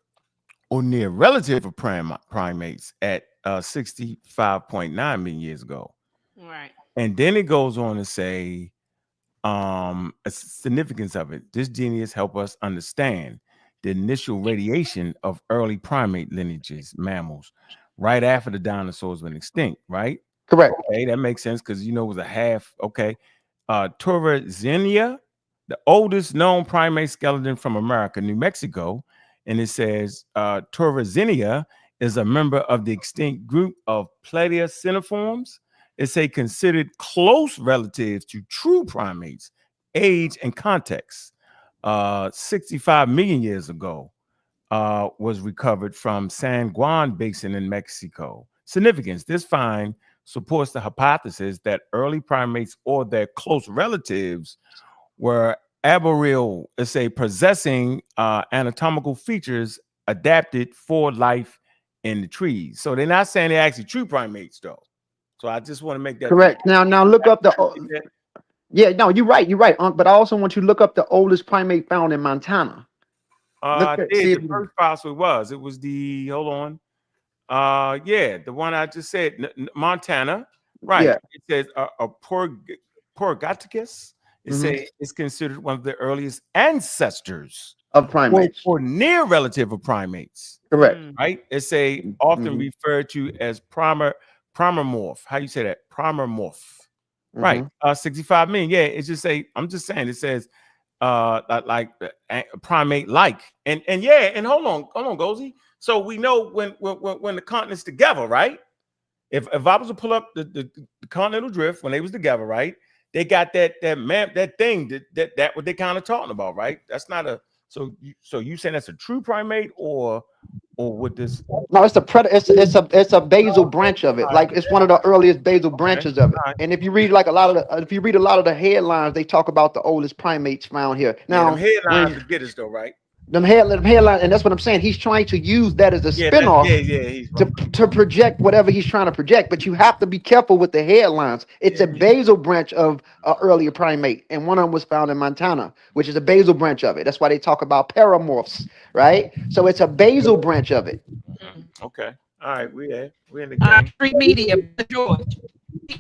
or near relative of primates at 65.9 million years ago. Right. And then it goes on to say a significance of it. This genius help us understand the initial radiation of early primate lineages, mammals, right after the dinosaurs went extinct, right? Correct. Okay, that makes sense because it was a half. Okay. Torrezenia, the oldest known primate skeleton from America, New Mexico. And it says Torrezenia is a member of the extinct group of Plateociniforms. It's a considered close relative to true primates, age and context. 65 million years ago was recovered from San Juan Basin in Mexico. Significance: this find supports the hypothesis that early primates or their close relatives were arboreal, let's say, possessing anatomical features adapted for life in the trees. So they're not saying they're actually true primates, though. So I just want to make that correct. Now look up the. Yeah, no, you're right. But I also want you to look up the oldest primate found in Montana. The first fossil it was the, hold on. The one I just said, Montana. Right. Yeah. It says a Porgaticus. It says it's considered one of the earliest ancestors of primates or near relative of primates. Correct. Right. It's often referred to as primormorph. How you say that? Primormorph. Right. 65 million. Yeah. It's just I'm just saying it says like primate like and hold on Gozy. So we know when the continents together, right? If I was to pull up the continental drift when they was together, right? They got that thing that what they kind of talking about, right? That's not a so you saying that's a true primate or with this? No, it's a basal branch of it. Like it's one of the earliest basal branches of it. And if you read a lot of the headlines, they talk about the oldest primates found here. Now, headlines to get us though, right? Them headline, and that's what I'm saying. He's trying to use that as a spinoff to project whatever he's trying to project. But you have to be careful with the headlines. It's a basal branch of an earlier primate, and one of them was found in Montana, which is a basal branch of it. That's why they talk about paramorphs, right? So it's a basal branch of it. Okay, all right, we're in the game. Free media, George.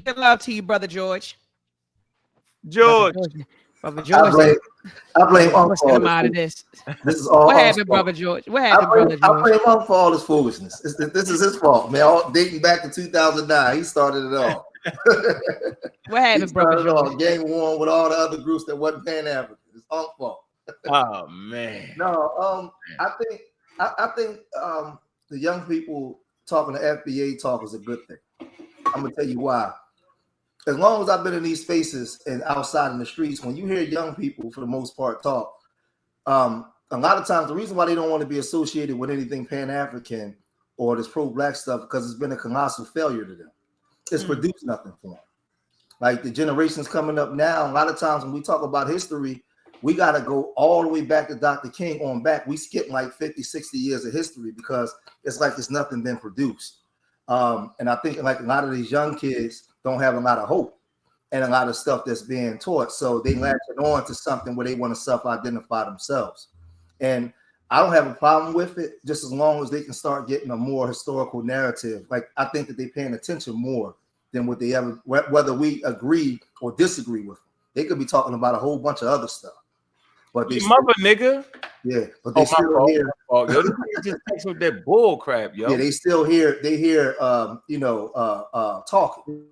Good love to you, brother George. Brother George. I blame Uncle for him out of this. This is all. What happened, brother George? What happened, brother George? I blame Uncle for all this foolishness. This is his fault, man. All dating back to 2009, he started it all. What happened, brother George? Game one with all the other groups that wasn't Pan African. It's Uncle's fault. Oh man. No, I think the young people talking to FBA talk is a good thing. I'm gonna tell you why. As long as I've been in these spaces and outside in the streets, when you hear young people, for the most part, talk, a lot of times the reason why they don't want to be associated with anything Pan-African or this pro-Black stuff, because it's been a colossal failure to them. It's produced nothing for them. Like the generations coming up now, a lot of times when we talk about history, we got to go all the way back to Dr. King on back. We skip like 50, 60 years of history because it's like it's nothing been produced. And I think like a lot of these young kids don't have a lot of hope and a lot of stuff that's being taught. So they latch on to something where they want to self-identify themselves. And I don't have a problem with it, just as long as they can start getting a more historical narrative. Like I think that they're paying attention more than what they ever, whether we agree or disagree with them. They could be talking about a whole bunch of other stuff. But they nigga. Yeah, but they still hear. Yo, this just takes with that bull crap, yo. Yeah, they still hear. They hear, talking,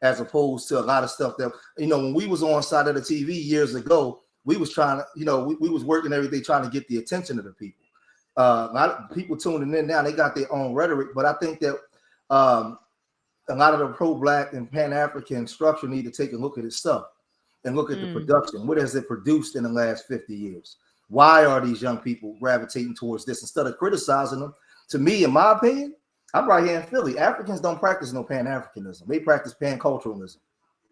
as opposed to a lot of stuff that when we was on side of the TV years ago, we was trying to, we was working every day trying to get the attention of the people. A lot of people tuning in now, they got their own rhetoric, but I think that a lot of the pro-Black and Pan-African structure need to take a look at its stuff and look at the production. What has it produced in the last 50 years? Why are these young people gravitating towards this instead of criticizing them? To me, in my opinion, I'm right here in Philly. Africans don't practice no Pan-Africanism. They practice Pan-culturalism.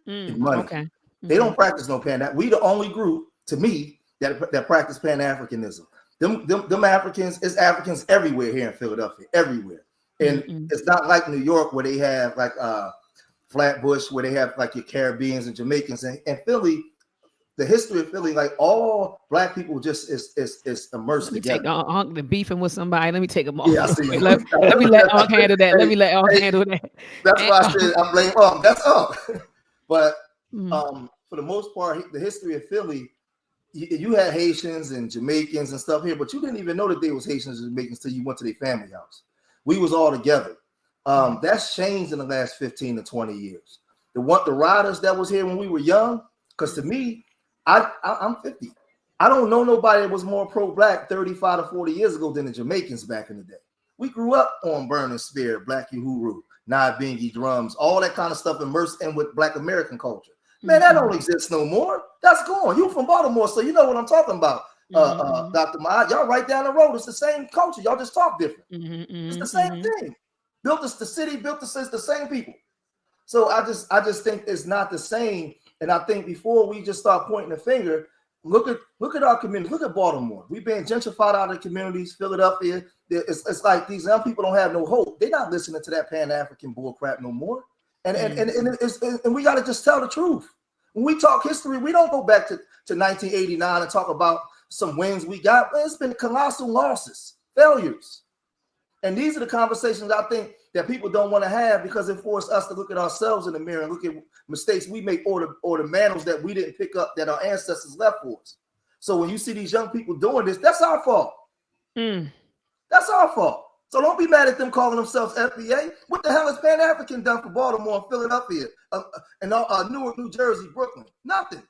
Money. Okay. They don't practice no Pan. We the only group, to me, that practice Pan-Africanism. Them Africans, it's Africans everywhere here in Philadelphia, everywhere. And it's not like New York where they have like Flatbush, where they have like your Caribbeans and Jamaicans, and Philly. The history of Philly, like all black people, just is immersed Let me together. take Unc the beefing with somebody. Let me take him off. Yeah, I see. Let me let Unc handle that. Let me let Unc handle that. That's why I said I blame Unc. That's Unc. But Mm-hmm. for the most part, the history of Philly, you had Haitians and Jamaicans and stuff here, but you didn't even know that they was Haitians and Jamaicans till you went to their family house. We was all together. That's changed in the last 15 to 20 years. The riders that was here when we were young, because to me, I'm 50. I don't know nobody that was more pro-black 35 to 40 years ago than the Jamaicans back in the day. We grew up on Burning Spear, Black Uhuru, Nyabingi drums, all that kind of stuff immersed in with Black American culture. Man, that don't exist no more. That's gone. You from Baltimore, so you know what I'm talking about. Dr. Ma, y'all right down the road. It's the same culture. Y'all just talk different. It's the same thing. The city, built the same people. So I just think it's not the same. And I think before we just start pointing the finger, look at our community. Look at Baltimore. We've been gentrified out of the communities. Philadelphia. It's like these young people don't have no hope. They're not listening to that Pan-African bull crap no more. And we got to just tell the truth. When we talk history, we don't go back to 1989 and talk about some wins we got. It's been colossal losses, failures. And these are the conversations I think that people don't want to have because it forced us to look at ourselves in the mirror and look at mistakes we make or the mantles that we didn't pick up that our ancestors left for us. So when you see these young people doing this, that's our fault. That's our fault. So don't be mad at them calling themselves FBA. What the hell has Pan-African done for Baltimore and Philadelphia and Newark, New Jersey, Brooklyn? Nothing.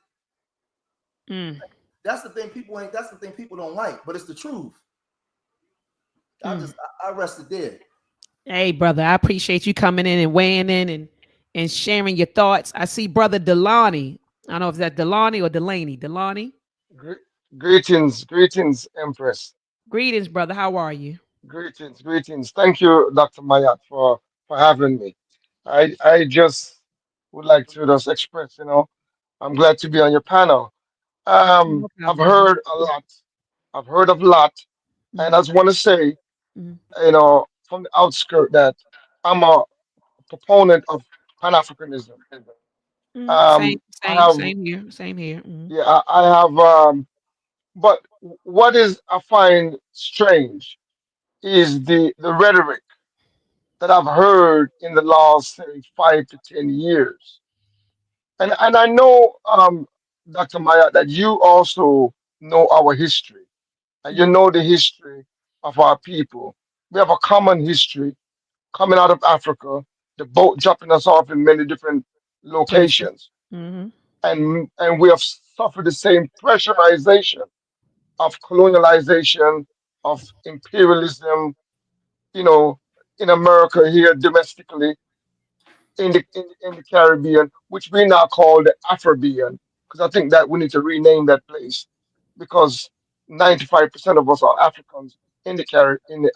That's the thing people don't like, but it's the truth. I rested there. Hey, brother, I appreciate you coming in and weighing in and sharing your thoughts. I see brother Delani. I don't know if that's Delani or Delaney. Delani. Greetings, Empress. Greetings, brother. How are you? Greetings. Thank you, Dr. Mayat, for having me. I just would like to just express, I'm glad to be on your panel. I've heard a lot. I've heard of a lot, and I just want to say, from the outskirt that I'm a proponent of Pan-Africanism. Same here. Yeah, I have. But what I find strange is the rhetoric that I've heard in the last, say, 5 to 10 years. And I know, Dr. Maya, that you also know our history, and you know the history of our people. We have a common history coming out of Africa, the boat dropping us off in many different locations. And we have suffered the same pressurization of colonialization, of imperialism, in America here domestically, in the Caribbean, which we now call the Afrobean, because I think that we need to rename that place because 95% of us are Africans in the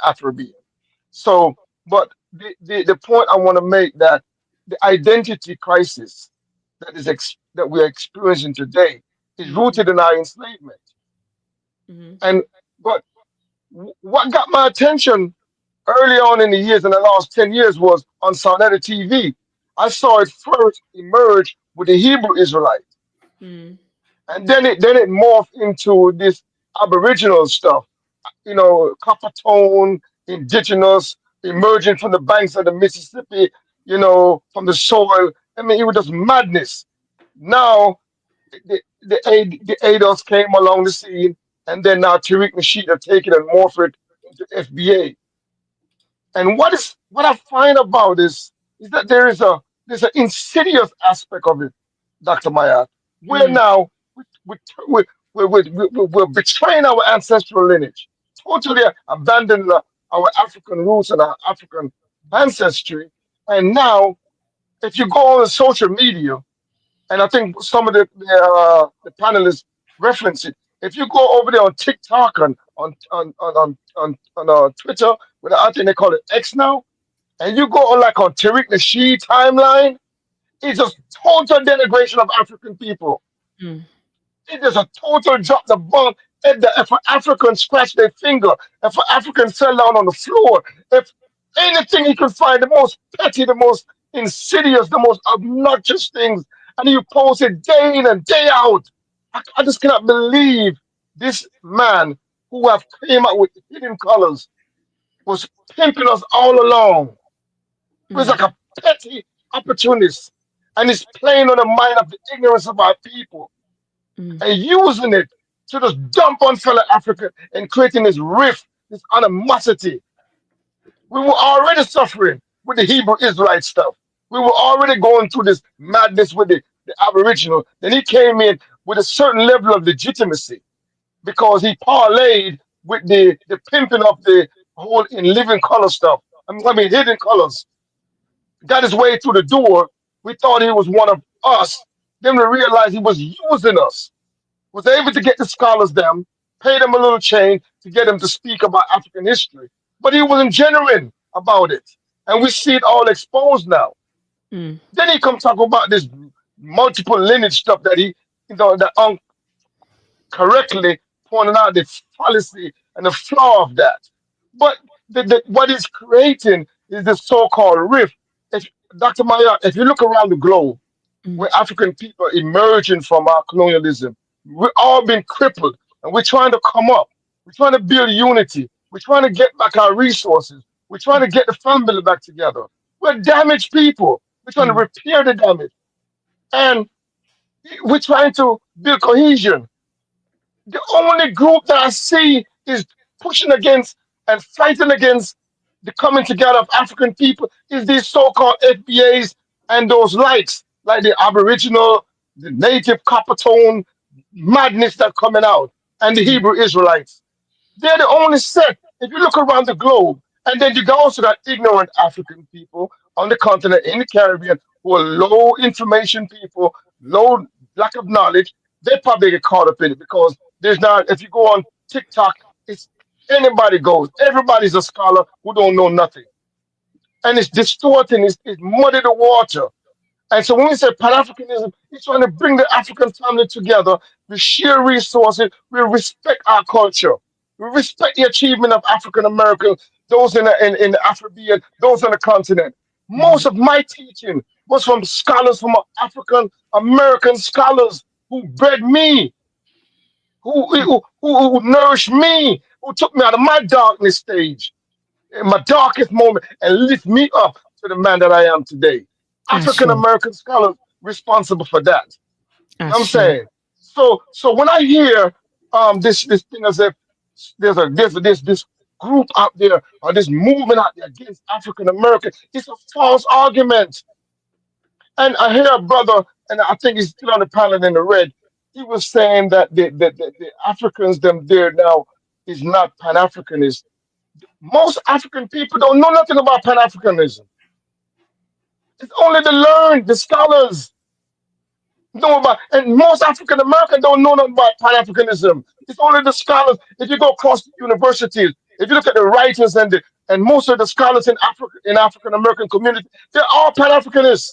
Afrobean. So, but the point I want to make that the identity crisis that we are experiencing today is rooted in our enslavement. And but what got my attention early on in the years, in the last 10 years, was on Sonetta TV. I saw it first emerge with the Hebrew Israelite. And then it morphed into this Aboriginal stuff, copper tone, indigenous, emerging from the banks of the Mississippi, from the soil. I mean, it was just madness. Now, the ADOS came along the scene, and then now Tariq Nasheed have taken and morphed it into FBA. And what I find about this is that there's an insidious aspect of it, Dr. Maya. We're now we're betraying our ancestral lineage, totally abandoning our African roots and our African ancestry. And now, if you go on social media, and I think some of the panelists reference it. If you go over there on TikTok and on Twitter, with I think they call it X now, and you go on Tariq Nasheed timeline, it's just total denigration of African people. It is a total drop the bomb. If an African scratch their finger, if an African fell down on the floor, if anything he could find, the most petty, the most insidious, the most obnoxious things, and you post it day in and day out. I just cannot believe this man who have came out with hidden colors was pimping us all along. He was like a petty opportunist, and he's playing on the mind of the ignorance of our people and using it to just dump on fellow Africa and creating this rift, this animosity. We were already suffering with the Hebrew Israelite stuff. We were already going through this madness with the Aboriginal. Then he came in with a certain level of legitimacy because he parlayed with the pimping of the whole in living color stuff. I mean, hidden colors. Got his way through the door. We thought he was one of us. Then we realized he was using us. Was able to get the scholars them, pay them a little change to get them to speak about African history. But he wasn't genuine about it. And we see it all exposed now. Then he comes talk about this multiple lineage stuff that that correctly pointed out the fallacy and the flaw of that. But what is creating is the so-called rift. If, Dr. Maya, if you look around the globe, where African people are emerging from our colonialism, we've all been crippled and we're trying to come up. We're trying to build unity. We're trying to get back our resources. We're trying to get the family back together. We're damaged people. We're trying to repair the damage. And we're trying to build cohesion. The only group that I see is pushing against and fighting against the coming together of African people is these so-called FBAs and those likes, like the Aboriginal, the native copper tone madness that's coming out, and the Hebrew Israelites. They're the only set. If you look around the globe, and then you also got ignorant African people on the continent, in the Caribbean, who are low information people, low lack of knowledge, they probably get caught up in it because there's not, if you go on TikTok, it's anybody goes. Everybody's a scholar who don't know nothing. And it's distorting, it's muddy the water. And so when we say Pan-Africanism, it's trying to bring the African family together. We share resources. We respect our culture. We respect the achievement of African Americans, those in the Afrobean, those on the continent. Most of my teaching was from scholars, from African American scholars who bred me, who nourished me, who took me out of my darkness stage, in my darkest moment, and lift me up to the man that I am today. African American scholars responsible for that. You know what I'm saying? So when I hear this thing as if there's this group out there or this movement out there against African American, it's a false argument. And I hear a brother, and I think he's still on the panel in the red. He was saying that the Africans them there now is not Pan-Africanist. Most African people don't know nothing about Pan-Africanism. It's only the learned, the scholars know about, and most African Americans don't know nothing about Pan-Africanism. It's only the scholars. If you go across the universities, if you look at the writers and most of the scholars in Africa, in African American community, they're all Pan-Africanists.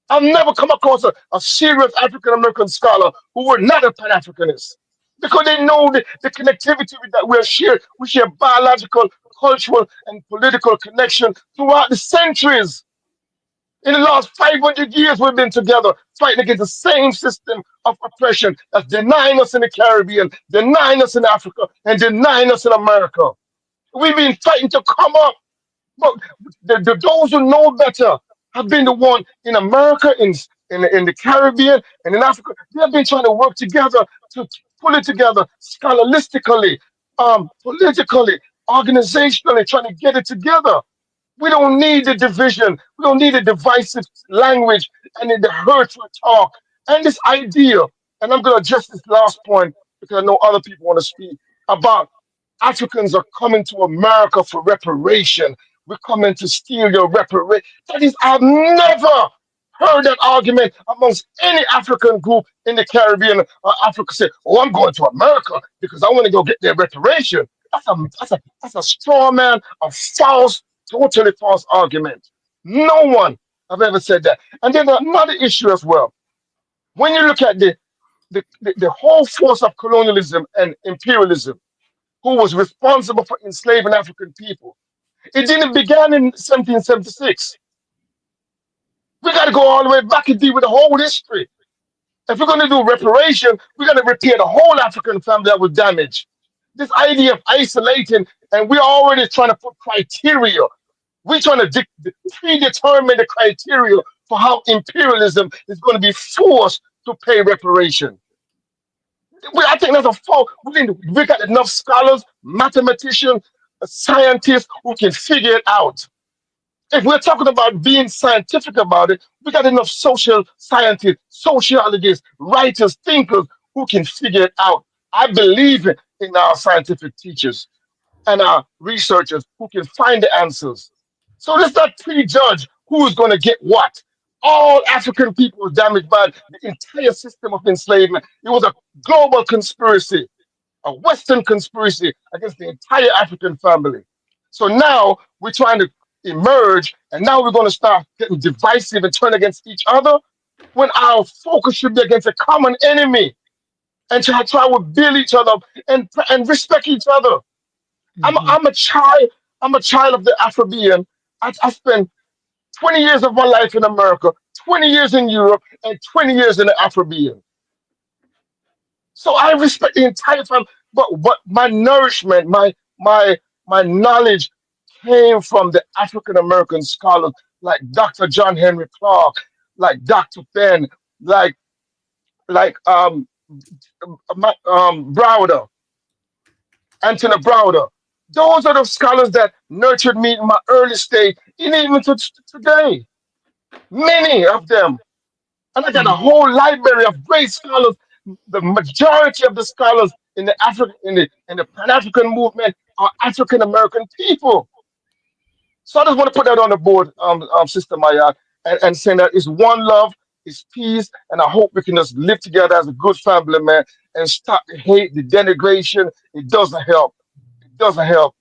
I've never come across a serious African American scholar who were not a Pan-Africanist because they know the connectivity that we're shared. We share biological, cultural, and political connection throughout the centuries. In the last 500 years, we've been together fighting against the same system of oppression that's denying us in the Caribbean, denying us in Africa, and denying us in America. We've been fighting to come up, but those who know better have been the one in America, in the Caribbean, and in Africa. They've been trying to work together to pull it together scholastically, politically, organizationally, trying to get it together. We don't need the division. We don't need the divisive language and the hurtful talk and this idea. And I'm going to address this last point because I know other people want to speak about Africans are coming to America for reparation. We're coming to steal your reparation. That is, I've never heard that argument amongst any African group in the Caribbean or Africa say, "Oh, I'm going to America because I want to go get their reparation." That's a straw man, a false, totally false argument. No one have ever said that. And then another issue as well. When you look at the whole force of colonialism and imperialism, who was responsible for enslaving African people, it didn't begin in 1776. We got to go all the way back and deal with the whole history. If we're going to do reparation, we got to repair the whole African family that was damaged. This idea of isolating, and we're already trying to put criteria. We're trying to predetermine the criteria for how imperialism is going to be forced to pay reparation. I think that's a fault. We got enough scholars, mathematicians, scientists who can figure it out. If we're talking about being scientific about it, we got enough social scientists, sociologists, writers, thinkers who can figure it out. I believe in our scientific teachers and our researchers who can find the answers. So let's not prejudge who's going to get what. All African people were damaged by the entire system of enslavement. It was a global conspiracy, a Western conspiracy against the entire African family. So now we're trying to emerge, and now we're going to start getting divisive and turn against each other when our focus should be against a common enemy and try to build each other up and respect each other. I'm a child. I'm a child of the Afrobean. I spent 20 years of my life in America, 20 years in Europe, and 20 years in the Afrobean. So I respect the entire family. But my nourishment, my knowledge came from the African American scholars like Dr. John Henry Clark, like Dr. Penn, like Browder, Anthony Browder. Those are the scholars that nurtured me in my early stage, and even to today. Many of them. And I got a whole library of great scholars. The majority of the scholars in the Pan-African movement are African American people. So I just want to put that on the board, Sister Maya, and saying that it's one love, it's peace, and I hope we can just live together as a good family, man, and stop the hate, the denigration. It doesn't help. It doesn't help.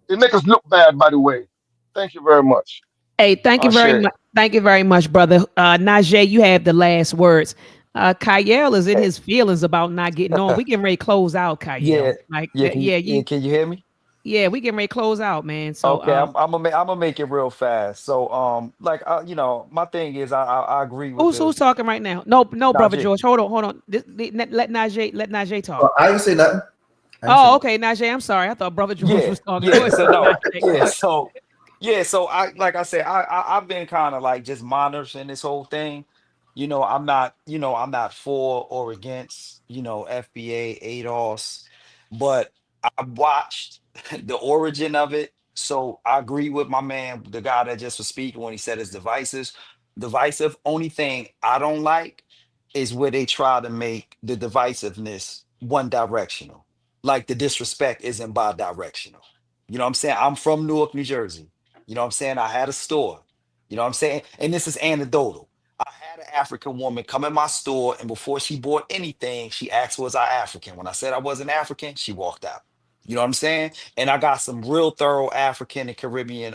It makes us look bad, by the way. Thank you very much. Hey, thank you very much. Thank you very much, brother. Najee, you have the last words. Kyle is in his feelings about not getting on. We getting ready to close out, Kyle. Yeah, You can you hear me? Yeah, we getting ready to close out, man. So Okay, I'm gonna make it real fast. So my thing is I agree with who's talking right now? No, brother Najee. George. Hold on. Let Najee talk. Well, I didn't say nothing. Oh, okay, Najee. I'm sorry. I thought brother George was talking. So I like I said, I've been kind of like just monitoring this whole thing. I'm not for or against, FBA, ADOS, but I watched the origin of it. So I agree with my man, the guy that just was speaking when he said it's divisive. Divisive. Only thing I don't like is where they try to make the divisiveness one directional. Like the disrespect isn't bi-directional. You know what I'm saying? I'm from Newark, New Jersey. You know what I'm saying? I had a store. You know what I'm saying? And this is anecdotal. I had an African woman come in my store, and before she bought anything, she asked, was I African? When I said I wasn't African, she walked out. You know what I'm saying? And I got some real thorough African and Caribbean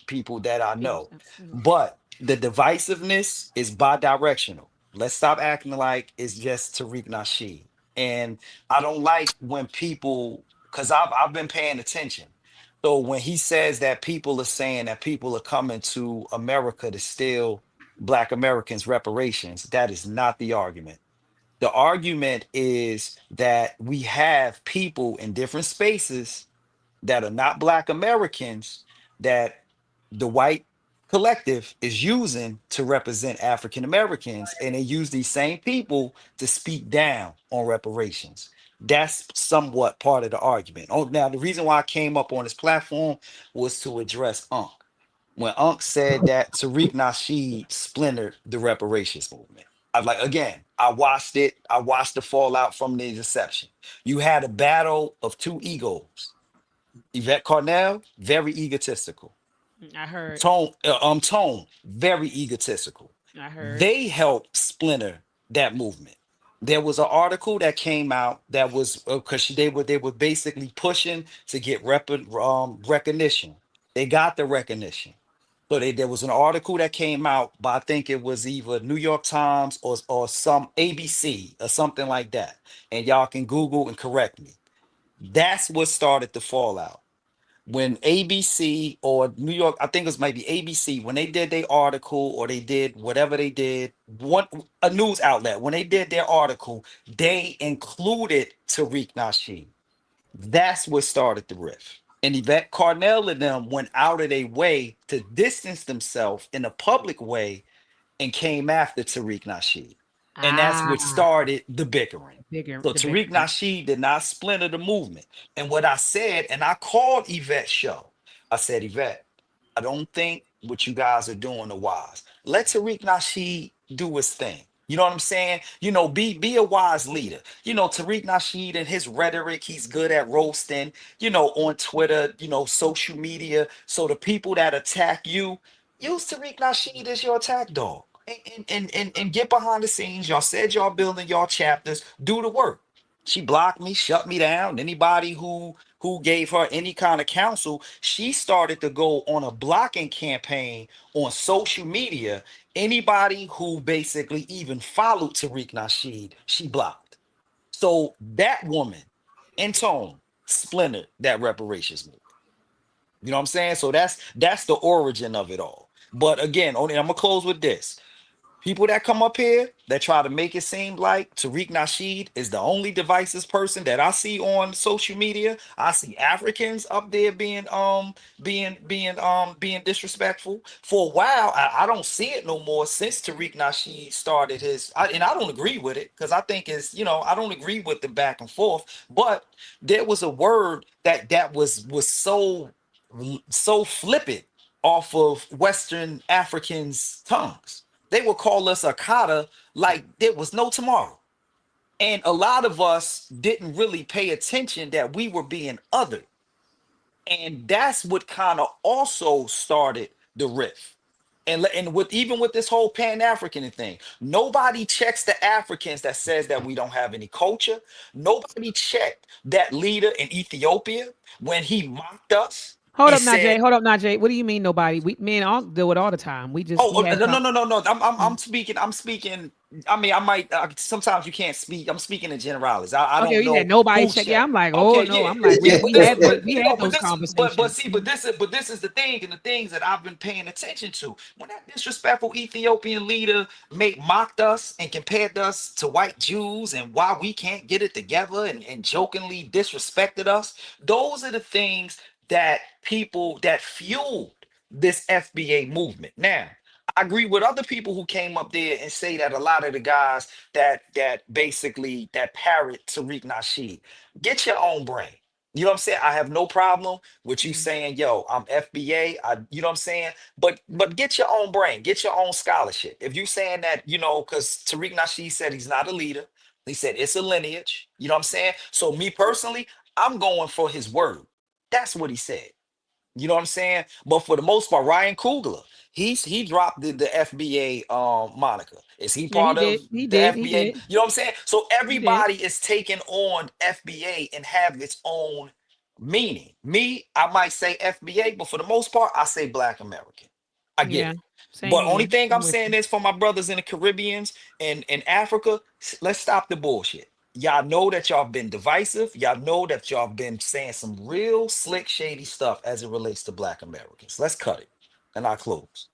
people that I know. But the divisiveness is bi-directional. Let's stop acting like it's just Tariq Nasheed. And I don't like when people, because I've been paying attention. So when he says that people are saying that people are coming to America to steal Black Americans' reparations, that is not the argument. The argument is that we have people in different spaces that are not Black Americans that the white collective is using to represent African Americans, and they use these same people to speak down on reparations. That's somewhat part of the argument. Oh, now the reason why I came up on this platform was to address Ankh. When Ankh said that Tariq Nasheed splintered the reparations movement. I like again, I watched it, I watched the fallout from the inception. You had a battle of two egos. Yvette Carnell, very egotistical. I heard. Tone, very egotistical. I heard. They helped splinter that movement. There was an article that came out that was because they were basically pushing to get recognition. They got the recognition. So there was an article that came out, but I think it was either New York Times or some ABC or something like that. And y'all can Google and correct me. That's what started the fallout. when ABC or New York, I think it was maybe ABC, when they did their article or they did whatever they did, a news outlet, when they did their article, they included Tariq Nasheed. That's what started the rift. And Yvette Carnell and them went out of their way to distance themselves in a public way and came after Tariq Nasheed. And that's what started the bickering. So Tariq Nasheed did not splinter the movement. And what I said, and I called Yvette's show, I said, Yvette, I don't think what you guys are doing are wise. Let Tariq Nasheed do his thing. You know what I'm saying? You know, be a wise leader. You know, Tariq Nasheed and his rhetoric, he's good at roasting, you know, on Twitter, you know, social media. So the people that attack you, use Tariq Nasheed as your attack dog. And get behind the scenes. Y'all said y'all building y'all chapters. Do the work. She blocked me, shut me down. Anybody who gave her any kind of counsel, she started to go on a blocking campaign on social media. Anybody who basically even followed Tariq Nasheed, she blocked. So that woman, in tone, splintered that reparations movement. You know what I'm saying? So that's the origin of it all. But again, I'm gonna close with this. People that come up here that try to make it seem like Tariq Nasheed is the only divisive person that I see on social media. I see Africans up there being disrespectful. For a while, I don't see it no more since Tariq Nasheed started his. And I don't agree with it because I think it's, you know, I don't agree with the back and forth. But there was a word that was so flippant off of Western Africans' tongues. They would call us Akata like there was no tomorrow. And a lot of us didn't really pay attention that we were being othered. And that's what kind of also started the rift. And with even with this whole Pan-African thing, nobody checks the Africans that says that we don't have any culture. Nobody checked that leader in Ethiopia when he mocked us. Hold And up, said, Najee. Hold up, Najee. What do you mean nobody? We men all do it all the time. We had no. I'm speaking. I mean, I might. Sometimes you can't speak. I'm speaking in generalities. I Okay, don't you said know nobody who check. Yeah, checked. I'm like, oh Okay, no. yeah. I'm like, we had those conversations. But this is the thing, and the things that I've been paying attention to. When that disrespectful Ethiopian leader mocked us and compared us to white Jews and why we can't get it together and jokingly disrespected us. Those are the things that people that fueled this FBA movement. Now, I agree with other people who came up there and say that a lot of the guys that basically that parrot Tariq Nasheed, get your own brain. You know what I'm saying? I have no problem with you saying, yo, I'm FBA. You know what I'm saying? But get your own brain, get your own scholarship. If you saying that, you know, because Tariq Nasheed said he's not a leader. He said it's a lineage. You know what I'm saying? So me personally, I'm going for his word. That's what he said. You know what I'm saying? But for the most part, Ryan Coogler, he dropped the FBA moniker. Is he Yeah, he part of did. He the did. He FBA? did. You know what I'm saying? So He did. everybody is taking on FBA and have its own meaning. Me, I might say FBA, but for the most part, I say Black American. I get Yeah. it. Same But only here. thing I'm I'm with saying you. is for my brothers in the Caribbeans and in Africa, let's stop the bullshit. Y'all know that y'all been divisive. Y'all know that y'all been saying some real slick, shady stuff as it relates to Black Americans. Let's cut it. And I close.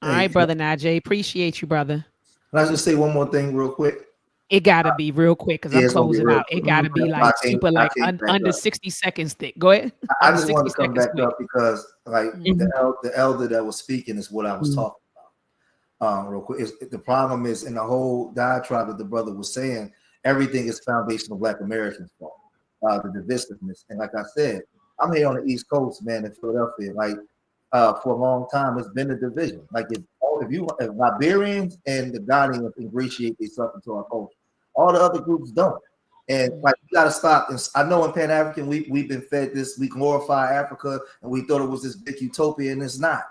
All Hey, right, brother Najee. Appreciate you, brother. can I just say one more thing real quick? It gotta be real quick because Yeah, I'm it's gonna be closing real out. It quick. gotta be like super I like can't back under up. 60 seconds thick. Go ahead. I Under just 60 want to come seconds back quick. up because like the elder that was speaking is what I was talking about. Real quick. The problem is in the whole diatribe that the brother was saying, everything is foundational Black Americans fault. The divisiveness. And like I said, I'm here on the East Coast, man, in Philadelphia. Like for a long time, it's been a division. Like if Liberians and the Ghanaians ingratiate themselves into our culture, all the other groups don't. And like we gotta stop. And I know in Pan African we've been fed this. We glorify Africa, and we thought it was this big utopia, and it's not.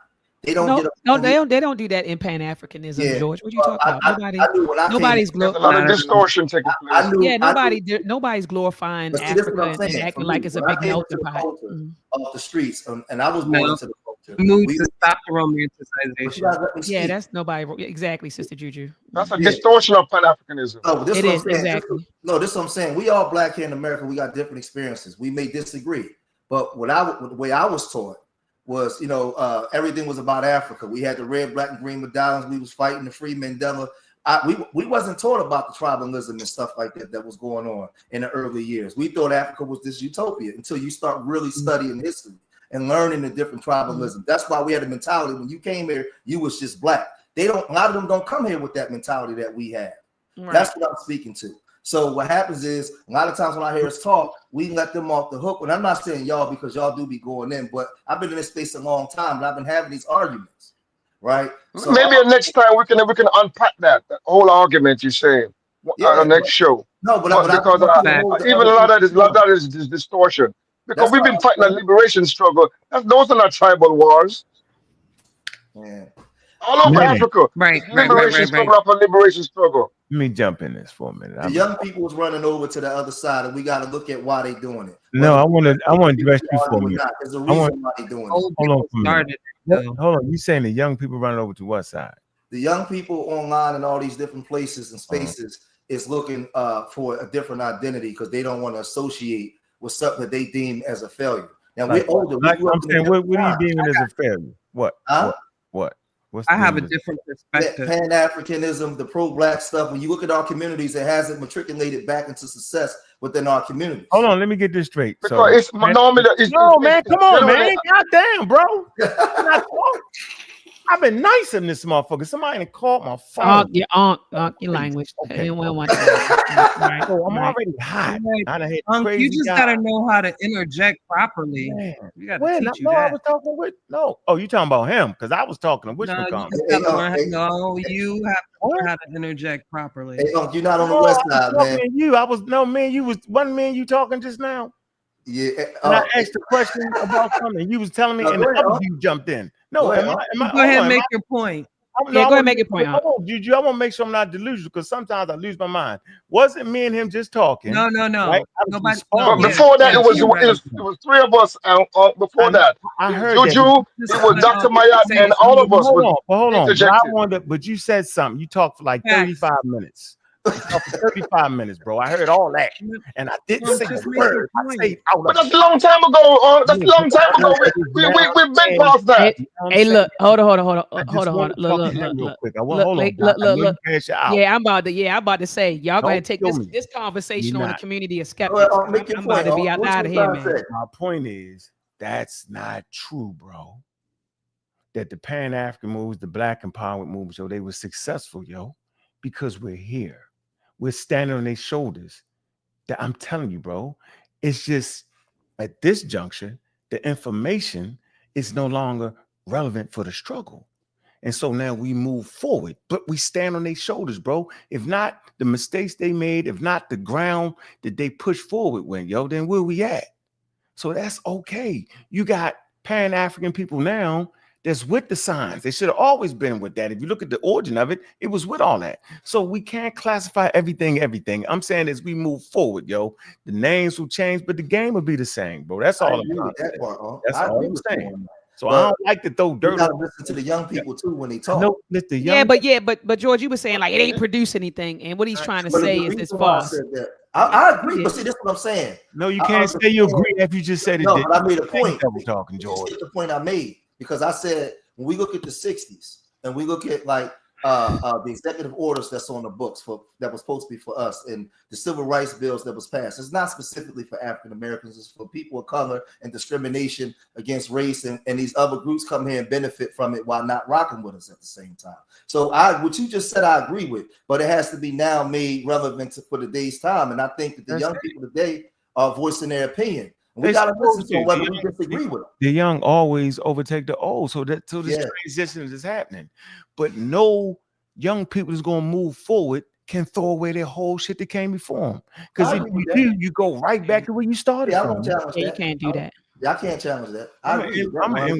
They don't They don't do that in Pan Africanism, George. What are you talking about? Nobody's there's a lot of distortion taking place. Nobody's glorifying But see, Africa that's what I'm saying. and acting like it's a big melting pot. Off the streets, and I was born into the culture. We need to stop the romanticization. Yeah, that's nobody. Exactly, Sister Juju. That's a distortion of Pan-Africanism. No, this is what I'm saying. Exactly. This is what I'm saying. We all Black here in America. We got different experiences. We may disagree, But the way I was taught was, you know, everything was about Africa. We had the red, black, and green medallions. We was fighting the free Mandela. We wasn't taught about the tribalism and stuff like that was going on in the early years. We thought Africa was this utopia until you start really studying history and learning the different tribalism. That's why we had a mentality. When you came here, you was just black. A lot of them don't come here with that mentality that we have. Right. That's what I'm speaking to. So what happens is a lot of times when I hear us talk, we let them off the hook. And I'm not saying y'all because y'all do be going in, but I've been in this space a long time and I've been having these arguments, right? So maybe next time we can unpack that whole argument you're saying on the next show. No, but because even a lot of that is distortion. Because we've been fighting a liberation struggle. Those are not tribal wars. Yeah. All over Africa. Right. Struggle after liberation struggle. Let me jump in this for a minute. The young people was running over to the other side, and we got to look at why they doing it. No, I want to address you for a minute. There's a reason why they doing it. Hold on for a minute. Hold on. You saying the young people running over to what side? The young people online and all these different places and spaces is looking for a different identity because they don't want to associate with something that they deem as a failure. Now we're older. I'm saying, what are you deeming as a failure? What? What? I have a different perspective. Pan-Africanism, the pro-black stuff. When you look at our communities, it hasn't matriculated back into success within our community. Hold on, let me get this straight. Because come on, man. Goddamn, bro. I've been nice in this motherfucker. Somebody called my phone. Your language. Okay. I'm already hot. You just gotta know how to interject properly. Man. You gotta teach you that. I was talking with Oh, you talking about him? Because I was talking to which one? You have to learn how to interject properly. Hey, you're not on the west side, man. Wasn't me and you talking just now? Yeah. And I asked a question about something. You was telling me, and the other you jumped in. No, go ahead and make your point. Go ahead and make your point. Juju, I want to make sure I'm not delusional because sometimes I lose my mind. Wasn't me and him just talking? No. Right? But before that, it was three of us. Before that, I heard Juju, it was Dr. Mayat, and all of us. Hold on. But you said something. You talked for like 35 minutes. 35 minutes, bro. I heard all that, and I didn't say a word. But that's a long time ago. That's a long time ago. We've been past that. Hey, look, hold on. Look. Yeah, I'm about to say, y'all gonna take this conversation on the community of skeptics. I'm about to be out of here, man. My point is, that's not true, bro. That the Pan-African moves, the Black empowerment movement, they were successful, because we're here. We're standing on their shoulders. That I'm telling you, bro. It's just at this juncture, the information is no longer relevant for the struggle. And so now we move forward, but we stand on their shoulders, bro. If not the mistakes they made, if not the ground that they push forward with, then where we at? So that's okay. You got Pan-African people now that's with the signs. They should have always been with that. If you look at the origin of it, it was with all that. So we can't classify everything. I'm saying as we move forward, the names will change, but the game will be the same, bro. That's all I'm saying. That's all I'm saying. So I don't like to throw dirt. You gotta listen to the young people too when they talk. No, but George, you were saying like it ain't produce anything, and what he's trying to say is it's false. I agree, but see, this is what I'm saying. No, you can't say you agree if you just said it. No, but I made a point. We're talking, George. This is the point I made. Because I said when we look at the 60s and we look at like the executive orders that's on the books that was supposed to be for us and the civil rights bills that was passed, it's not specifically for African Americans, it's for people of color and discrimination against race, and these other groups come here and benefit from it while not rocking with us at the same time. So what you just said I agree with, but it has to be now made relevant for today's time. And I think that the young people today are voicing their opinion. We gotta listen to whether we disagree with them. The young always overtake the old, so this transition is happening. But no young people is gonna move forward can throw away their whole shit that came before them. Because if you do, you go right back to where you started from. You can't do that. I can't challenge that. I'm in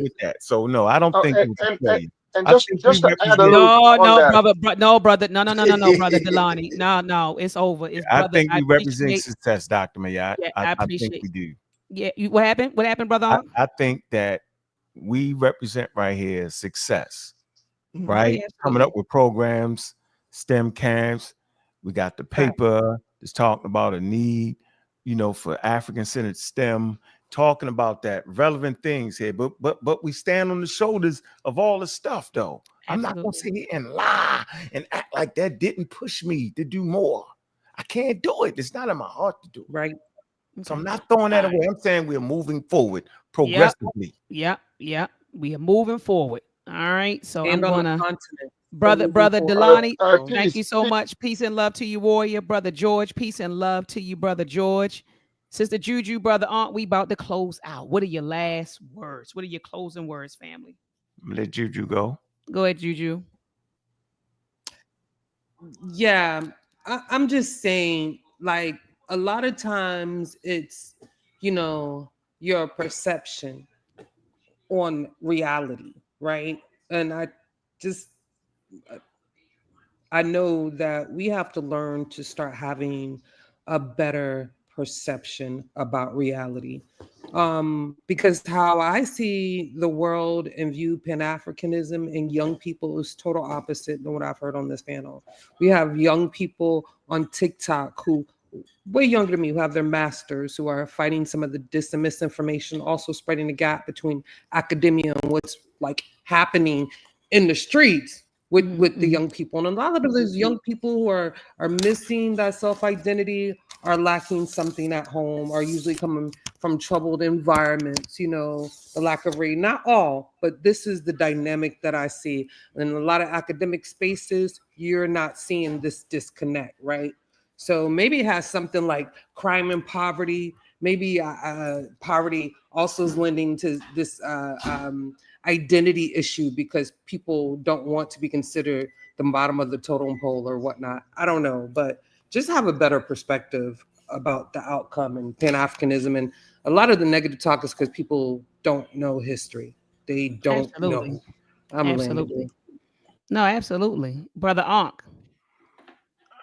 with that. So no, I don't think. And just to add a no, brother, brother Delani, no, it's over. I think we represent success, Dr. Mayat. Yeah, I think we do. Yeah, what happened? What happened, brother? I think that we represent right here success, right? Yeah, coming up with programs, STEM camps. We got the paper that's talking about a need, for African-centered STEM talking about that relevant things here, but we stand on the shoulders of all the stuff though. I'm not gonna sit here and lie and act like that didn't push me to do more. I can't do it. It's not in my heart to do it. Right. So I'm not throwing that away. I'm saying we're moving forward progressively. Yep. We are moving forward. All right. So And I'm on the gonna continent. brother forward. Delani, thank you so much. Peace and love to you, warrior. Brother George, peace and love to you, brother George. Sister Juju, brother Aunt, we about to close out. What are your last words? What are your closing words, family? Let Juju go. Go ahead, Juju. Yeah, I'm just saying, like, a lot of times it's, your perception on reality, right? And I know that we have to learn to start having a better perception about reality. Because how I see the world and view Pan-Africanism in young people is total opposite than what I've heard on this panel. We have young people on TikTok who way younger than me, who have their masters, who are fighting some of the dis and misinformation, also spreading the gap between academia and what's like happening in the streets with the young people. And a lot of those young people who are missing that self-identity, are lacking something at home, are usually coming from troubled environments, the lack of reading. Not all, but this is the dynamic that I see. In a lot of academic spaces, you're not seeing this disconnect, right? So maybe it has something like crime and poverty. Maybe poverty also is lending to this identity issue because people don't want to be considered the bottom of the totem pole or whatnot. I don't know, but just have a better perspective about the outcome and Pan-Africanism. And a lot of the negative talk is because people don't know history. They don't know. Absolutely. No, absolutely. Brother Ankh.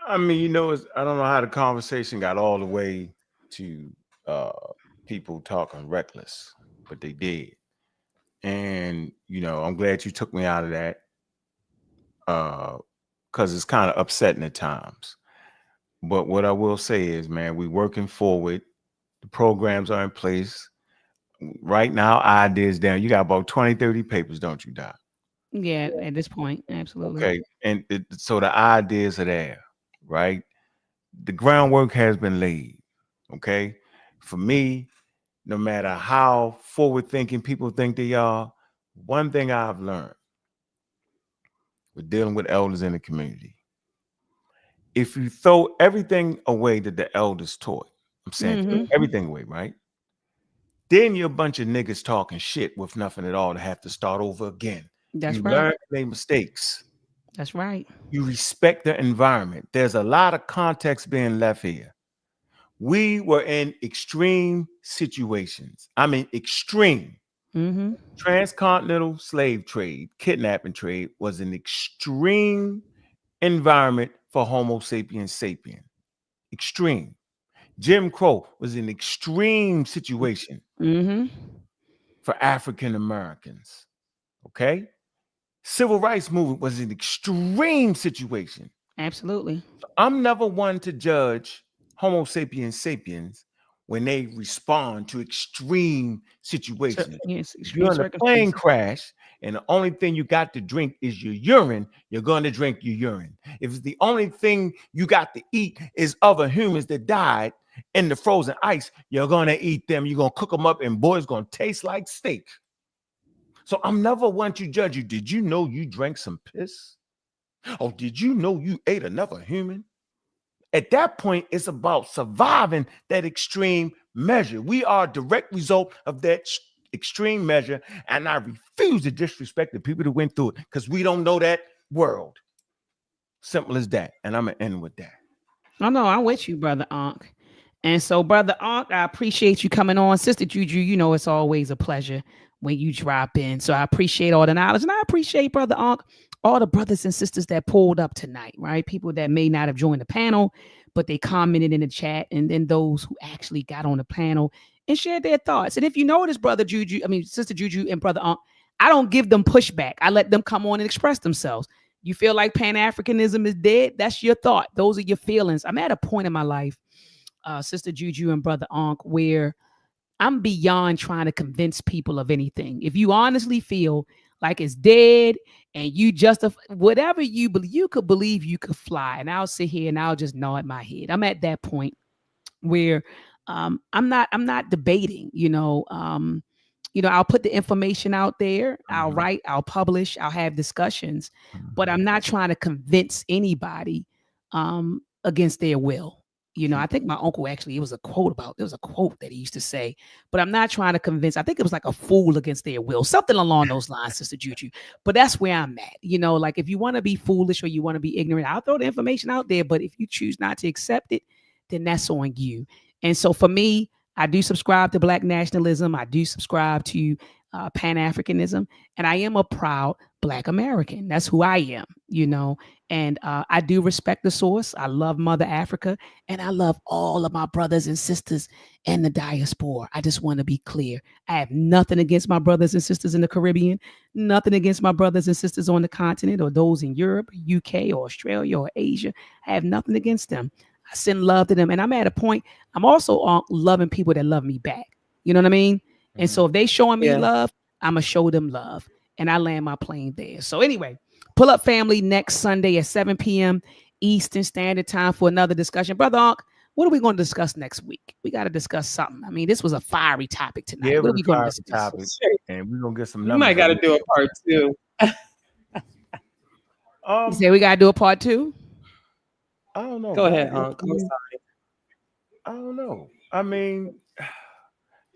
I mean, I don't know how the conversation got all the way to people talking reckless, but they did. And, I'm glad you took me out of that because it's kind of upsetting at times. But what I will say is, man, we're working forward. The programs are in place. Right now, ideas down. You got about 20, 30 papers, don't you, Doc? Yeah, at this point, absolutely. Okay. And so the ideas are there, right? The groundwork has been laid. Okay. For me, no matter how forward-thinking people think they are, one thing I've learned with dealing with elders in the community, if you throw everything away that the elders taught, I'm saying throw everything away, right? Then you're a bunch of niggas talking shit with nothing at all to have to start over again. That's you right. learn their mistakes. That's right. You respect the environment. There's a lot of context being left here. We were in extreme situations. I mean, extreme. Transcontinental slave trade, kidnapping trade was an extreme environment for Homo sapiens sapien. Extreme. Jim Crow was an extreme situation for African Americans. Okay. Civil rights movement was an extreme situation. Absolutely. I'm never one to judge Homo sapiens sapiens when they respond to extreme situations. Yes, if you're in a plane crash and the only thing you got to drink is your urine, you're going to drink your urine. If the only thing you got to eat is other humans that died in the frozen ice, you're going to eat them. You're going to cook them up and boy, it's going to taste like steak. So I'm never one to judge you. Did you know you drank some piss? Oh, did you know you ate another human? At that point, it's about surviving that extreme measure. We are a direct result of that extreme measure, and I refuse to disrespect the people that went through it because we don't know that world. Simple as that. And I'm going to end with that. No, I'm with you, Brother Ankh. And so, Brother Ankh, I appreciate you coming on. Sister Juju, it's always a pleasure when you drop in. So I appreciate all the knowledge, and I appreciate, Brother Ankh, all the brothers and sisters that pulled up tonight, right? People that may not have joined the panel, but they commented in the chat, and then those who actually got on the panel and shared their thoughts. And if you notice, Sister Juju and Brother Ankh, I don't give them pushback. I let them come on and express themselves. You feel like Pan-Africanism is dead? That's your thought. Those are your feelings. I'm at a point in my life, Sister Juju and Brother Ankh, where I'm beyond trying to convince people of anything. If you honestly feel like it's dead and you justify whatever you believe, you could believe you could fly, and I'll sit here and I'll just nod my head. I'm at that point where I'm not debating, I'll put the information out there, I'll write, I'll publish, I'll have discussions, but I'm not trying to convince anybody against their will. I think my uncle actually, there was a quote that he used to say, but I'm not trying to convince. I think it was like a fool against their will, something along those lines, Sister Juju. But that's where I'm at. Like if you want to be foolish or you want to be ignorant, I'll throw the information out there. But if you choose not to accept it, then that's on you. And so for me, I do subscribe to Black nationalism. I do subscribe to Pan-Africanism, and I am a proud Black American. That's who I am, and I do respect the source. I love Mother Africa, and I love all of my brothers and sisters in the diaspora. I just want to be clear. I have nothing against my brothers and sisters in the Caribbean, nothing against my brothers and sisters on the continent or those in Europe, UK, or Australia, or Asia. I have nothing against them. I send love to them, and I'm at a point, I'm also loving people that love me back. You know what I mean? And so if they showing me love, I'm going to show them love. And I land my plane there. So anyway, pull up family next Sunday at 7 p.m. Eastern Standard Time for another discussion. Brother Ankh, what are we going to discuss next week? We got to discuss something. I mean, this was a fiery topic tonight. Yeah, what are we going to discuss? discuss? And we're going to get some You numbers. might got to do a part 2. You say we got to do a part 2? I don't know. Go ahead, Ankh. I don't know. I mean,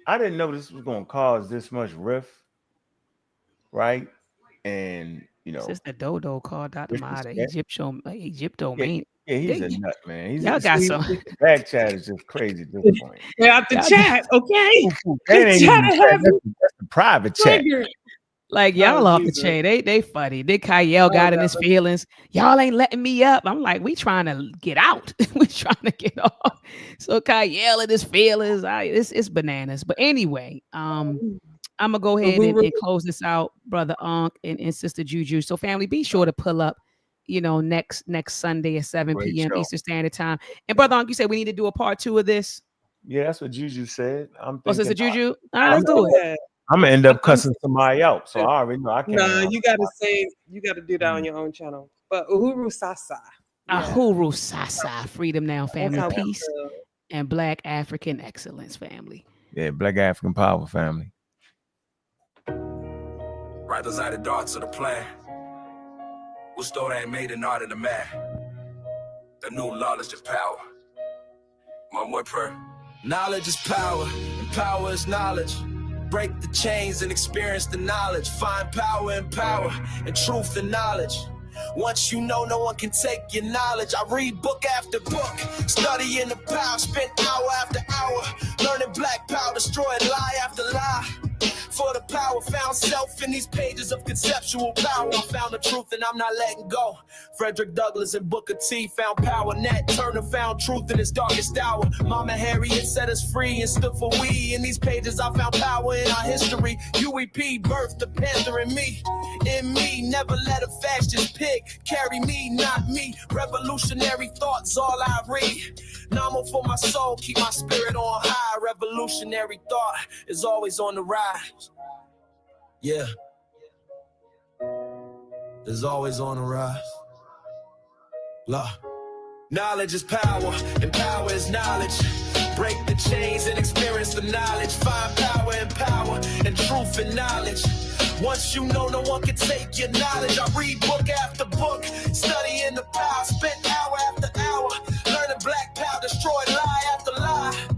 I didn't know this was going to cause this much rift, right? And Sister Dodo called Dr. Mata Egypto man. Yeah, he's a nut, man. Y'all got some. Back chat is just crazy at this point. Get out the chat, okay? That ain't even chat. That's the private chat. Like y'all off the chain. They funny. Dick Kyle got in his feelings. Y'all ain't letting me up. I'm like, we trying to get out. We trying to get off. So Kyle in his feelings. It's bananas. But anyway, I'm gonna go ahead and close this out, Brother Ankh and Sister Juju. So family, be sure to pull up, next Sunday at 7 p.m. Eastern Standard Time. And Brother Ankh, you said we need to do a part 2 of this. Yeah, that's what Juju said. I'm thinking. Sister Juju. All right, let's do it. I'm gonna end up cussing somebody out, so I already know I can't. No, you gotta do that on your own channel. But Uhuru Sasa. Uhuru Sasa, freedom now, family, peace, and Black African excellence, family. Yeah, Black African power, family. Right beside the darts of the plan. We'll store that made in art of the man. The new knowledge of power. One more prayer. Knowledge is power, and power is knowledge. Break the chains and experience the knowledge. Find power in power and truth in knowledge. Once you know, no one can take your knowledge. I read book after book, studying the power, spent hour after hour, learning black power, destroying lie after lie. For the power found self in these pages of conceptual power. I found the truth and I'm not letting go. Frederick Douglass and Booker T found power. Nat Turner found truth in his darkest hour. Mama Harriet set us free and stood for we. In these pages I found power in our history. UEP birthed the panther in me. In me, never let a fascist pig carry me, not me. Revolutionary thoughts, all I read. Normal for my soul, keep my spirit on high. Revolutionary thought is always on the rise. Yeah, is always on the rise. Knowledge is power, and power is knowledge. Break the chains and experience the knowledge. Find power in power, and truth in knowledge. Once you know, no one can take your knowledge. I read book after book, studying the power, spent hour after hour, learning black power, destroyed lie after lie.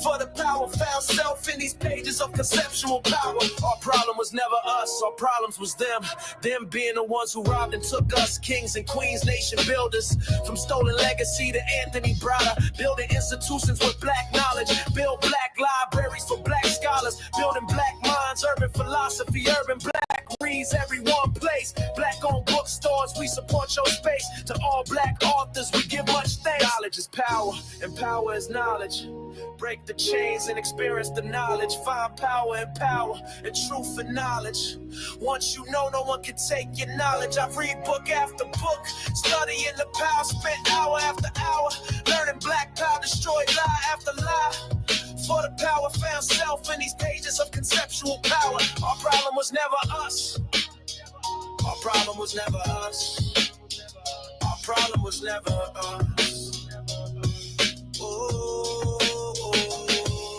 For the power found self in these pages of conceptual power. Our problem was never us, our problems was them. Them being the ones who robbed and took us, kings and queens, nation builders. From stolen legacy to Anthony Browder, building institutions with black knowledge. Build black libraries for black scholars, building black minds, urban philosophy, urban black reads every one place. Black owned bookstores, we support your space. To all black authors, we give much thanks. Knowledge is power, and power is knowledge. Break the chains and experience the knowledge. Find power in power and truth in knowledge. Once you know, no one can take your knowledge. I read book after book, studying the power, spent hour after hour, learning black power, destroyed lie after lie. for the power, found self in these pages of conceptual power. Our problem was never us. Our problem was never us. Our problem was never us. Ooh,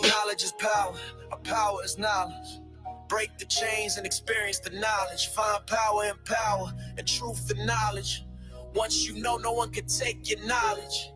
knowledge is power. Our power is knowledge. Break the chains and experience the knowledge. Find power in power and truth in knowledge. Once you know, no one can take your knowledge.